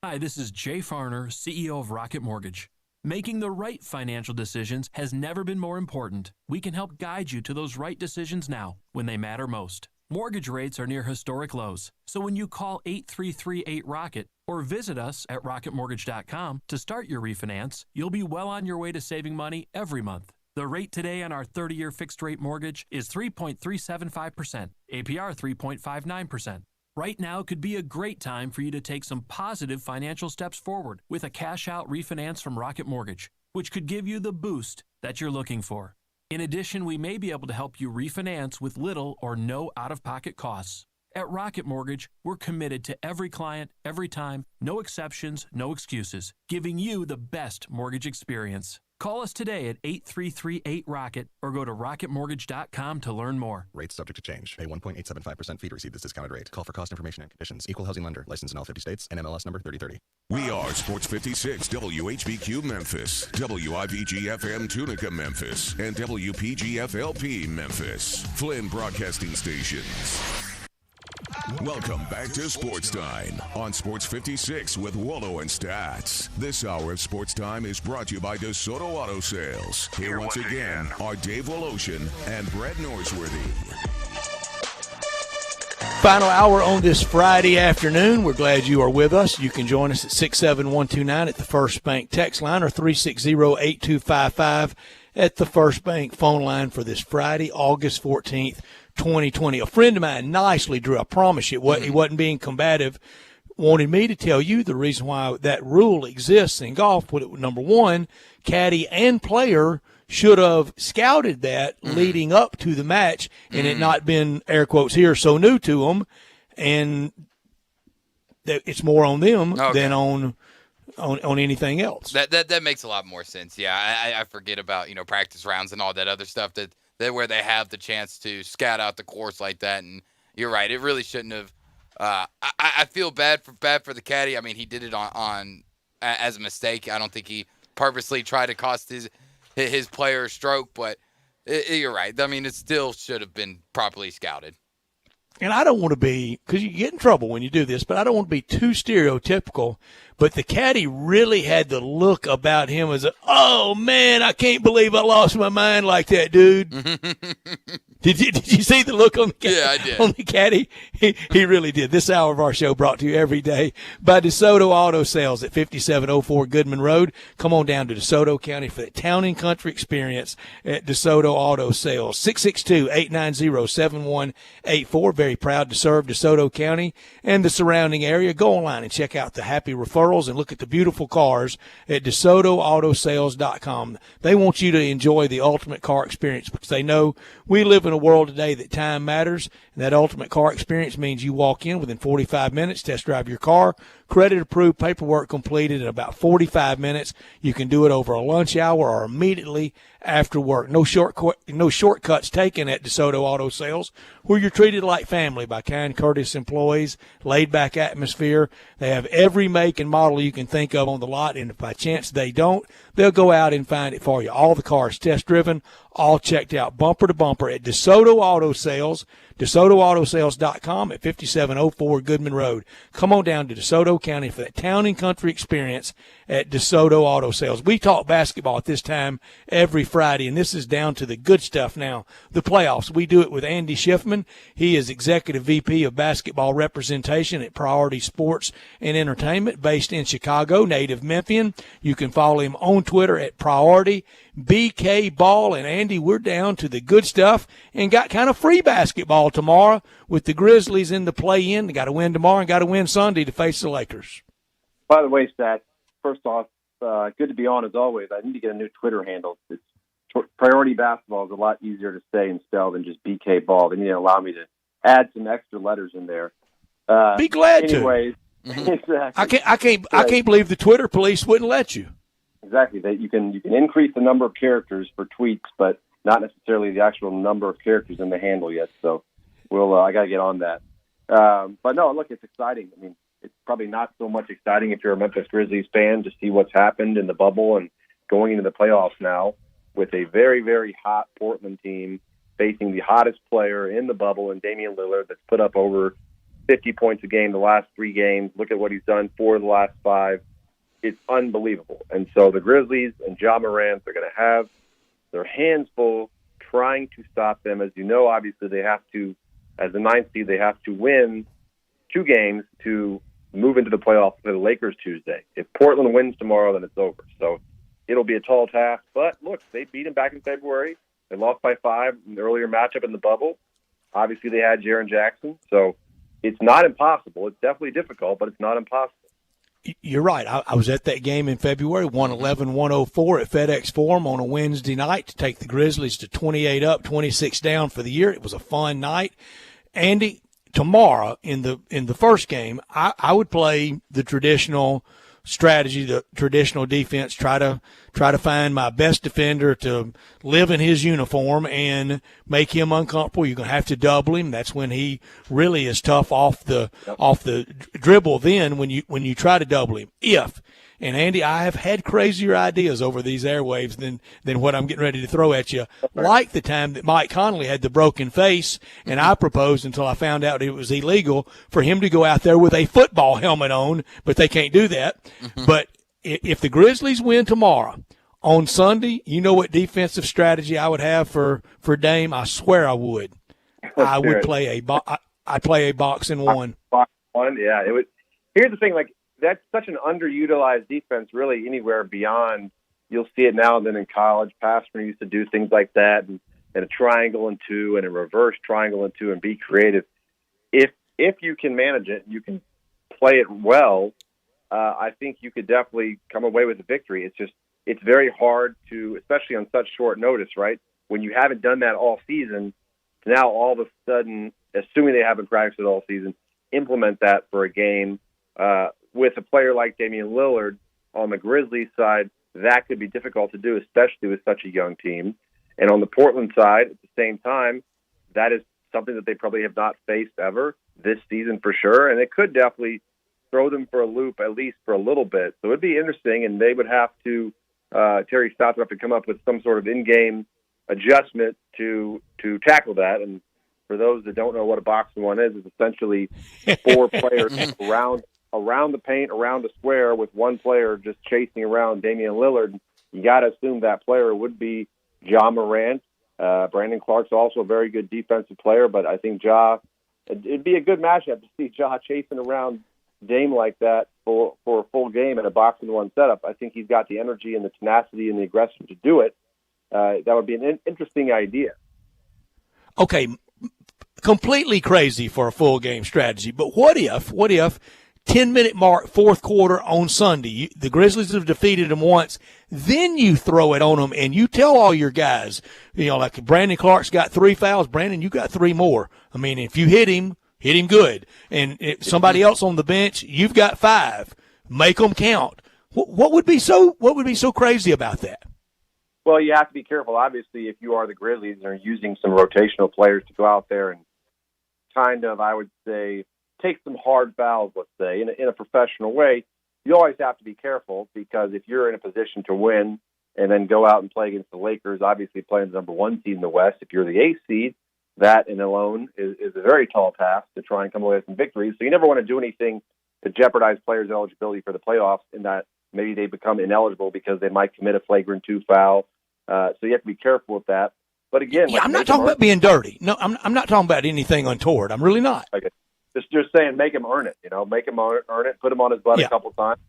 Hi, this is Jay Farner, CEO of Rocket Mortgage. Making the right financial decisions has never been more important. We can help guide you to those right decisions now, when they matter most. Mortgage rates are near historic lows, so when you call 833-8-ROCKET or visit us at rocketmortgage.com to start your refinance, you'll be well on your way to saving money every month. The rate today on our 30-year fixed-rate mortgage is 3.375%, APR 3.59%. Right now could be a great time for you to take some positive financial steps forward with a cash-out refinance from Rocket Mortgage, which could give you the boost that you're looking for. In addition, we may be able to help you refinance with little or no out-of-pocket costs. At Rocket Mortgage, we're committed to every client, every time, no exceptions, no excuses, giving you the best mortgage experience. Call us today at 833-8-ROCKET or go to rocketmortgage.com to learn more. Rates subject to change. Pay 1.875% fee to receive this discounted rate. Call for cost information and conditions. Equal housing lender. Licensed in all 50 states. NMLS number 3030. We are Sports 56 WHBQ Memphis, WIVG FM Tunica Memphis, and WPG FLP Memphis. Flynn Broadcasting Stations. Welcome back to Sportstime on Sports 56 with Wallo and Stats. This hour of Sportstime is brought to you by DeSoto Auto Sales. Here once again are Dave Woloshin and Brett Norsworthy. Final hour on this Friday afternoon. We're glad you are with us. You can join us at 67129 at the First Bank text line or 360-8255 at the First Bank phone line for this Friday, August 14th, 2020. A friend of mine nicely drew, I promise you, he wasn't being combative, wanted me to tell you the reason why that rule exists in golf. Number one, caddy and player should have scouted that leading up to the match and it not been, air quotes here, so new to them, and that it's more on them than on anything else. That makes a lot more sense. Yeah, I forget about practice rounds and all that other stuff that where they have the chance to scout out the course like that. And you're right, it really shouldn't have. I feel bad for the caddy. I mean, he did it on as a mistake. I don't think he purposely tried to cost his player a stroke, but you're right. I mean, it still should have been properly scouted. And I don't want to be, because you get in trouble when you do this, but I don't want to be too stereotypical. But the caddy really had the look about him as oh, man, I can't believe I lost my mind like that, dude. Did you see the look on the caddy? Yeah, I did. On the caddy? He really did. This hour of our show brought to you every day by DeSoto Auto Sales at 5704 Goodman Road. Come on down to DeSoto County for the town and country experience at DeSoto Auto Sales. 662-890-7184. Very proud to serve DeSoto County and the surrounding area. Go online and check out the happy referrals and look at the beautiful cars at DeSotoAutosales.com. They want you to enjoy the ultimate car experience because they know we live in a world today that time matters, and that ultimate car experience means you walk in within 45 minutes, test drive your car, credit approved, paperwork completed in about 45 minutes. You can do it over a lunch hour or immediately after work. No shortcuts taken at DeSoto Auto Sales, where you're treated like family by kind, courteous employees, laid-back atmosphere. They have every make and model you can think of on the lot, and if by chance they don't, they'll go out and find it for you. All the cars test-driven, all checked out bumper to bumper at DeSoto Auto Sales, DeSotoAutoSales.com at 5704 Goodman Road. Come on down to DeSoto County for that town and country experience at DeSoto Auto Sales. We talk basketball at this time every Friday, and this is down to the good stuff now, the playoffs. We do it with Andy Schiffman. He is Executive VP of Basketball Representation at Priority Sports and Entertainment, based in Chicago, native Memphian. You can follow him on Twitter at Priority BK Ball. And Andy, we're down to the good stuff and got kind of free basketball tomorrow with the Grizzlies in the play-in. They got to win tomorrow and got to win Sunday to face the Lakers. By the way, Stat, first off, good to be on as always. I need to get a new Twitter handle. Priority Basketball is a lot easier to say and spell than just BK Ball. They need to allow me to add some extra letters in there. Be glad anyways, to. Exactly. I can't believe the Twitter police wouldn't let you. Exactly. That you can increase the number of characters for tweets, but not necessarily the actual number of characters in the handle yet. So I got to get on that. But no, look, it's exciting. I mean, it's probably not so much exciting if you're a Memphis Grizzlies fan to see what's happened in the bubble and going into the playoffs now with a very, very hot Portland team facing the hottest player in the bubble in Damian Lillard that's put up over 50 points a game the last 3 games. Look at what he's done 4 of the last 5. It's unbelievable. And so the Grizzlies and Ja Morant are going to have their hands full trying to stop them. As you know, obviously they have to, as the 9th seed, they have to win 2 games to move into the playoffs for the Lakers Tuesday. If Portland wins tomorrow, then it's over. So it'll be a tall task. But look, they beat him back in February. They lost by 5 in the earlier matchup in the bubble. Obviously they had Jaren Jackson. So it's not impossible. It's definitely difficult, but it's not impossible. You're right. I was at that game in February, 111-104 at FedEx Forum on a Wednesday night to take the Grizzlies to 28 up, 26 down for the year. It was a fun night. Andy, tomorrow in the first game, I would play the traditional strategy, the traditional defense, try to find my best defender to live in his uniform and make him uncomfortable. You're going to have to double him. That's when he really is tough off the dribble. Then when you try to double him, and Andy, I have had crazier ideas over these airwaves than what I'm getting ready to throw at you, like the time that Mike Conley had the broken face, and I proposed until I found out it was illegal for him to go out there with a football helmet on, but they can't do that. But if the Grizzlies win tomorrow, on Sunday, you know what defensive strategy I would have for Dame? I swear I would. I would play a box and one. Box one, yeah. It would. Here's the thing, like, that's such an underutilized defense, really, anywhere beyond. You'll see it now and then in college. Pastner used to do things like that, and a triangle and 2, and a reverse triangle and 2, and be creative. If you can manage it, you can play it well. I think you could definitely come away with a victory. It's very hard to, especially on such short notice, right? When you haven't done that all season, now all of a sudden, assuming they haven't practiced it all season, implement that for a game. With a player like Damian Lillard on the Grizzlies side, that could be difficult to do, especially with such a young team. And on the Portland side, at the same time, that is something that they probably have not faced ever this season for sure. And it could definitely throw them for a loop, at least for a little bit. So it'd be interesting, and they would have to, Terry Stotts would have to come up with some sort of in-game adjustment to tackle that. And for those that don't know what a box and one is, it's essentially 4 players around the paint, around the square, with one player just chasing around Damian Lillard. You got to assume that player would be Ja Morant. Brandon Clark's also a very good defensive player, but I think it'd be a good matchup to see Ja chasing around Dame like that for a full game in a box and one setup. I think he's got the energy and the tenacity and the aggression to do it. That would be an interesting idea. Okay, completely crazy for a full game strategy, but what if 10-minute mark, fourth quarter on Sunday, the Grizzlies have defeated them once, then you throw it on them and you tell all your guys, like Brandon Clark's got 3 fouls, Brandon, you got 3 more. I mean, if you hit him good. And if somebody else on the bench, you've got 5. Make them count. What would be so crazy about that? Well, you have to be careful. Obviously, if you are the Grizzlies and are using some rotational players to go out there and kind of, I would say, take some hard fouls, let's say, in a professional way, you always have to be careful, because if you're in a position to win and then go out and play against the Lakers, obviously playing the number 1 seed in the West. If you're the 8th seed, that in alone is a very tall task to try and come away with some victories. So you never want to do anything to jeopardize players' eligibility for the playoffs, in that maybe they become ineligible because they might commit a flagrant 2 foul. So you have to be careful with that. But again, yeah, I'm not talking about being dirty. No, I'm not talking about anything untoward. I'm really not. Okay. Just saying, make him earn it. Make him earn it. Put him on his butt a couple times.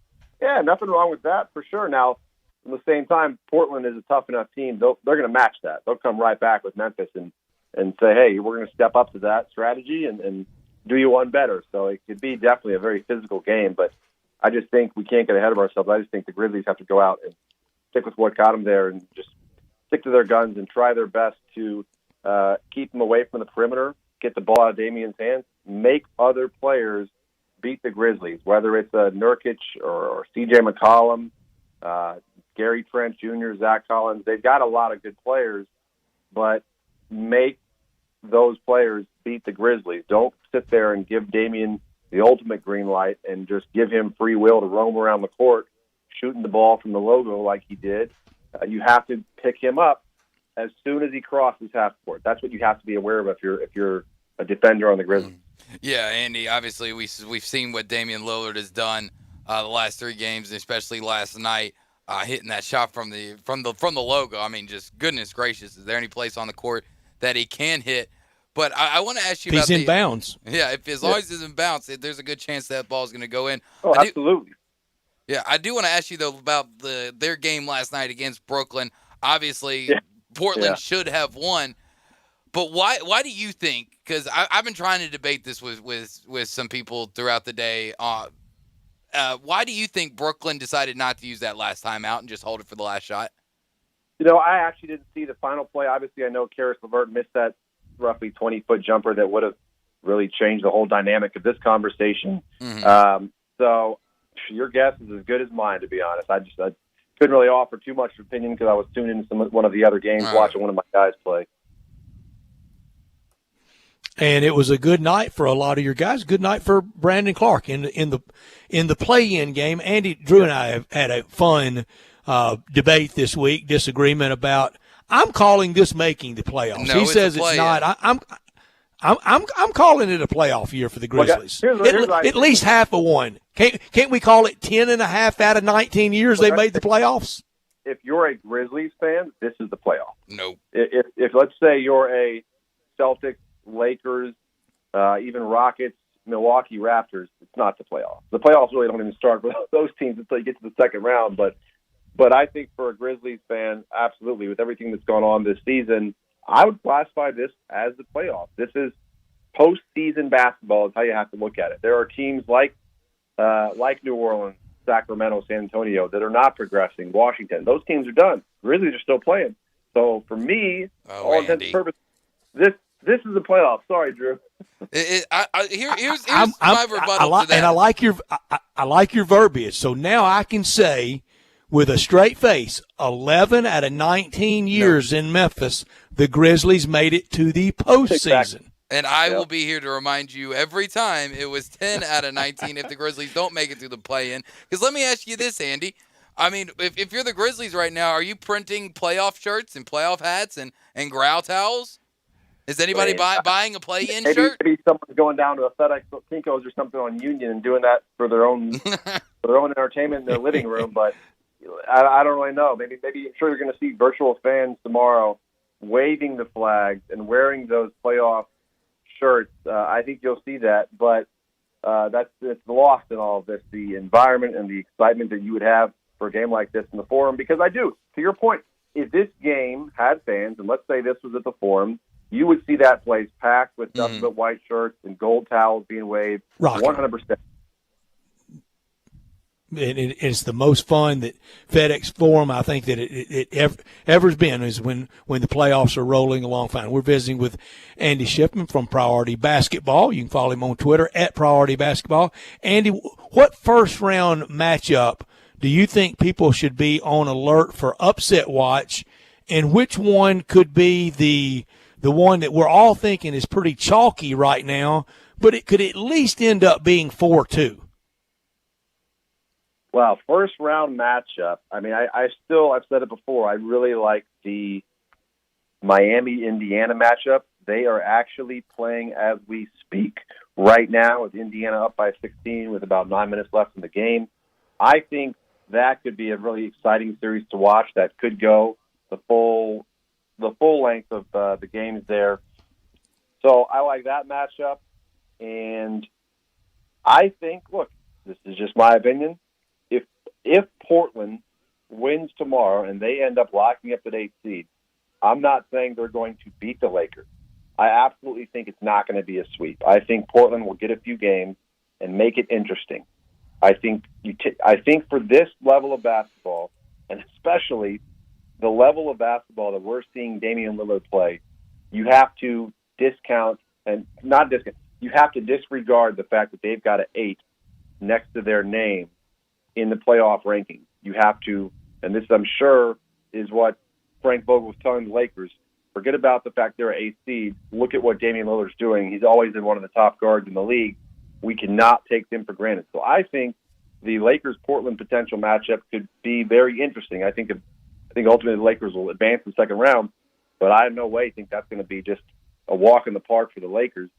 Yeah, nothing wrong with that for sure. Now, at the same time, Portland is a tough enough team. They're going to match that. They'll come right back with Memphis and say, hey, we're going to step up to that strategy and do you one better. So it could be definitely a very physical game. But I just think we can't get ahead of ourselves. I just think the Grizzlies have to go out and stick with what got them there and just stick to their guns and try their best to keep them away from the perimeter, get the ball out of Damian's hands, make other players beat the Grizzlies, whether it's Nurkic or C.J. McCollum, Gary Trent Jr., Zach Collins. They've got a lot of good players, but make those players beat the Grizzlies. Don't sit there and give Damian the ultimate green light and just give him free will to roam around the court, shooting the ball from the logo like he did. You have to pick him up as soon as he crosses half court. That's what you have to be aware of if you're a defender on the Grizzlies. Yeah, Andy, obviously we've seen what Damian Lillard has done the last 3 games, especially last night, hitting that shot from the logo. I mean, just goodness gracious, is there any place on the court that he can hit? But I want to ask you about he's in bounds. Yeah, as long as he's in bounds, there's a good chance that ball's going to go in. Oh, absolutely. Yeah, I do want to ask you, though, about their game last night against Brooklyn. Obviously, Portland should have won. But why do you think, because I've been trying to debate this with some people throughout the day, why do you think Brooklyn decided not to use that last timeout and just hold it for the last shot? I actually didn't see the final play. Obviously, I know Karis LeVert missed that roughly 20-foot jumper that would have really changed the whole dynamic of this conversation. Mm-hmm. So your guess is as good as mine, to be honest. I couldn't really offer too much opinion because I was tuned into one of the other games, watching one of my guys play. And it was a good night for a lot of your guys. Good night for Brandon Clark in the play-in game. Andy, Drew, and I have had a fun debate this week, disagreement about. I'm calling this making the playoffs. No, he says it's not. I'm calling it a playoff year for the Grizzlies. At least half of one. Can't we call it 10.5 out of 19 years they made the playoffs? If you're a Grizzlies fan, this is the playoff. No. If let's say you're a Celtics, Lakers, even Rockets, Milwaukee Raptors, it's not the playoffs. The playoffs really don't even start for those teams until you get to the second round. But I think for a Grizzlies fan, absolutely, with everything that's gone on this season, I would classify this as the playoffs. This is postseason basketball is how you have to look at it. There are teams like New Orleans, Sacramento, San Antonio that are not progressing. Washington, those teams are done. Grizzlies are still playing. So for me, all intents and purposes, this is the playoffs. Sorry, Drew. Here's my rebuttal to that. And I like your verbiage. So now I can say with a straight face, 11 out of 19 years in Memphis, the Grizzlies made it to the postseason. Exactly. And I will be here to remind you every time it was 10 out of 19 if the Grizzlies don't make it through the play-in. Because let me ask you this, Andy. I mean, if you're the Grizzlies right now, are you printing playoff shirts and playoff hats and growl towels? Is anybody buying a play-in shirt? Maybe someone's going down to a FedEx Kinko's or something on Union and doing that for their own entertainment in their living room. But I don't really know. Maybe I'm sure you're going to see virtual fans tomorrow waving the flags and wearing those playoff shirts. I think you'll see that, but it's lost in all of this, the environment and the excitement that you would have for a game like this in the Forum. Because I do, to your point, if this game had fans, and let's say this was at the Forum, you would see that place packed with nothing but white shirts and gold towels being waved. 100%. It's the most fun that FedEx Forum, I think, that it ever's been, is when the playoffs are rolling along fine. We're visiting with Andy Shipman from Priority Basketball. You can follow him on Twitter at Priority Basketball. Andy, what first-round matchup do you think people should be on alert for upset watch, and which one could be the one that we're all thinking is pretty chalky right now, but it could at least end up being 4-2? Well, first round matchup. I mean, I've said it before. I really like the Miami-Indiana matchup. They are actually playing as we speak right now, with Indiana up by 16 with about 9 minutes left in the game. I think that could be a really exciting series to watch. That could go the full length of the games there. So I like that matchup, and I think, look, this is just my opinion. If Portland wins tomorrow and they end up locking up at 8th seed, I'm not saying they're going to beat the Lakers. I absolutely think it's not going to be a sweep. I think Portland will get a few games and make it interesting. I think for this level of basketball, and especially the level of basketball that we're seeing Damian Lillard play, you have to you have to disregard the fact that they've got an 8 next to their name in the playoff rankings. You have to, and this I'm sure is what Frank Vogel was telling the Lakers, forget about the fact they're an 8th seed. Look at what Damian Lillard's doing. He's always been one of the top guards in the league. We cannot take them for granted. So I think the Lakers-Portland potential matchup could be very interesting. I think ultimately the Lakers will advance in the second round, but I in no way think that's going to be just a walk in the park for the Lakers.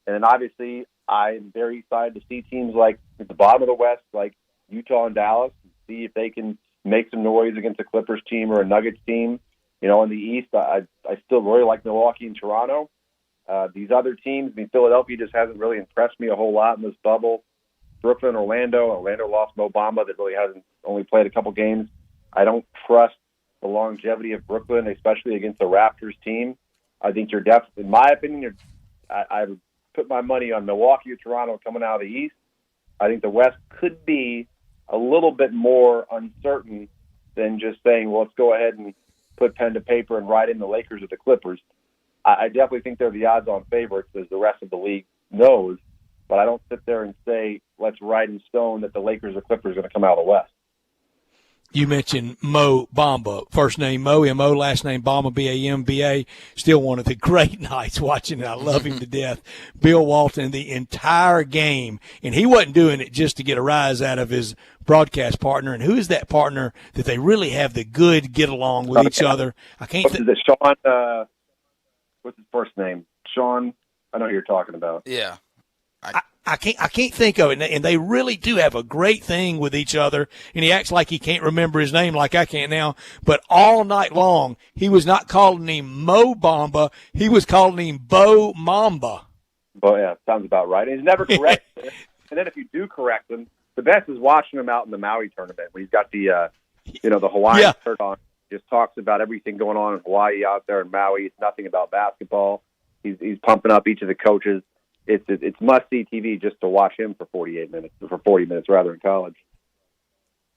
And then obviously I'm very excited to see teams like at the bottom of the West, like Utah and Dallas, and see if they can make some noise against a Clippers team or a Nuggets team. You know, in the East, I still really like Milwaukee and Toronto. These other teams, I mean, Philadelphia just hasn't really impressed me a whole lot in this bubble. Brooklyn, Orlando lost Mo Bamba, that really hasn't only played a couple games. I don't trust the longevity of Brooklyn, especially against the Raptors team. I think you're definitely, in my opinion, I would put my money on Milwaukee or Toronto coming out of the East. I think the West could be a little bit more uncertain than just saying, well, let's go ahead and put pen to paper and write in the Lakers or the Clippers. I definitely think they're the odds-on favorites, as the rest of the league knows, but I don't sit there and say, let's write in stone that the Lakers or Clippers are going to come out of the West. You mentioned Mo Bamba, first name Mo, M-O, last name Bamba, B-A-M-B-A. Still one of the great nights watching it. I love him to death. Bill Walton, the entire game, and he wasn't doing it just to get a rise out of his broadcast partner. And who is that partner that they really have the good get along with each other? I can't think. Is it Sean? What's his first name? Sean. I know who you're talking about. Yeah. I can't think of it, and they really do have a great thing with each other, and he acts like he can't remember his name like I can now, but all night long, he was not calling him Mo Bamba, he was calling him Bo Mamba. But yeah, sounds about right. And he's never correct. And then if you do correct him, the best is watching him out in the Maui tournament when he's got the Hawaiian shirt on. Just talks about everything going on in Hawaii out there in Maui. It's nothing about basketball. He's pumping up each of the coaches. It's must-see TV just to watch him for 40 minutes rather in college.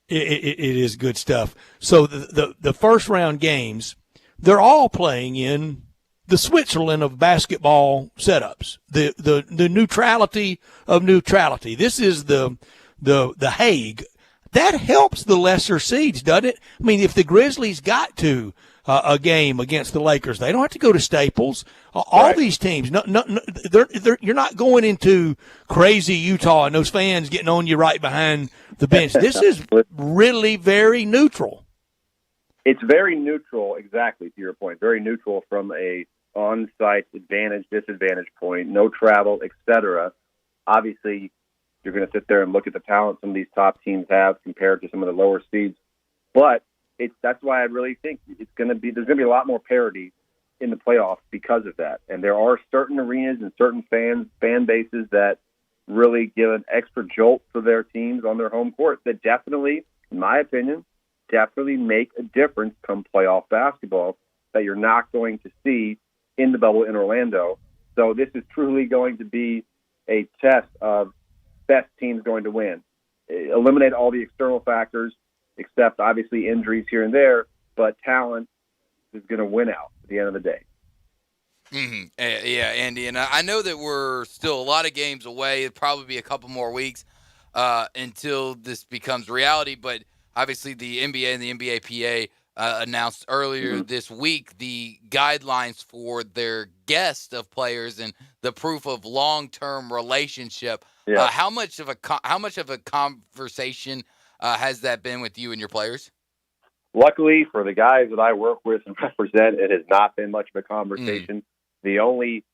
It is good stuff. So the first round games, they're all playing in the Switzerland of basketball setups. The neutrality of neutrality. This is the Hague. That helps the lesser seeds, doesn't it? I mean, if the Grizzlies got to a game against the Lakers, they don't have to go to Staples. All these teams, you're not going into crazy Utah and those fans getting on you right behind the bench. This is really very neutral. It's very neutral, exactly, to your point. Very neutral from a on-site advantage, disadvantage point, no travel, etc. Obviously, you're going to sit there and look at the talent some of these top teams have compared to some of the lower seeds. But that's why I really think there's going to be a lot more parity in the playoffs because of that. And there are certain arenas and certain fan bases that really give an extra jolt for their teams on their home court that definitely, in my opinion, make a difference come playoff basketball that you're not going to see in the bubble in Orlando. So this is truly going to be a test of best teams going to win. Eliminate all the external factors, except obviously injuries here and there, but talent is going to win out at the end of the day. Mm-hmm. Yeah, Andy, and I know that we're still a lot of games away. It'll probably be a couple more weeks until this becomes reality, but obviously the NBA and the NBA PA announced earlier this week the guidelines for their guest of players and the proof of long-term relationship. Yeah. How much of a conversation has that been with you and your players? Luckily for the guys that I work with and represent, it has not been much of a conversation. The only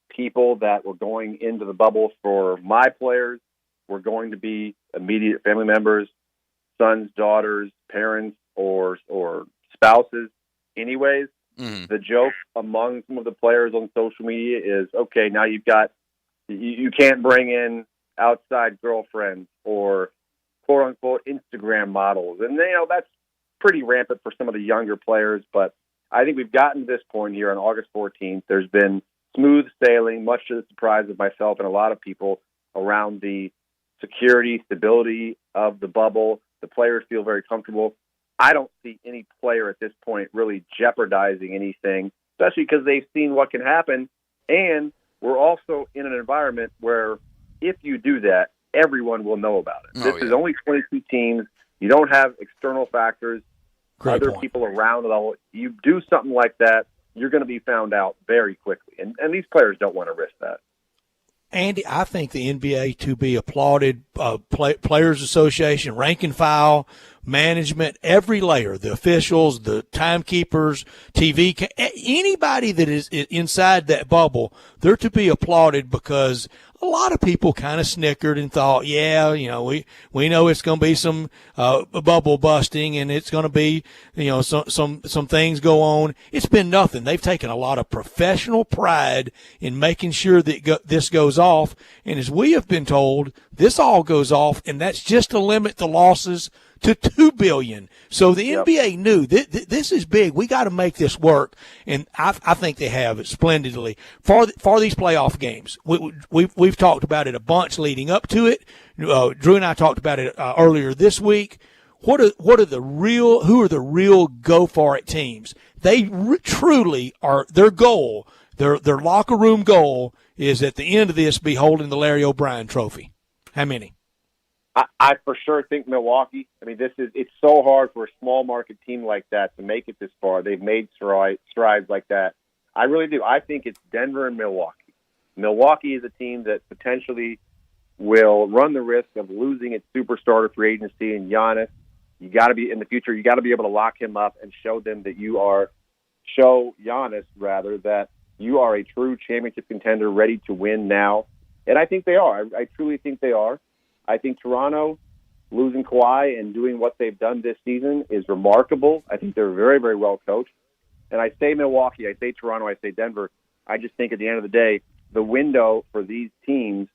people that were going into the bubble for my players were going to be immediate family members, sons, daughters, parents, or spouses. Anyways, the joke among some of the players on social media is, okay, now you can't bring in outside girlfriends or quote unquote Instagram models. And that's pretty rampant for some of the younger players, but I think we've gotten to this point here on August 14th. There's been smooth sailing, much to the surprise of myself and a lot of people, around the security, stability of the bubble. The players feel very comfortable. I don't see any player at this point really jeopardizing anything, especially because they've seen what can happen. And we're also in an environment where if you do that, everyone will know about it. This is only 22 teams. You don't have external factors, other people around the level. You do something like that, you're going to be found out very quickly. And these players don't want to risk that. Andy, I think the NBA to be applauded, Players Association, rank and file, management, every layer, the officials, the timekeepers, TV, anybody that is inside that bubble, they're to be applauded because a lot of people kind of snickered and thought, we know it's going to be some bubble busting and it's going to be, some things go on. It's been nothing. They've taken a lot of professional pride in making sure that this goes off. And as we have been told, this all goes off, and that's just to limit the losses to $2 billion. So the NBA knew this is big. We got to make this work, and I think they have it splendidly for these playoff games. We've talked about it a bunch leading up to it. Drew and I talked about it earlier this week. Who are the real go for it teams? They truly are. Their goal, their locker room goal, is at the end of this be holding the Larry O'Brien Trophy. How many? I for sure think Milwaukee. I mean, it's so hard for a small market team like that to make it this far. They've made strides like that. I really do. I think it's Denver and Milwaukee. Milwaukee is a team that potentially will run the risk of losing its superstar to free agency and Giannis. You got to be in the future. You got to be able to lock him up and show Giannis that you are a true championship contender, ready to win now. And I think they are. I truly think they are. I think Toronto losing Kawhi and doing what they've done this season is remarkable. I think they're very, very well coached. And I say Milwaukee, I say Toronto, I say Denver. I just think at the end of the day, the window for these teams,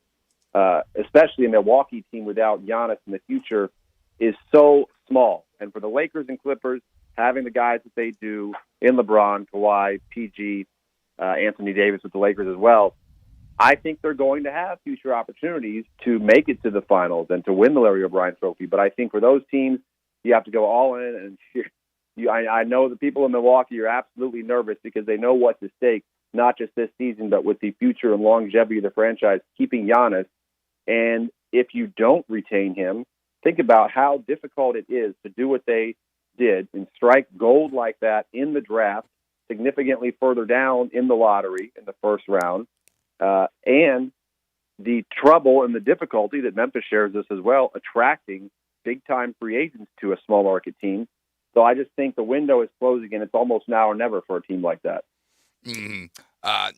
especially a Milwaukee team without Giannis in the future, is so small. And for the Lakers and Clippers, having the guys that they do in LeBron, Kawhi, PG, Anthony Davis with the Lakers as well, I think they're going to have future opportunities to make it to the finals and to win the Larry O'Brien Trophy. But I think for those teams, you have to go all in. And I know the people in Milwaukee are absolutely nervous because they know what's at stake, not just this season, but with the future and longevity of the franchise, keeping Giannis. And if you don't retain him, think about how difficult it is to do what they did and strike gold like that in the draft, significantly further down in the lottery in the first round. And the trouble and the difficulty that Memphis shares this as well, attracting big-time free agents to a small market team. So I just think the window is closing, and it's almost now or never for a team like that.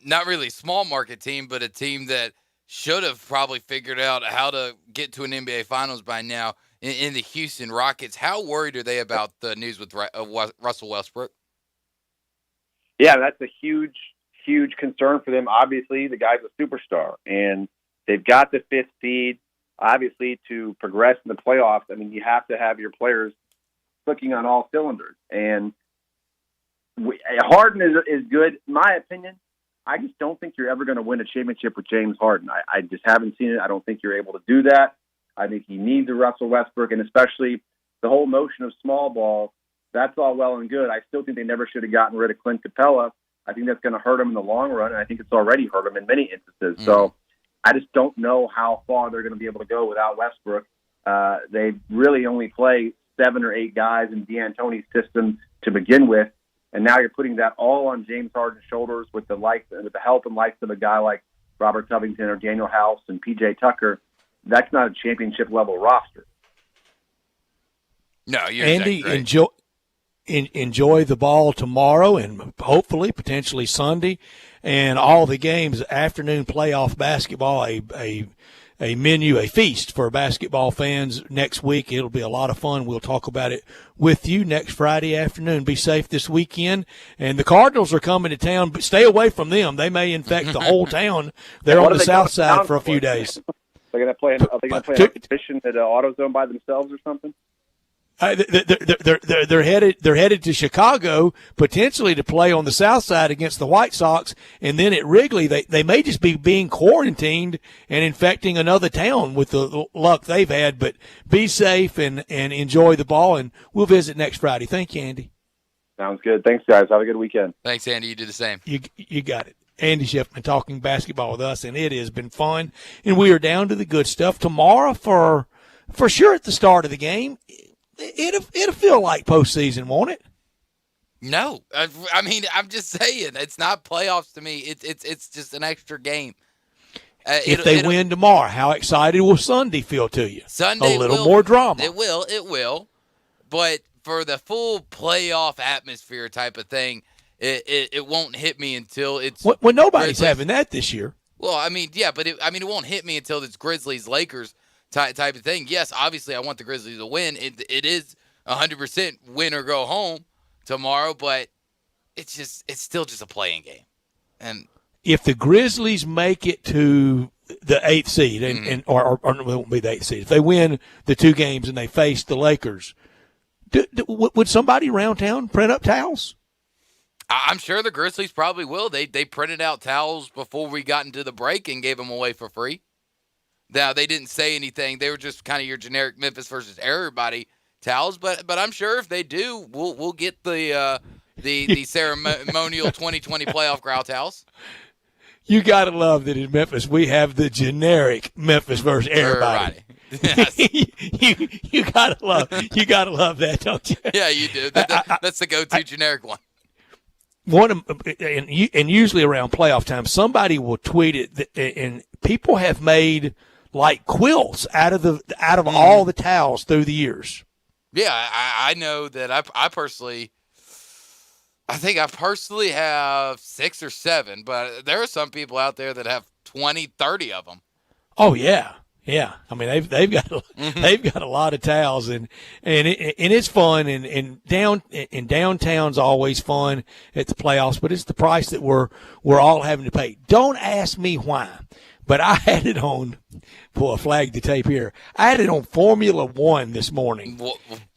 Not really a small market team, but a team that should have probably figured out how to get to an NBA Finals by now in the Houston Rockets. How worried are they about the news with Russell Westbrook? Yeah, that's a huge concern for them. Obviously, the guy's a superstar, and they've got the fifth seed. Obviously, to progress in the playoffs, I mean, you have to have your players clicking on all cylinders. And Harden is good, in my opinion. I just don't think you're ever going to win a championship with James Harden. I just haven't seen it. I don't think you're able to do that. I think he needs a Russell Westbrook, and especially the whole notion of small ball, that's all well and good. I still think they never should have gotten rid of Clint Capella. I think that's going to hurt him in the long run, and I think it's already hurt him in many instances. So I just don't know how far they're going to be able to go without Westbrook. They really only play 7 or 8 guys in D'Antoni's system to begin with, and now you're putting that all on James Harden's shoulders with the help and likes of a guy like Robert Covington or Daniel House and P.J. Tucker. That's not a championship-level roster. No, you're Andy, exactly right. enjoy the ball tomorrow and hopefully potentially Sunday and all the games. Afternoon playoff basketball, a menu, a feast for basketball fans next week. It'll be a lot of fun. We'll talk about it with you next Friday afternoon. Be safe this weekend. And the Cardinals are coming to town, but stay away from them. They may infect the whole town. They're on the south side for a few days. They're going to play. Are they going to play an exhibition at AutoZone by themselves or something? They're headed to Chicago potentially to play on the south side against the White Sox, and then at Wrigley they may just be being quarantined and infecting another town with the luck they've had. But be safe and enjoy the ball, and we'll visit next Friday. Thank you, Andy. Sounds good. Thanks, guys. Have a good weekend. Thanks, Andy. You do the same. You got it. Andy Schiffman talking basketball with us, and it has been fun. And we are down to the good stuff tomorrow for sure at the start of the game. It'll feel like postseason, won't it? No, I mean, I'm just saying it's not playoffs to me. It's just an extra game. If they win tomorrow, how excited will Sunday feel to you? Sunday, a little more drama. It will. But for the full playoff atmosphere type of thing, it won't hit me until it's. Well, nobody's having that this year. Well, I mean, yeah, but it won't hit me until it's Grizzlies Lakers type of thing. Yes, obviously I want the Grizzlies to win. It is 100% win or go home tomorrow, but it's still just a playing game. And if the Grizzlies make it to the 8th seed, or it won't be the 8th seed, if they win the two games and they face the Lakers, would somebody around town print up towels? I'm sure the Grizzlies probably will. They printed out towels before we got into the break and gave them away for free. Now, they didn't say anything. They were just kind of your generic Memphis versus everybody towels. But I'm sure if they do, we'll get the ceremonial 2020 playoff growl towels. You got to love that in Memphis we have the generic Memphis versus everybody. Yes. you got to love that, don't you? Yeah, you do. That's the go-to generic one. And usually around playoff time, somebody will tweet it, and people have made like quilts out of all the towels through the years. Yeah, I know that I personally have 6 or 7, but there are some people out there that have 20, 30 of them. Oh yeah. Yeah, I mean they've got a lot of towels and it's fun and downtown's always fun at the playoffs, but it's the price that we're all having to pay. Don't ask me why, but I had it on. Pull a flag to tape here. I had it on Formula One this morning,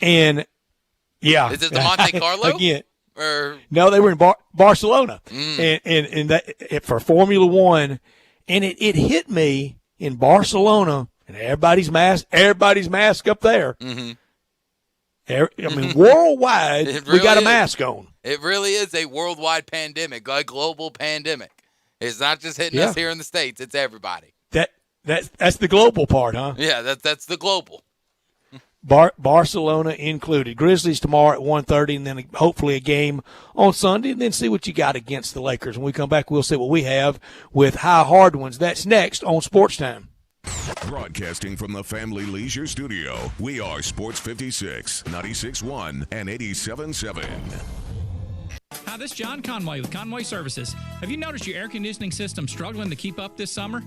and yeah, is it the Monte Carlo again? Or no, they were in Barcelona, and that for Formula One, and it hit me. In Barcelona, and everybody's mask up there. Mm-hmm. I mean, worldwide, we got a mask on. It really is a worldwide pandemic, a global pandemic. It's not just hitting us here in the States; it's everybody. That's the global part, huh? Yeah, that's the global. Barcelona included. Grizzlies tomorrow at 1:30, and then hopefully a game on Sunday, and then see what you got against the Lakers. When we come back, we'll see what we have with high hard ones. That's next on Sportstime. Broadcasting from the Family Leisure Studio, we are Sports 56, 96.1, and 87.7. Hi, this is John Conway with Conway Services. Have you noticed your air conditioning system struggling to keep up this summer?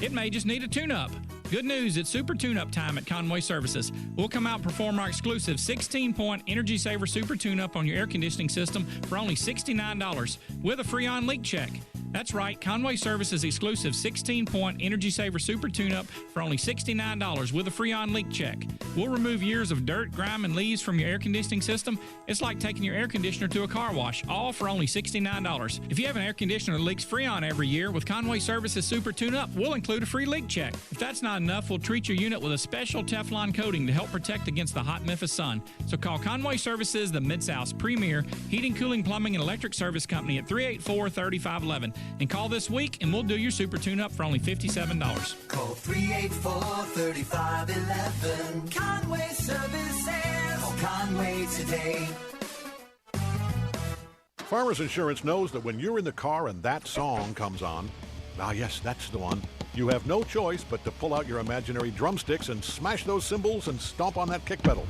It may just need a tune-up. Good news, it's super tune-up time at Conway Services. We'll come out and perform our exclusive 16-point Energy Saver Super Tune-up on your air conditioning system for only $69 with a free on-leak check. That's right, Conway Services exclusive 16-point Energy Saver Super Tune-up for only $69 with a free on-leak check. We'll remove years of dirt, grime, and leaves from your air conditioning system. It's like taking your air conditioner to a car wash, all for only $69. If you have an air conditioner that leaks Freon every year, with Conway Services Super Tune-up, we'll include a free leak check. If that's not enough, we'll treat your unit with a special Teflon coating to help protect against the hot Memphis sun. So call Conway Services, the Mid-South's premier heating, cooling, plumbing, and electric service company at 384-3511. And call this week, and we'll do your super tune-up for only $57. Call 384-3511. Conway Services. Call Conway today. Farmers Insurance knows that when you're in the car and that song comes on, yes, that's the one, you have no choice but to pull out your imaginary drumsticks and smash those cymbals and stomp on that kick pedal.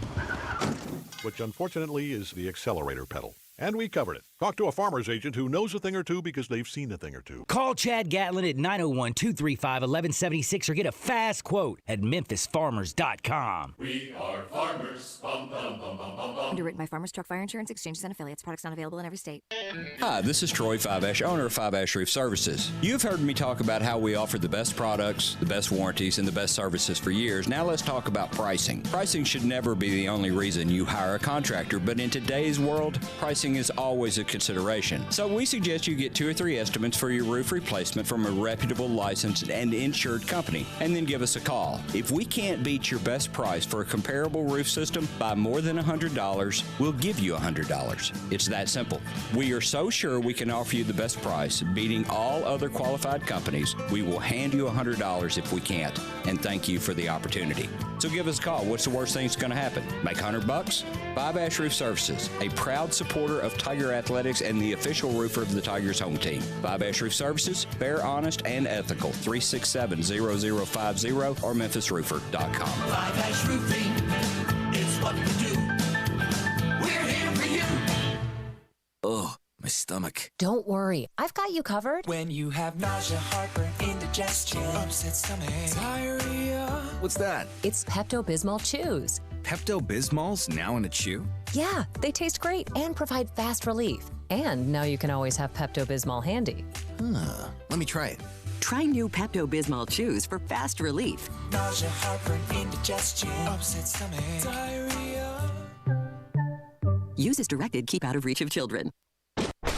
which unfortunately is the accelerator pedal. And we covered it. Talk to a farmer's agent who knows a thing or two because they've seen a thing or two. Call Chad Gatlin at 901-235-1176 or get a fast quote at memphisfarmers.com. We are farmers. Bum, bum, bum, bum, bum, bum. Underwritten by Farmers Truck Fire Insurance Exchanges and Affiliates. Products not available in every state. Hi, this is Troy Five-Ash, owner of Five-Ash Roof Services. You've heard me talk about how we offer the best products, the best warranties, and the best services for years. Now let's talk about pricing. Pricing should never be the only reason you hire a contractor, but in today's world, pricing is always a consideration. So we suggest you get 2 or 3 estimates for your roof replacement from a reputable, licensed, and insured company, and then give us a call. If we can't beat your best price for a comparable roof system by more than $100, we'll give you $100. It's that simple. We are so sure we can offer you the best price, beating all other qualified companies, we will hand you $100 if we can't, and thank you for the opportunity. So give us a call. What's the worst thing that's going to happen? Make $100? Five-Ash Roof Services, a proud supporter of Tiger Athletics and the official roofer of the Tigers home team. Five-Ash Roof Services, fair, honest, and ethical. 367-0050 or memphisroofer.com. Five-Ash Roofing, it's what we do. We're here for you. Ugh, my stomach. Don't worry, I've got you covered. When you have nausea, heartburn, indigestion, upset stomach, diarrhea. What's that? It's Pepto-Bismol Chews. Pepto-Bismol's now in a chew? Yeah, they taste great and provide fast relief. And now you can always have Pepto-Bismol handy. Let me try it. Try new Pepto-Bismol Chews for fast relief. Nausea, heartburn, indigestion, upset stomach, diarrhea. Use as directed. Keep out of reach of children.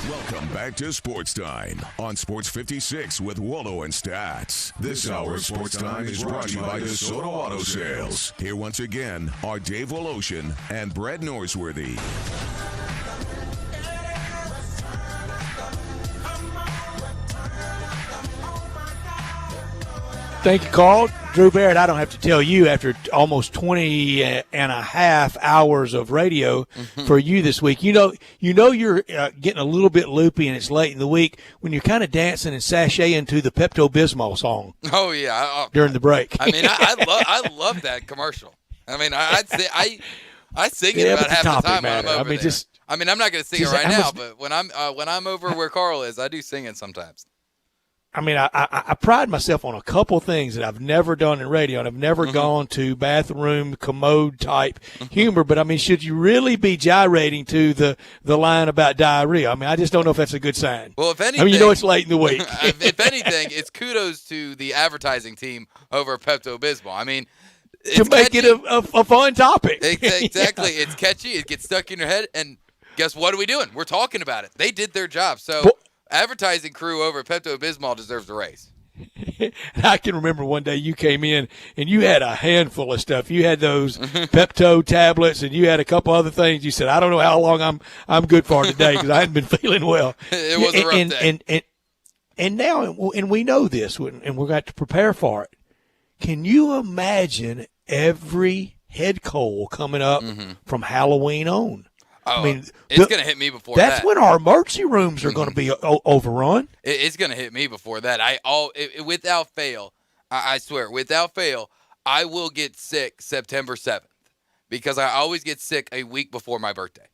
Welcome back to Sports Time on Sports 56 with Wallo and Stats. This hour of Sports Time is brought to you by DeSoto Auto Sales. Here once again are Dave Woloshin and Brett Norsworthy. Thank you, Carl. Drew Barrett, I don't have to tell you, after almost 20 and a half hours of radio for you this week, you know you're getting a little bit loopy and it's late in the week when you're kind of dancing and sashaying to the Pepto-Bismol song. Oh, yeah. During the break. I mean, I love that commercial. I mean, I sing it about half the time when I'm over there. I'm not going to sing it right now, but when I'm over where Carl is, I do sing it sometimes. I mean, I pride myself on a couple things that I've never done in radio, and I've never gone to bathroom commode type humor. But I mean, should you really be gyrating to the line about diarrhea? I mean, I just don't know if that's a good sign. Well, if anything, I mean, it's late in the week. If anything, it's kudos to the advertising team over at Pepto-Bismol. I mean, to make it a fun topic. Exactly, It's catchy. It gets stuck in your head, and guess what are we doing? We're talking about it. They did their job. So. Advertising crew over at Pepto-Bismol deserves a raise. I can remember one day you came in and you had a handful of stuff. You had those Pepto tablets and you had a couple other things. You said, I don't know how long I'm good for today because I hadn't been feeling well. It was a rough day. And now, and we know this, and we're going to prepare for it. Can you imagine every head cold coming up from Halloween on? Oh, I mean, it's going to hit me before that. That's when our emergency rooms are going to be overrun. It's going to hit me before that. Without fail, I swear, without fail, I will get sick September 7th because I always get sick a week before my birthday.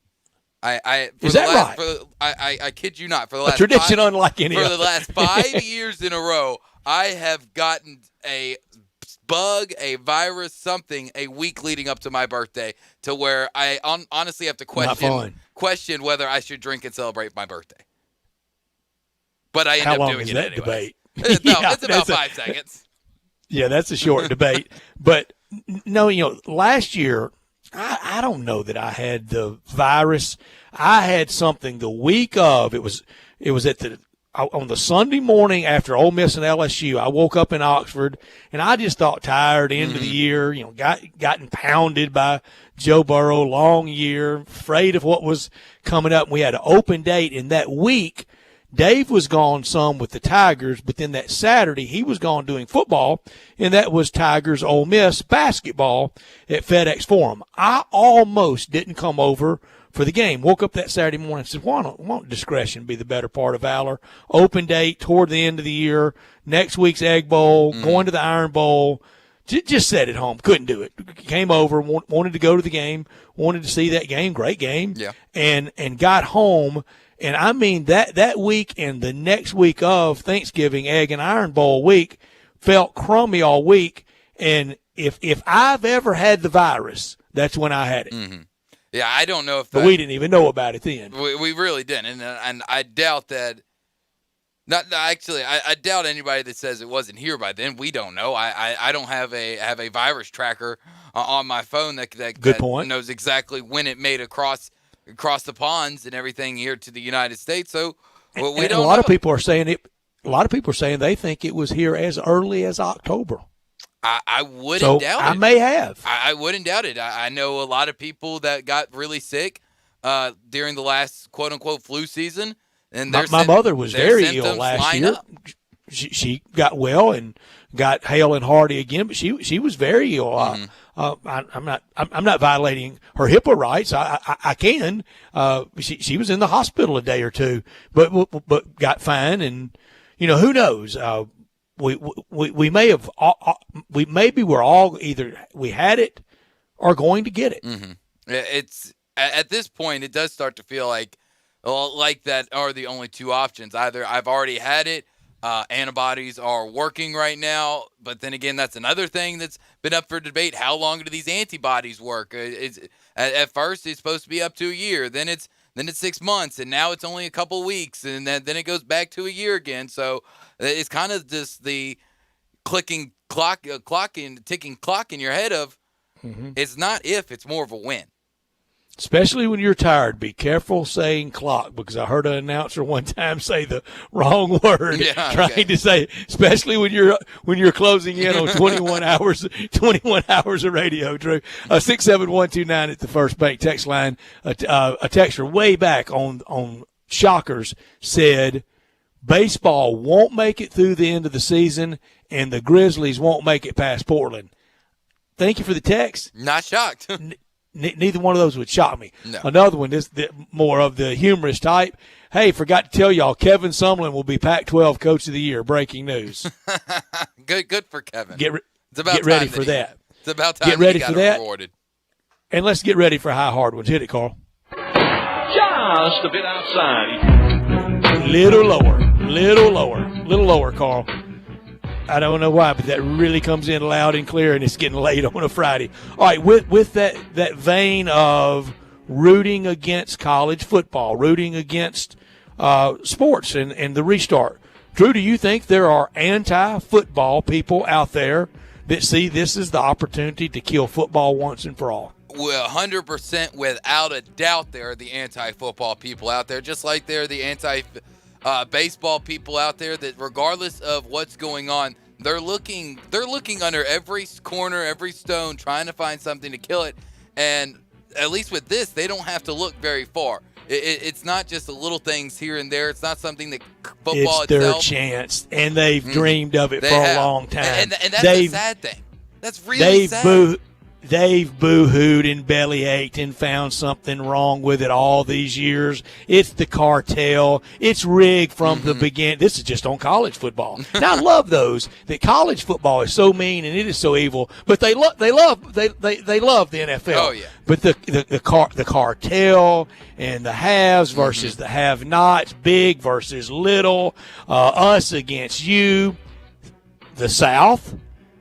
Is that right? I kid you not. For the last tradition unlike any for other. the last 5 years in a row, I have gotten a bug, a virus, something a week leading up to my birthday to where I honestly have to question whether I should drink and celebrate my birthday. But I end up doing it anyway. Debate? It's about 5 seconds. Yeah, that's a short debate. But no, last year, I don't know that I had the virus. I had something the week of. It was on the Sunday morning after Ole Miss and LSU. I woke up in Oxford, and I just thought tired, end of the year, gotten pounded by Joe Burrow, long year, afraid of what was coming up. We had an open date in that week. Dave was gone some with the Tigers, but then that Saturday he was gone doing football, and that was Tigers Ole Miss basketball at FedEx Forum. I almost didn't come over for the game. Woke up that Saturday morning and said, why don't discretion be the better part of valor? Open date toward the end of the year, next week's Egg Bowl, going to the Iron Bowl. just sat at home, couldn't do it. Came over, wanted to go to the game, wanted to see that game, great game, and got home. And I mean that week and the next week of Thanksgiving, Egg and Iron Bowl week, felt crummy all week. And if I've ever had the virus, that's when I had it. Mm-hmm. Yeah, I don't know if but we didn't even know about it then. We really didn't, and I doubt that. I doubt anybody that says it wasn't here by then. We don't know. I don't have a virus tracker on my phone that Good point. knows exactly when it made across the ponds and everything here to the United States. So we don't know. A lot of people are saying it. A lot of people are saying they think it was here as early as October. I wouldn't doubt it. I may have. I wouldn't doubt it. I know a lot of people that got really sick during the last quote-unquote flu season. And my mother was very ill last year. She got well and got hale and hearty again, but she was very ill. I'm not violating her HIPAA rights. I can. She was in the hospital a day or two, but got fine. And who knows? We may have. We're all either we had it or going to get it. Mm-hmm. It's at this point, it does start to feel like that are the only two options. Either I've already had it, antibodies are working right now, but then again, that's another thing that's been up for debate. How long do these antibodies work? At first, it's supposed to be up to a year. Then it's 6 months, and now it's only a couple weeks, and then it goes back to a year again. So it's kind of just the ticking clock in your head of it's not if, it's more of a when. Especially when you're tired, be careful saying clock, because I heard an announcer one time say the wrong word, trying to say, especially when you're closing in on 21 hours of radio. Drew, 67129 at the First Bank text line. A texter way back on Shockers said baseball won't make it through the end of the season, and the Grizzlies won't make it past Portland. Thank you for the text. Not shocked. Neither one of those would shock me. No. Another one is more of the humorous type. Hey, forgot to tell y'all, Kevin Sumlin will be Pac-12 Coach of the Year. Breaking news. Good for Kevin. Get ready for that. It's about time get ready he got for that. Rewarded. And let's get ready for high hard ones. Hit it, Carl. Just a bit outside. Little lower, Carl. I don't know why, but that really comes in loud and clear, and it's getting late on a Friday. All right, with that vein of rooting against college football, rooting against sports and the restart, Drew, do you think there are anti-football people out there that see this as the opportunity to kill football once and for all? Well, 100% without a doubt there are the anti-football people out there, just like there are the baseball people out there that regardless of what's going on, they're looking under every corner, every stone, trying to find something to kill it. And at least with this, they don't have to look very far. It's not just the little things here and there. It's not something that football it's their itself. Chance, and they've dreamed of it for a long time. And that's the sad thing. That's really sad. They've boo-hooed and belly-ached and found something wrong with it all these years. It's the cartel. It's rigged from the beginning. This is just on college football. Now, I love those. That college football is so mean and it is so evil, but they love the NFL. Oh, yeah. But the cartel and the haves versus the have-nots, big versus little, us against you, the South.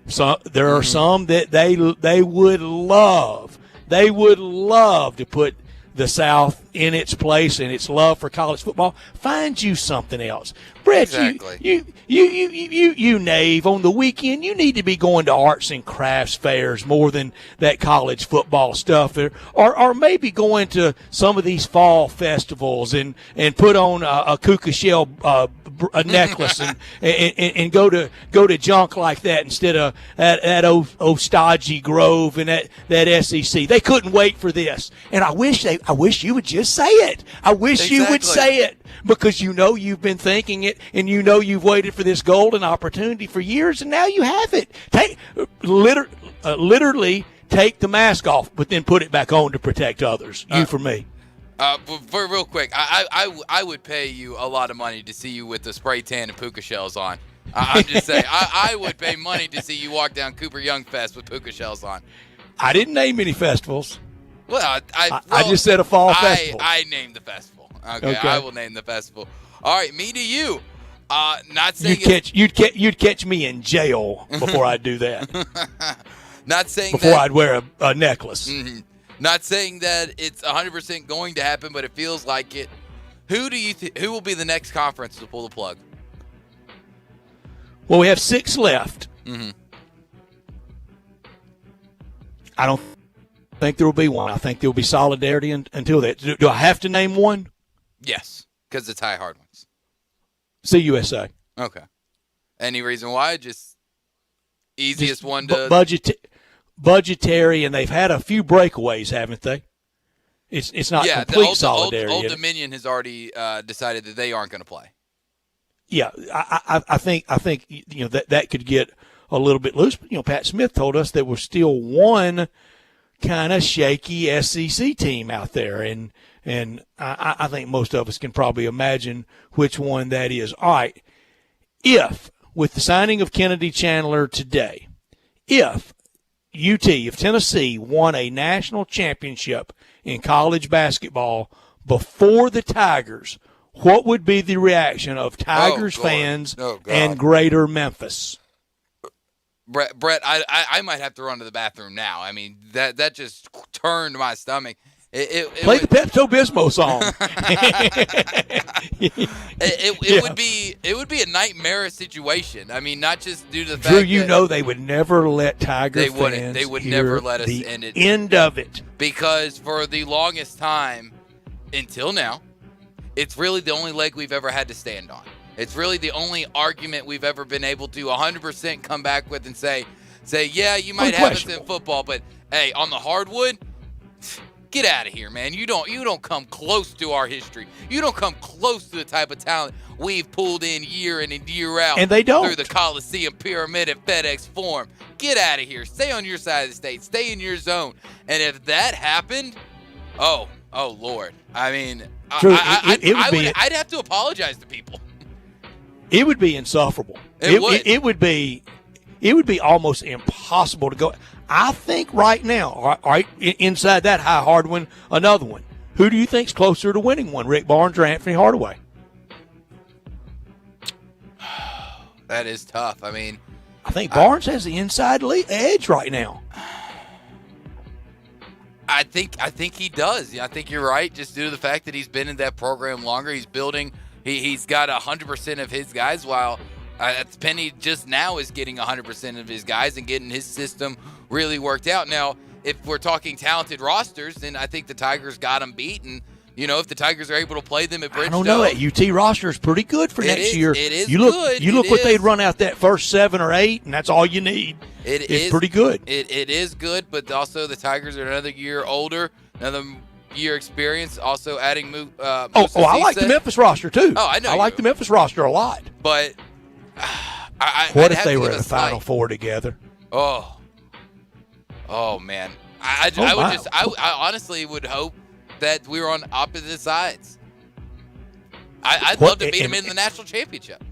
So there are some that they would love. They would love to put the South in its place and its love for college football. Find you something else. Brett, exactly. you knave, on the weekend you need to be going to arts and crafts fairs more than that college football stuff, or maybe going to some of these fall festivals and put on a kuka shell a necklace and go to junk like that instead of that Ostagi Grove and that SEC. They couldn't wait for this, and I wish you would just say it. I wish you would say it, because you've been thinking it, and you've waited for this golden opportunity for years, and now you have it. Literally take the mask off, but then put it back on to protect others. You for me. For real quick, I would pay you a lot of money to see you with the spray tan and puka shells on. I'm just saying, I would pay money to see you walk down Cooper Young Fest with puka shells on. I didn't name any festivals. Well, I just said a fall festival. I named the festival. Okay, I will name the festival. All right, me to you. Not saying you'd catch me in jail before I'd do that. Not saying before that, I'd wear a necklace. Mm-hmm. Not saying that it's 100% going to happen, but it feels like it. Who do you who will be the next conference to pull the plug? Well, we have 6 left. Mm-hmm. I don't think there will be one. I think there will be solidarity until that. Do I have to name one? Yes, because it's high hard ones. CUSA. Okay. Any reason why? Just easiest one to budgetary, and they've had a few breakaways, haven't they? It's not complete solidarity. Old Dominion has already decided that they aren't going to play. Yeah, I think that could get a little bit loose. But, Pat Smith told us there was still one kind of shaky SEC team out there, and I think most of us can probably imagine which one that is. All right, if with the signing of Kennedy Chandler today, if Tennessee won a national championship in college basketball before the Tigers, what would be the reaction of Tigers fans and greater Memphis? Brett, I might have to run to the bathroom now. I mean, that just turned my stomach. Play the Pepto-Bismol song. It would be a nightmare situation. I mean, not just due to the Drew, fact that they would never let Tiger fans They would hear never let us the end it. End of it. Because for the longest time, until now, it's really the only leg we've ever had to stand on. It's really the only argument we've ever been able to 100% come back with and say, yeah, you might have us in football, but hey, on the hardwood, get out of here, man. You don't come close to our history. You don't come close to the type of talent we've pulled in year in and year out. And they don't. Through the Coliseum Pyramid at FedEx Forum. Get out of here. Stay on your side of the state. Stay in your zone. And if that happened, oh Lord. I mean, I'd have to apologize to people. It would be insufferable. It would be almost impossible to go. I think right now, right inside that high hard one, another one. Who do you think's closer to winning one, Rick Barnes or Anthony Hardaway? That is tough. I mean, I think Barnes has the inside edge right now. I think he does. I think you're right. Just due to the fact that he's been in that program longer, he's building. He's got 100% of his guys, while Penny just now is getting 100% of his guys and getting his system really worked out. Now, if we're talking talented rosters, then I think the Tigers got them beat. And, if the Tigers are able to play them at Bridgestone. I don't know. That UT roster is pretty good for next year. It is good. You look what they'd run out that first 7 or 8, and that's all you need. It's pretty good. It is good, but also the Tigers are another year older, another year experience, also adding I like the Memphis roster too. Oh, I know. I like the Memphis roster a lot. But what if they were in the Final Four together? Oh man. I honestly would hope that we were on opposite sides. I'd love to beat them in the national championship.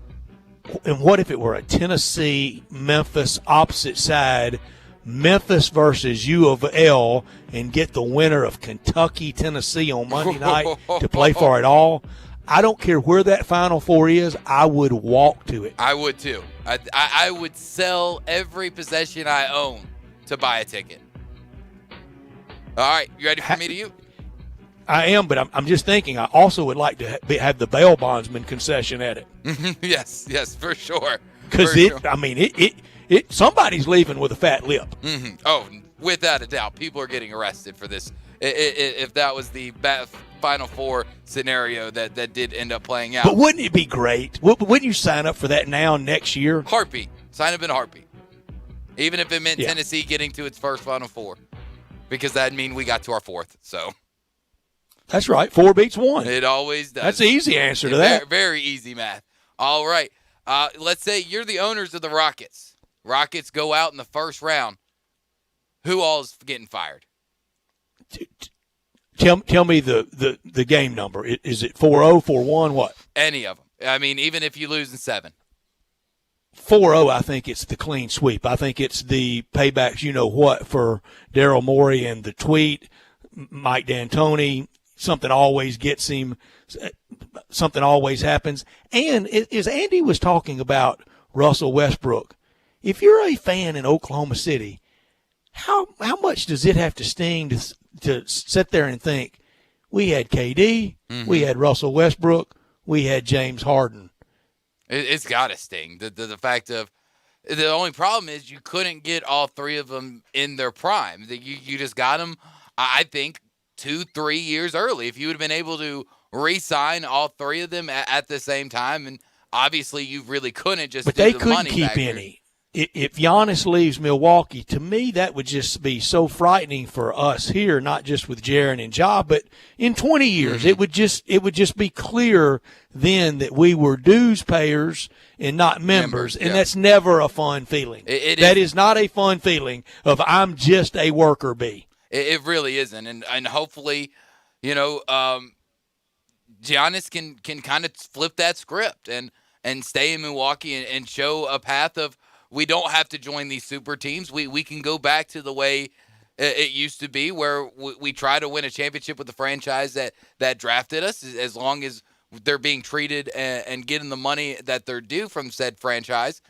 And what if it were a Tennessee-Memphis opposite side, Memphis versus U of L, and get the winner of Kentucky-Tennessee on Monday night to play for it all? I don't care where that Final Four is. I would walk to it. I would too. I would sell every possession I own to buy a ticket. All right, you ready for me to you? I am, but I'm just thinking. I also would like to have the bail bondsman concession at it. Yes, for sure. Because somebody's leaving with a fat lip. Mm-hmm. Oh, without a doubt, people are getting arrested for this. If that was the Final Four scenario that did end up playing out. But wouldn't it be great? Wouldn't you sign up for that now next year? Heartbeat. Sign up in a heartbeat. Even if it meant Tennessee getting to its first Final Four. Because that'd mean we got to our fourth. So that's right. 4 beats 1. It always does. That's the easy answer to that. Very easy math. All right. Let's say you're the owners of the Rockets. Rockets go out in the first round. Who all is getting fired? Tell me the game number. Is it 4-0, 4-1, what? Any of them. I mean, even if you lose in 7. 4-0, I think it's the clean sweep. I think it's the paybacks, you know what, for Daryl Morey and the tweet, Mike D'Antoni. Something always gets him. Something always happens. And as Andy was talking about Russell Westbrook, if you're a fan in Oklahoma City, how much does it have to sting to sit there and think, we had KD, we had Russell Westbrook, we had James Harden? It's got to sting. The fact of the only problem is you couldn't get all three of them in their prime. You just got them, I think, 2-3 years early. If you would have been able to re-sign all three of them at the same time, and obviously you really couldn't just. But they couldn't keep any. If Giannis leaves Milwaukee, to me that would just be so frightening for us here, not just with Jaren and Ja, but in 20 years it would just be clear then that we were dues payers and not members, and that's never a fun feeling. That is not a fun feeling of I'm just a worker bee. It really isn't, and hopefully, Giannis can kind of flip that script and stay in Milwaukee and show a path of. We don't have to join these super teams. We can go back to the way it used to be, where we try to win a championship with the franchise that drafted us, as long as they're being treated and getting the money that they're due from said franchise.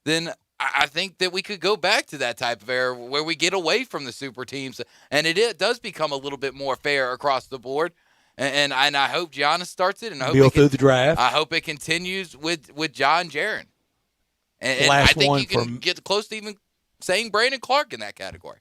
Then I think that we could go back to that type of era where we get away from the super teams, and it does become a little bit more fair across the board. And I hope Giannis starts it, and I hope through the draft. I hope it continues with Ja and Jaren. And Last I think one you can get close to even saying Brandon Clark in that category.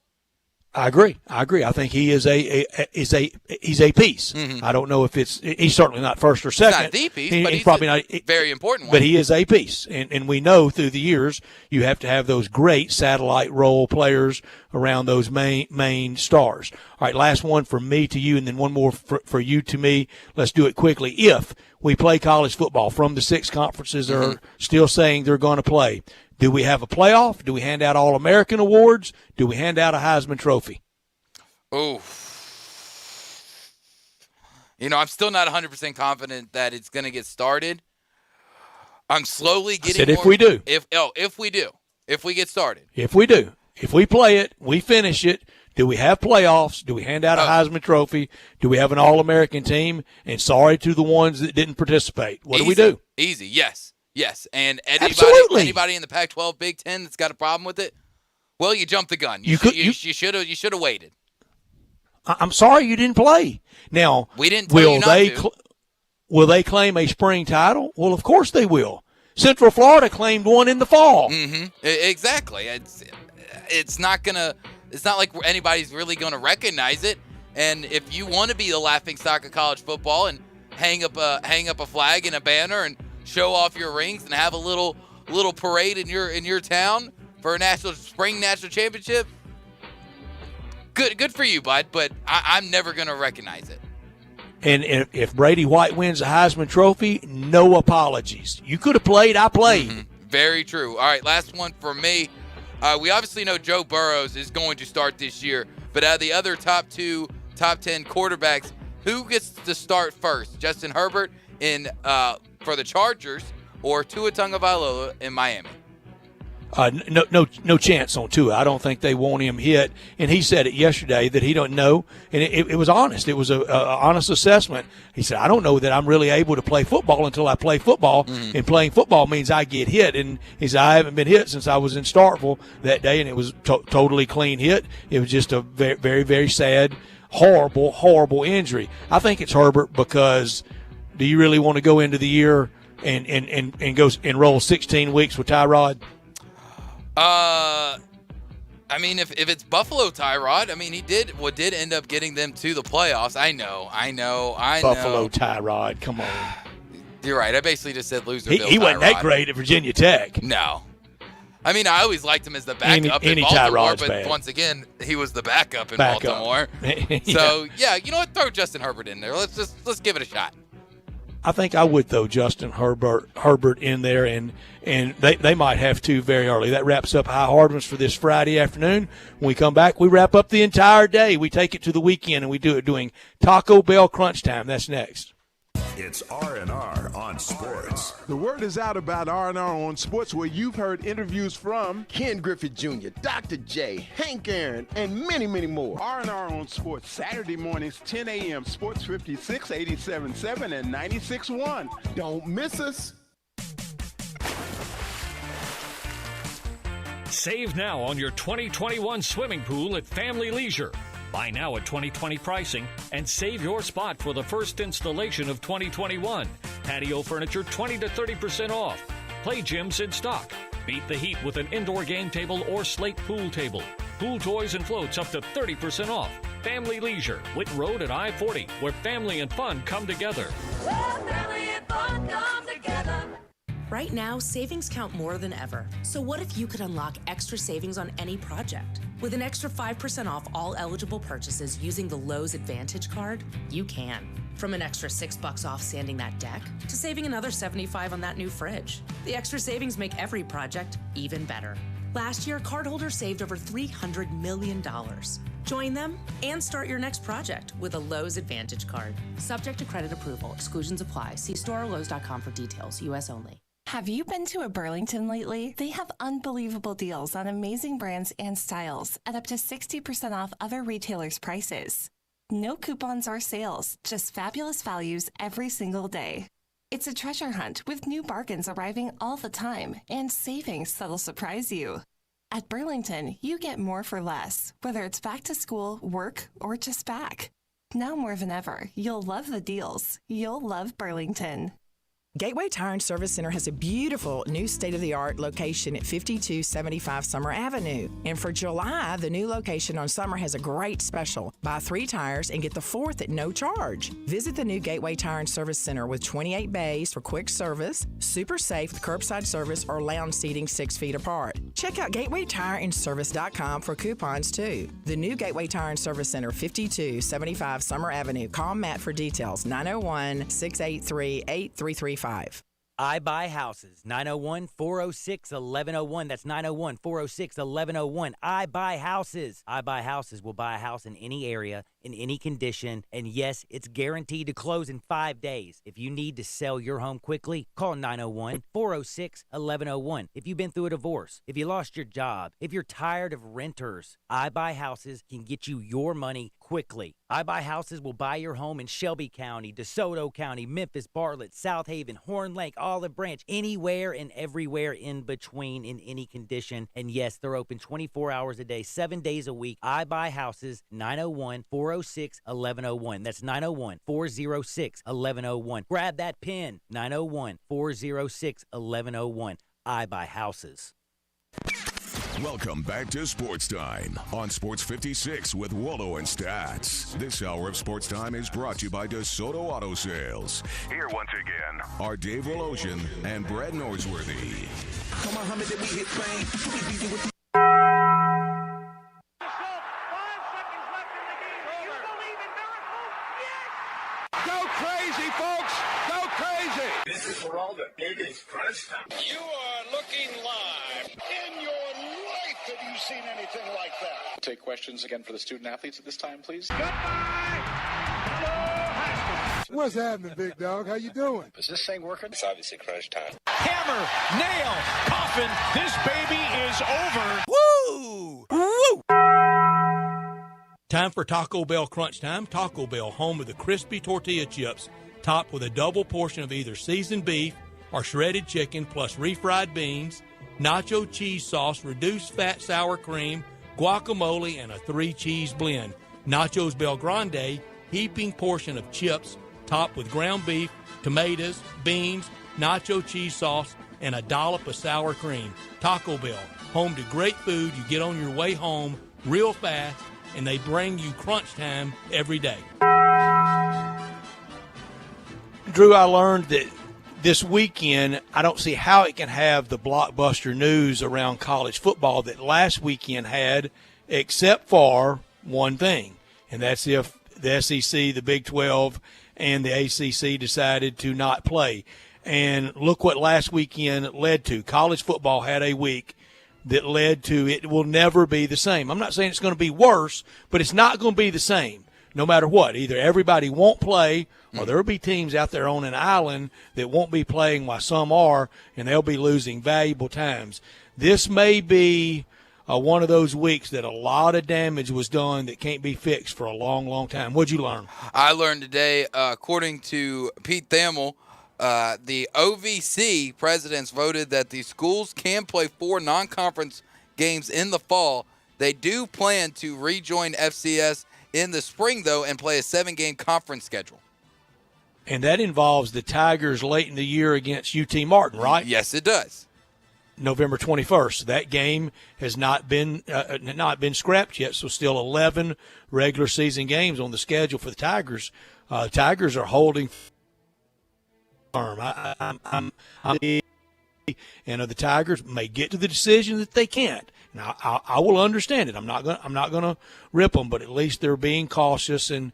I agree. I think he is he's a piece. I don't know if he's certainly not first or second. He's not the piece, but he's probably not very important one. But he is a piece, and we know through the years you have to have those great satellite role players around those main stars. All right, last one from me to you, and then one more for you to me. Let's do it quickly. If we play college football from the 6 conferences that are still saying they're going to play, do we have a playoff? Do we hand out All-American awards? Do we hand out a Heisman Trophy? Oh. I'm still not 100% confident that it's going to get started. I'm slowly getting if we do. If we do. If we get started. If we do. If we play it, we finish it. Do we have playoffs? Do we hand out a Heisman Trophy? Do we have an All-American team? And sorry to the ones that didn't participate. What do we do? Easy, yes. And anybody in the Pac-12, Big Ten that's got a problem with it, well, you jumped the gun. You should have waited. I'm sorry you didn't play. Now, we didn't tell you not to. Will they claim a spring title? Well, of course they will. Central Florida claimed one in the fall. Exactly. It's not like anybody's really going to recognize it. And if you want to be the laughingstock of college football and hang up a flag and a banner and show off your rings and have a little parade in your town for a spring national championship, good for you, bud. But I'm never going to recognize it. And if Brady White wins the Heisman Trophy, no apologies. You could have played. I played. Very true. All right, last one for me. We obviously know Joe Burrows is going to start this year, but out of the other top 10 quarterbacks, who gets to start first? Justin Herbert for the Chargers or Tua Tagovailoa in Miami? No chance on Tua. I don't think they want him hit. And he said it yesterday that he don't know. And it was honest. It was a honest assessment. He said, I don't know that I'm really able to play football until I play football. And playing football means I get hit. And he said, I haven't been hit since I was in Starkville that day, and it was totally clean hit. It was just a very, very, very sad, horrible, horrible injury. I think it's Herbert because do you really want to go into the year and go and roll 16 weeks with Tyrod? I mean, if it's Buffalo Tyrod, I mean, he did end up getting them to the playoffs. I know. Buffalo Tyrod, come on. You're right. I basically just said loser. He wasn't that great at Virginia Tech. No. I mean, I always liked him as the backup in Baltimore, but once again, he was the backup in Baltimore. So, yeah, you know what? Throw Justin Herbert in there. Let's give it a shot. I think I would throw Justin Herbert in there, and they might have to very early. That wraps up High Hardman's for this Friday afternoon. When we come back, we wrap up the entire day. We take it to the weekend, and we do it doing Taco Bell Crunch Time. That's next. It's R&R on Sports. The word is out about R&R on Sports, where you've heard interviews from Ken Griffith Jr., Dr. J, Hank Aaron, and many, many more. R&R on Sports, Saturday mornings, 10 a.m., Sports 56, 87.7, and 96.1. Don't miss us. Save now on your 2021 swimming pool at Family Leisure. Buy now at 2020 pricing and save your spot for the first installation of 2021. Patio furniture 20 to 30% off. Play gyms in stock. Beat the heat with an indoor game table or slate pool table. Pool toys and floats up to 30% off. Family Leisure, Whit Road at I-40, where family and fun come together. Family and fun come together. Right now, savings count more than ever. So what if you could unlock extra savings on any project? With an extra 5% off all eligible purchases using the Lowe's Advantage card, you can. From an extra $6 off sanding that deck to saving another $75 on that new fridge. The extra savings make every project even better. Last year, cardholders saved over $300 million. Join them and start your next project with a Lowe's Advantage card. Subject to credit approval. Exclusions apply. See store or Lowe's.com for details. U.S. only. Have you been to a Burlington lately? They have unbelievable deals on amazing brands and styles at up to 60% off other retailers' prices. No coupons or sales, just fabulous values every single day. It's a treasure hunt with new bargains arriving all the time and savings that'll surprise you. At Burlington, you get more for less, whether it's back to school, work, or just back. Now more than ever, you'll love the deals. You'll love Burlington. Gateway Tire and Service Center has a beautiful new state-of-the-art location at 5275 Summer Avenue. And for July, the new location on Summer has a great special. Buy 3 tires and get the 4th at no charge. Visit the new Gateway Tire and Service Center with 28 bays for quick service, super safe with curbside service, or lounge seating 6 feet apart. Check out GatewayTireandService.com for coupons, too. The new Gateway Tire and Service Center, 5275 Summer Avenue. Call Matt for details, 901-683-8335. I Buy Houses, 901-406-1101. That's 901-406-1101. I Buy Houses. I Buy Houses will buy a house in any area, in any condition, and yes, it's guaranteed to close in 5 days. If you need to sell your home quickly, call 901-406-1101. If you've been through a divorce, if you lost your job, if you're tired of renters, I Buy Houses can get you your money quickly. I Buy Houses will buy your home in Shelby County, DeSoto County, Memphis, Bartlett, South Haven, Horn Lake, Olive Branch, anywhere and everywhere in between in any condition. And yes, they're open 24 hours a day, 7 days a week. I Buy Houses, 901-406-1101. That's 901-406-1101. Grab that pen, 901-406-1101. I Buy Houses. Welcome back to Sports Time on Sports 56 with Wallo and Stats. This hour of Sports Time is brought to you by DeSoto Auto Sales. Here once again are Dave Woloshin and Brad Norsworthy. Come on, Muhammad, did we hit fame? Go crazy, folks! Go crazy! This is for all the biggest crunch time. You are looking live. In your life have you seen anything like that? Take questions again for the student athletes at this time, please. What's happening, big dog? How you doing? Is this thing working? It's obviously crunch time. Hammer, nail, coffin. This baby is over. Woo! Woo! Time for Taco Bell Crunch Time. Taco Bell, home of the crispy tortilla chips, topped with a double portion of either seasoned beef or shredded chicken, plus refried beans, nacho cheese sauce, reduced fat sour cream, guacamole, and a 3-cheese blend. Nachos Bel Grande, heaping portion of chips, topped with ground beef, tomatoes, beans, nacho cheese sauce, and a dollop of sour cream. Taco Bell, home to great food you get on your way home real fast, and they bring you crunch time every day. Drew, I learned that this weekend, I don't see how it can have the blockbuster news around college football that last weekend had, except for one thing, and that's if the SEC, the Big 12, and the ACC decided to not play. And look what last weekend led to. College football had a week that led to it will never be the same. I'm not saying it's going to be worse, but it's not going to be the same. no matter what. Either everybody won't play or there will be teams out there on an island that won't be playing while some are, and they'll be losing valuable times. This may be one of those weeks that a lot of damage was done that can't be fixed for a long, long time. What'd you learn? I learned today, according to Pete Thamel, the OVC presidents voted that the schools can play 4 non-conference games in the fall. They do plan to rejoin FCS in the spring, though, and play a 7-game conference schedule. And that involves the Tigers late in the year against UT Martin, right? Yes, it does. November 21st. That game has not been scrapped yet, so still 11 regular season games on the schedule for the Tigers. Tigers are holding firm. And the Tigers may get to the decision that they can't. Now, I will understand it. I'm not going to rip them, but at least they're being cautious and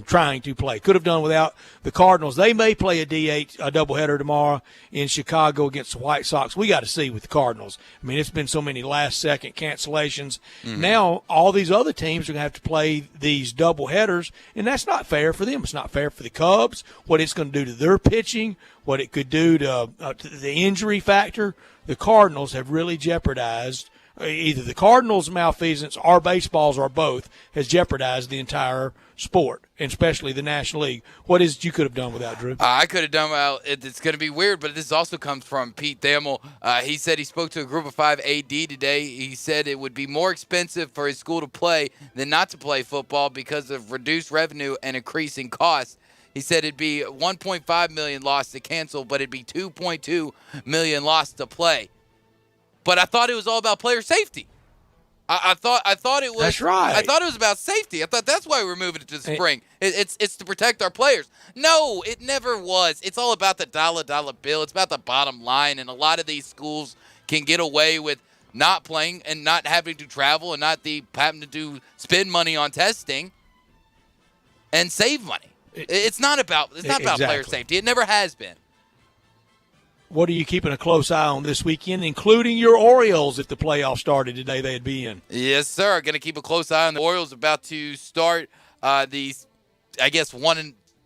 trying to play. Could have done without the Cardinals. They may play a doubleheader tomorrow in Chicago against the White Sox. We got to see with the Cardinals. I mean, it's been so many last-second cancellations. Mm-hmm. Now all these other teams are going to have to play these doubleheaders, and that's not fair for them. It's not fair for the Cubs, what it's going to do to their pitching, what it could do to the injury factor. The Cardinals have really jeopardized either the Cardinals' malfeasance or baseball's or both has jeopardized the entire sport, and especially the National League. What is it you could have done without, Drew? I could have done without. It's going to be weird, but this also comes from Pete Thamel. He said he spoke to a group of 5 AD today. He said it would be more expensive for his school to play than not to play football because of reduced revenue and increasing costs. He said it'd be $1.5 million lost to cancel, but it'd be $2.2 million lost to play. But I thought it was all about player safety. I thought it was. That's right. I thought it was about safety. I thought that's why we're moving it to the spring. It's to protect our players. No, it never was. It's all about the dollar bill. It's about the bottom line. And a lot of these schools can get away with not playing and not having to travel and not having to spend money on testing and save money. It's not about player safety. It never has been. What are you keeping a close eye on this weekend, including your Orioles? If the playoffs started today, they'd be in. Yes, sir. Going to keep a close eye on the Orioles. About to start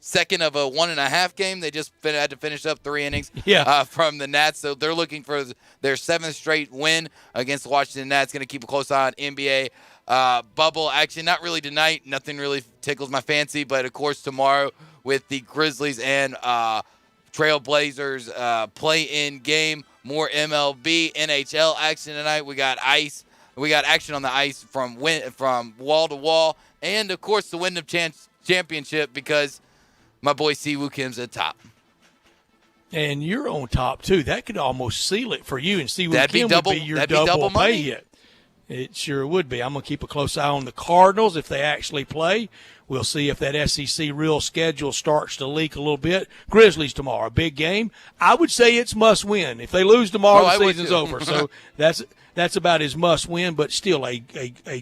second of a 1.5 game. They just had to finish up 3 innings from the Nats. So they're looking for their 7th straight win against the Washington Nats. Going to keep a close eye on NBA bubble action. Not really tonight. Nothing really tickles my fancy. But, of course, tomorrow with the Grizzlies and Trailblazers play-in game. More MLB, NHL action tonight. We got ice. We got action on the ice from wall to wall. And, of course, the Wyndham Championship because my boy Siwoo Kim's at top. And you're on top, too. That could almost seal it for you. And Siwoo Kim would be your double pay hit. It sure would be. I'm going to keep a close eye on the Cardinals if they actually play. We'll see if that SEC real schedule starts to leak a little bit. Grizzlies tomorrow, a big game. I would say it's must win. If they lose tomorrow, the season's over. So that's about as must win, but still a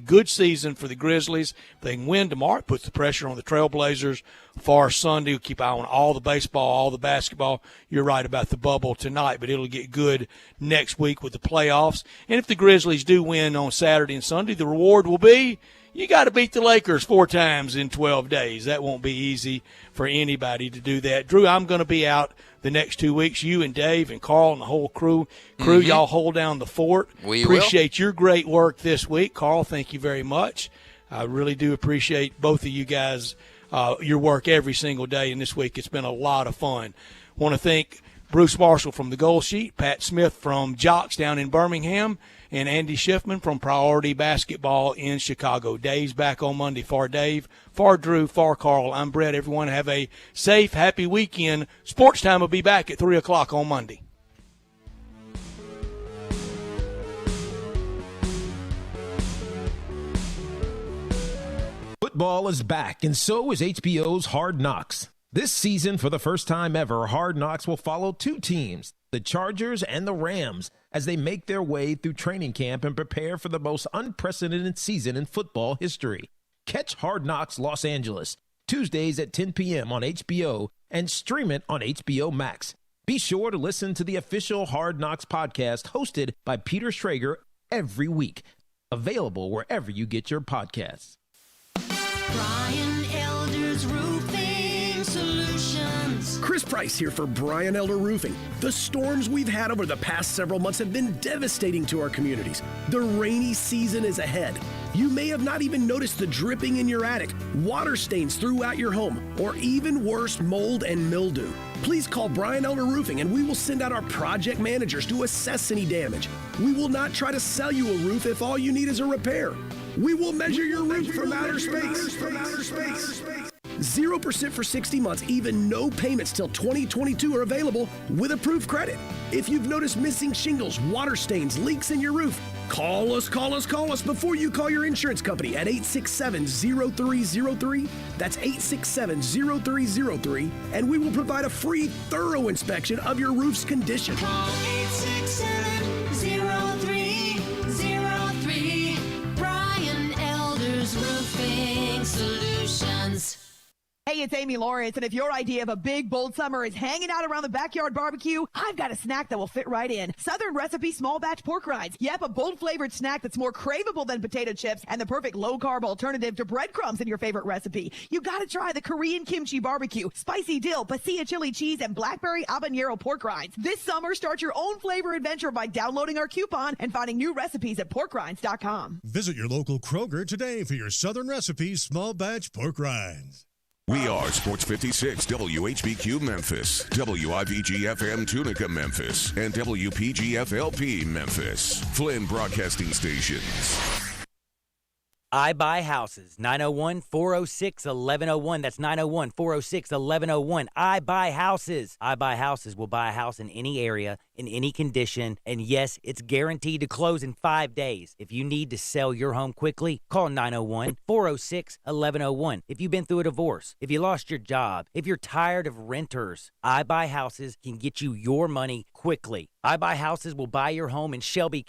good season for the Grizzlies. If they can win tomorrow, it puts the pressure on the Trailblazers for Sunday. We'll keep an eye on all the baseball, all the basketball. You're right about the bubble tonight, but it'll get good next week with the playoffs. And if the Grizzlies do win on Saturday and Sunday, the reward will be you got to beat the Lakers 4 times in 12 days. That won't be easy for anybody to do that. Drew, I'm going to be out the next 2 weeks. You and Dave and Carl and the whole crew, y'all hold down the fort. We appreciate your great work this week. Carl, thank you very much. I really do appreciate both of you guys, your work every single day. And this week it's been a lot of fun. Want to thank Bruce Marshall from the Goal Sheet, Pat Smith from Jocks down in Birmingham, and Andy Schiffman from Priority Basketball in Chicago. Dave's back on Monday. For Dave, for Drew, for Carl, I'm Brett. Everyone have a safe, happy weekend. Sports Time will be back at 3 o'clock on Monday. Football is back, and so is HBO's Hard Knocks. This season, for the first time ever, Hard Knocks will follow 2 teams, the Chargers and the Rams, as they make their way through training camp and prepare for the most unprecedented season in football history. Catch Hard Knocks Los Angeles, Tuesdays at 10 p.m. on HBO, and stream it on HBO Max. Be sure to listen to the official Hard Knocks podcast hosted by Peter Schrager every week. Available wherever you get your podcasts. Brian Elder's Roofing Solutions. Chris Price here for Brian Elder Roofing. The storms we've had over the past several months have been devastating to our communities. The rainy season is ahead. You may have not even noticed the dripping in your attic, water stains throughout your home, or even worse, mold and mildew. Please call Brian Elder Roofing and we will send out our project managers to assess any damage. We will not try to sell you a roof if all you need is a repair. We will measure your roof from outer space. 0% for 60 months, even no payments till 2022 are available with approved credit. If you've noticed missing shingles, water stains, leaks in your roof, call us before you call your insurance company at 867-0303. That's 867-0303, and we will provide a free, thorough inspection of your roof's condition. Call 867-0303. Brian Elder's Roofing Solutions. Hey, it's Amy Lawrence, and if your idea of a big, bold summer is hanging out around the backyard barbecue, I've got a snack that will fit right in. Southern Recipe Small Batch Pork Rinds. Yep, a bold-flavored snack that's more craveable than potato chips and the perfect low-carb alternative to breadcrumbs in your favorite recipe. You gotta try the Korean kimchi barbecue, spicy dill, pasilla chili cheese, and blackberry habanero pork rinds. This summer, start your own flavor adventure by downloading our coupon and finding new recipes at porkrinds.com. Visit your local Kroger today for your Southern Recipe Small Batch Pork Rinds. We are Sports 56 WHBQ Memphis, WIVG-FM Tunica Memphis, and WPG-FLP Memphis. Flynn Broadcasting Stations. I Buy Houses, 901-406-1101. That's 901-406-1101. I Buy Houses. I Buy Houses will buy a house in any area, in any condition, and yes, it's guaranteed to close in 5 days. If you need to sell your home quickly, call 901-406-1101. If you've been through a divorce, if you lost your job, if you're tired of renters, I Buy Houses can get you your money quickly. I Buy Houses will buy your home in Shelby County.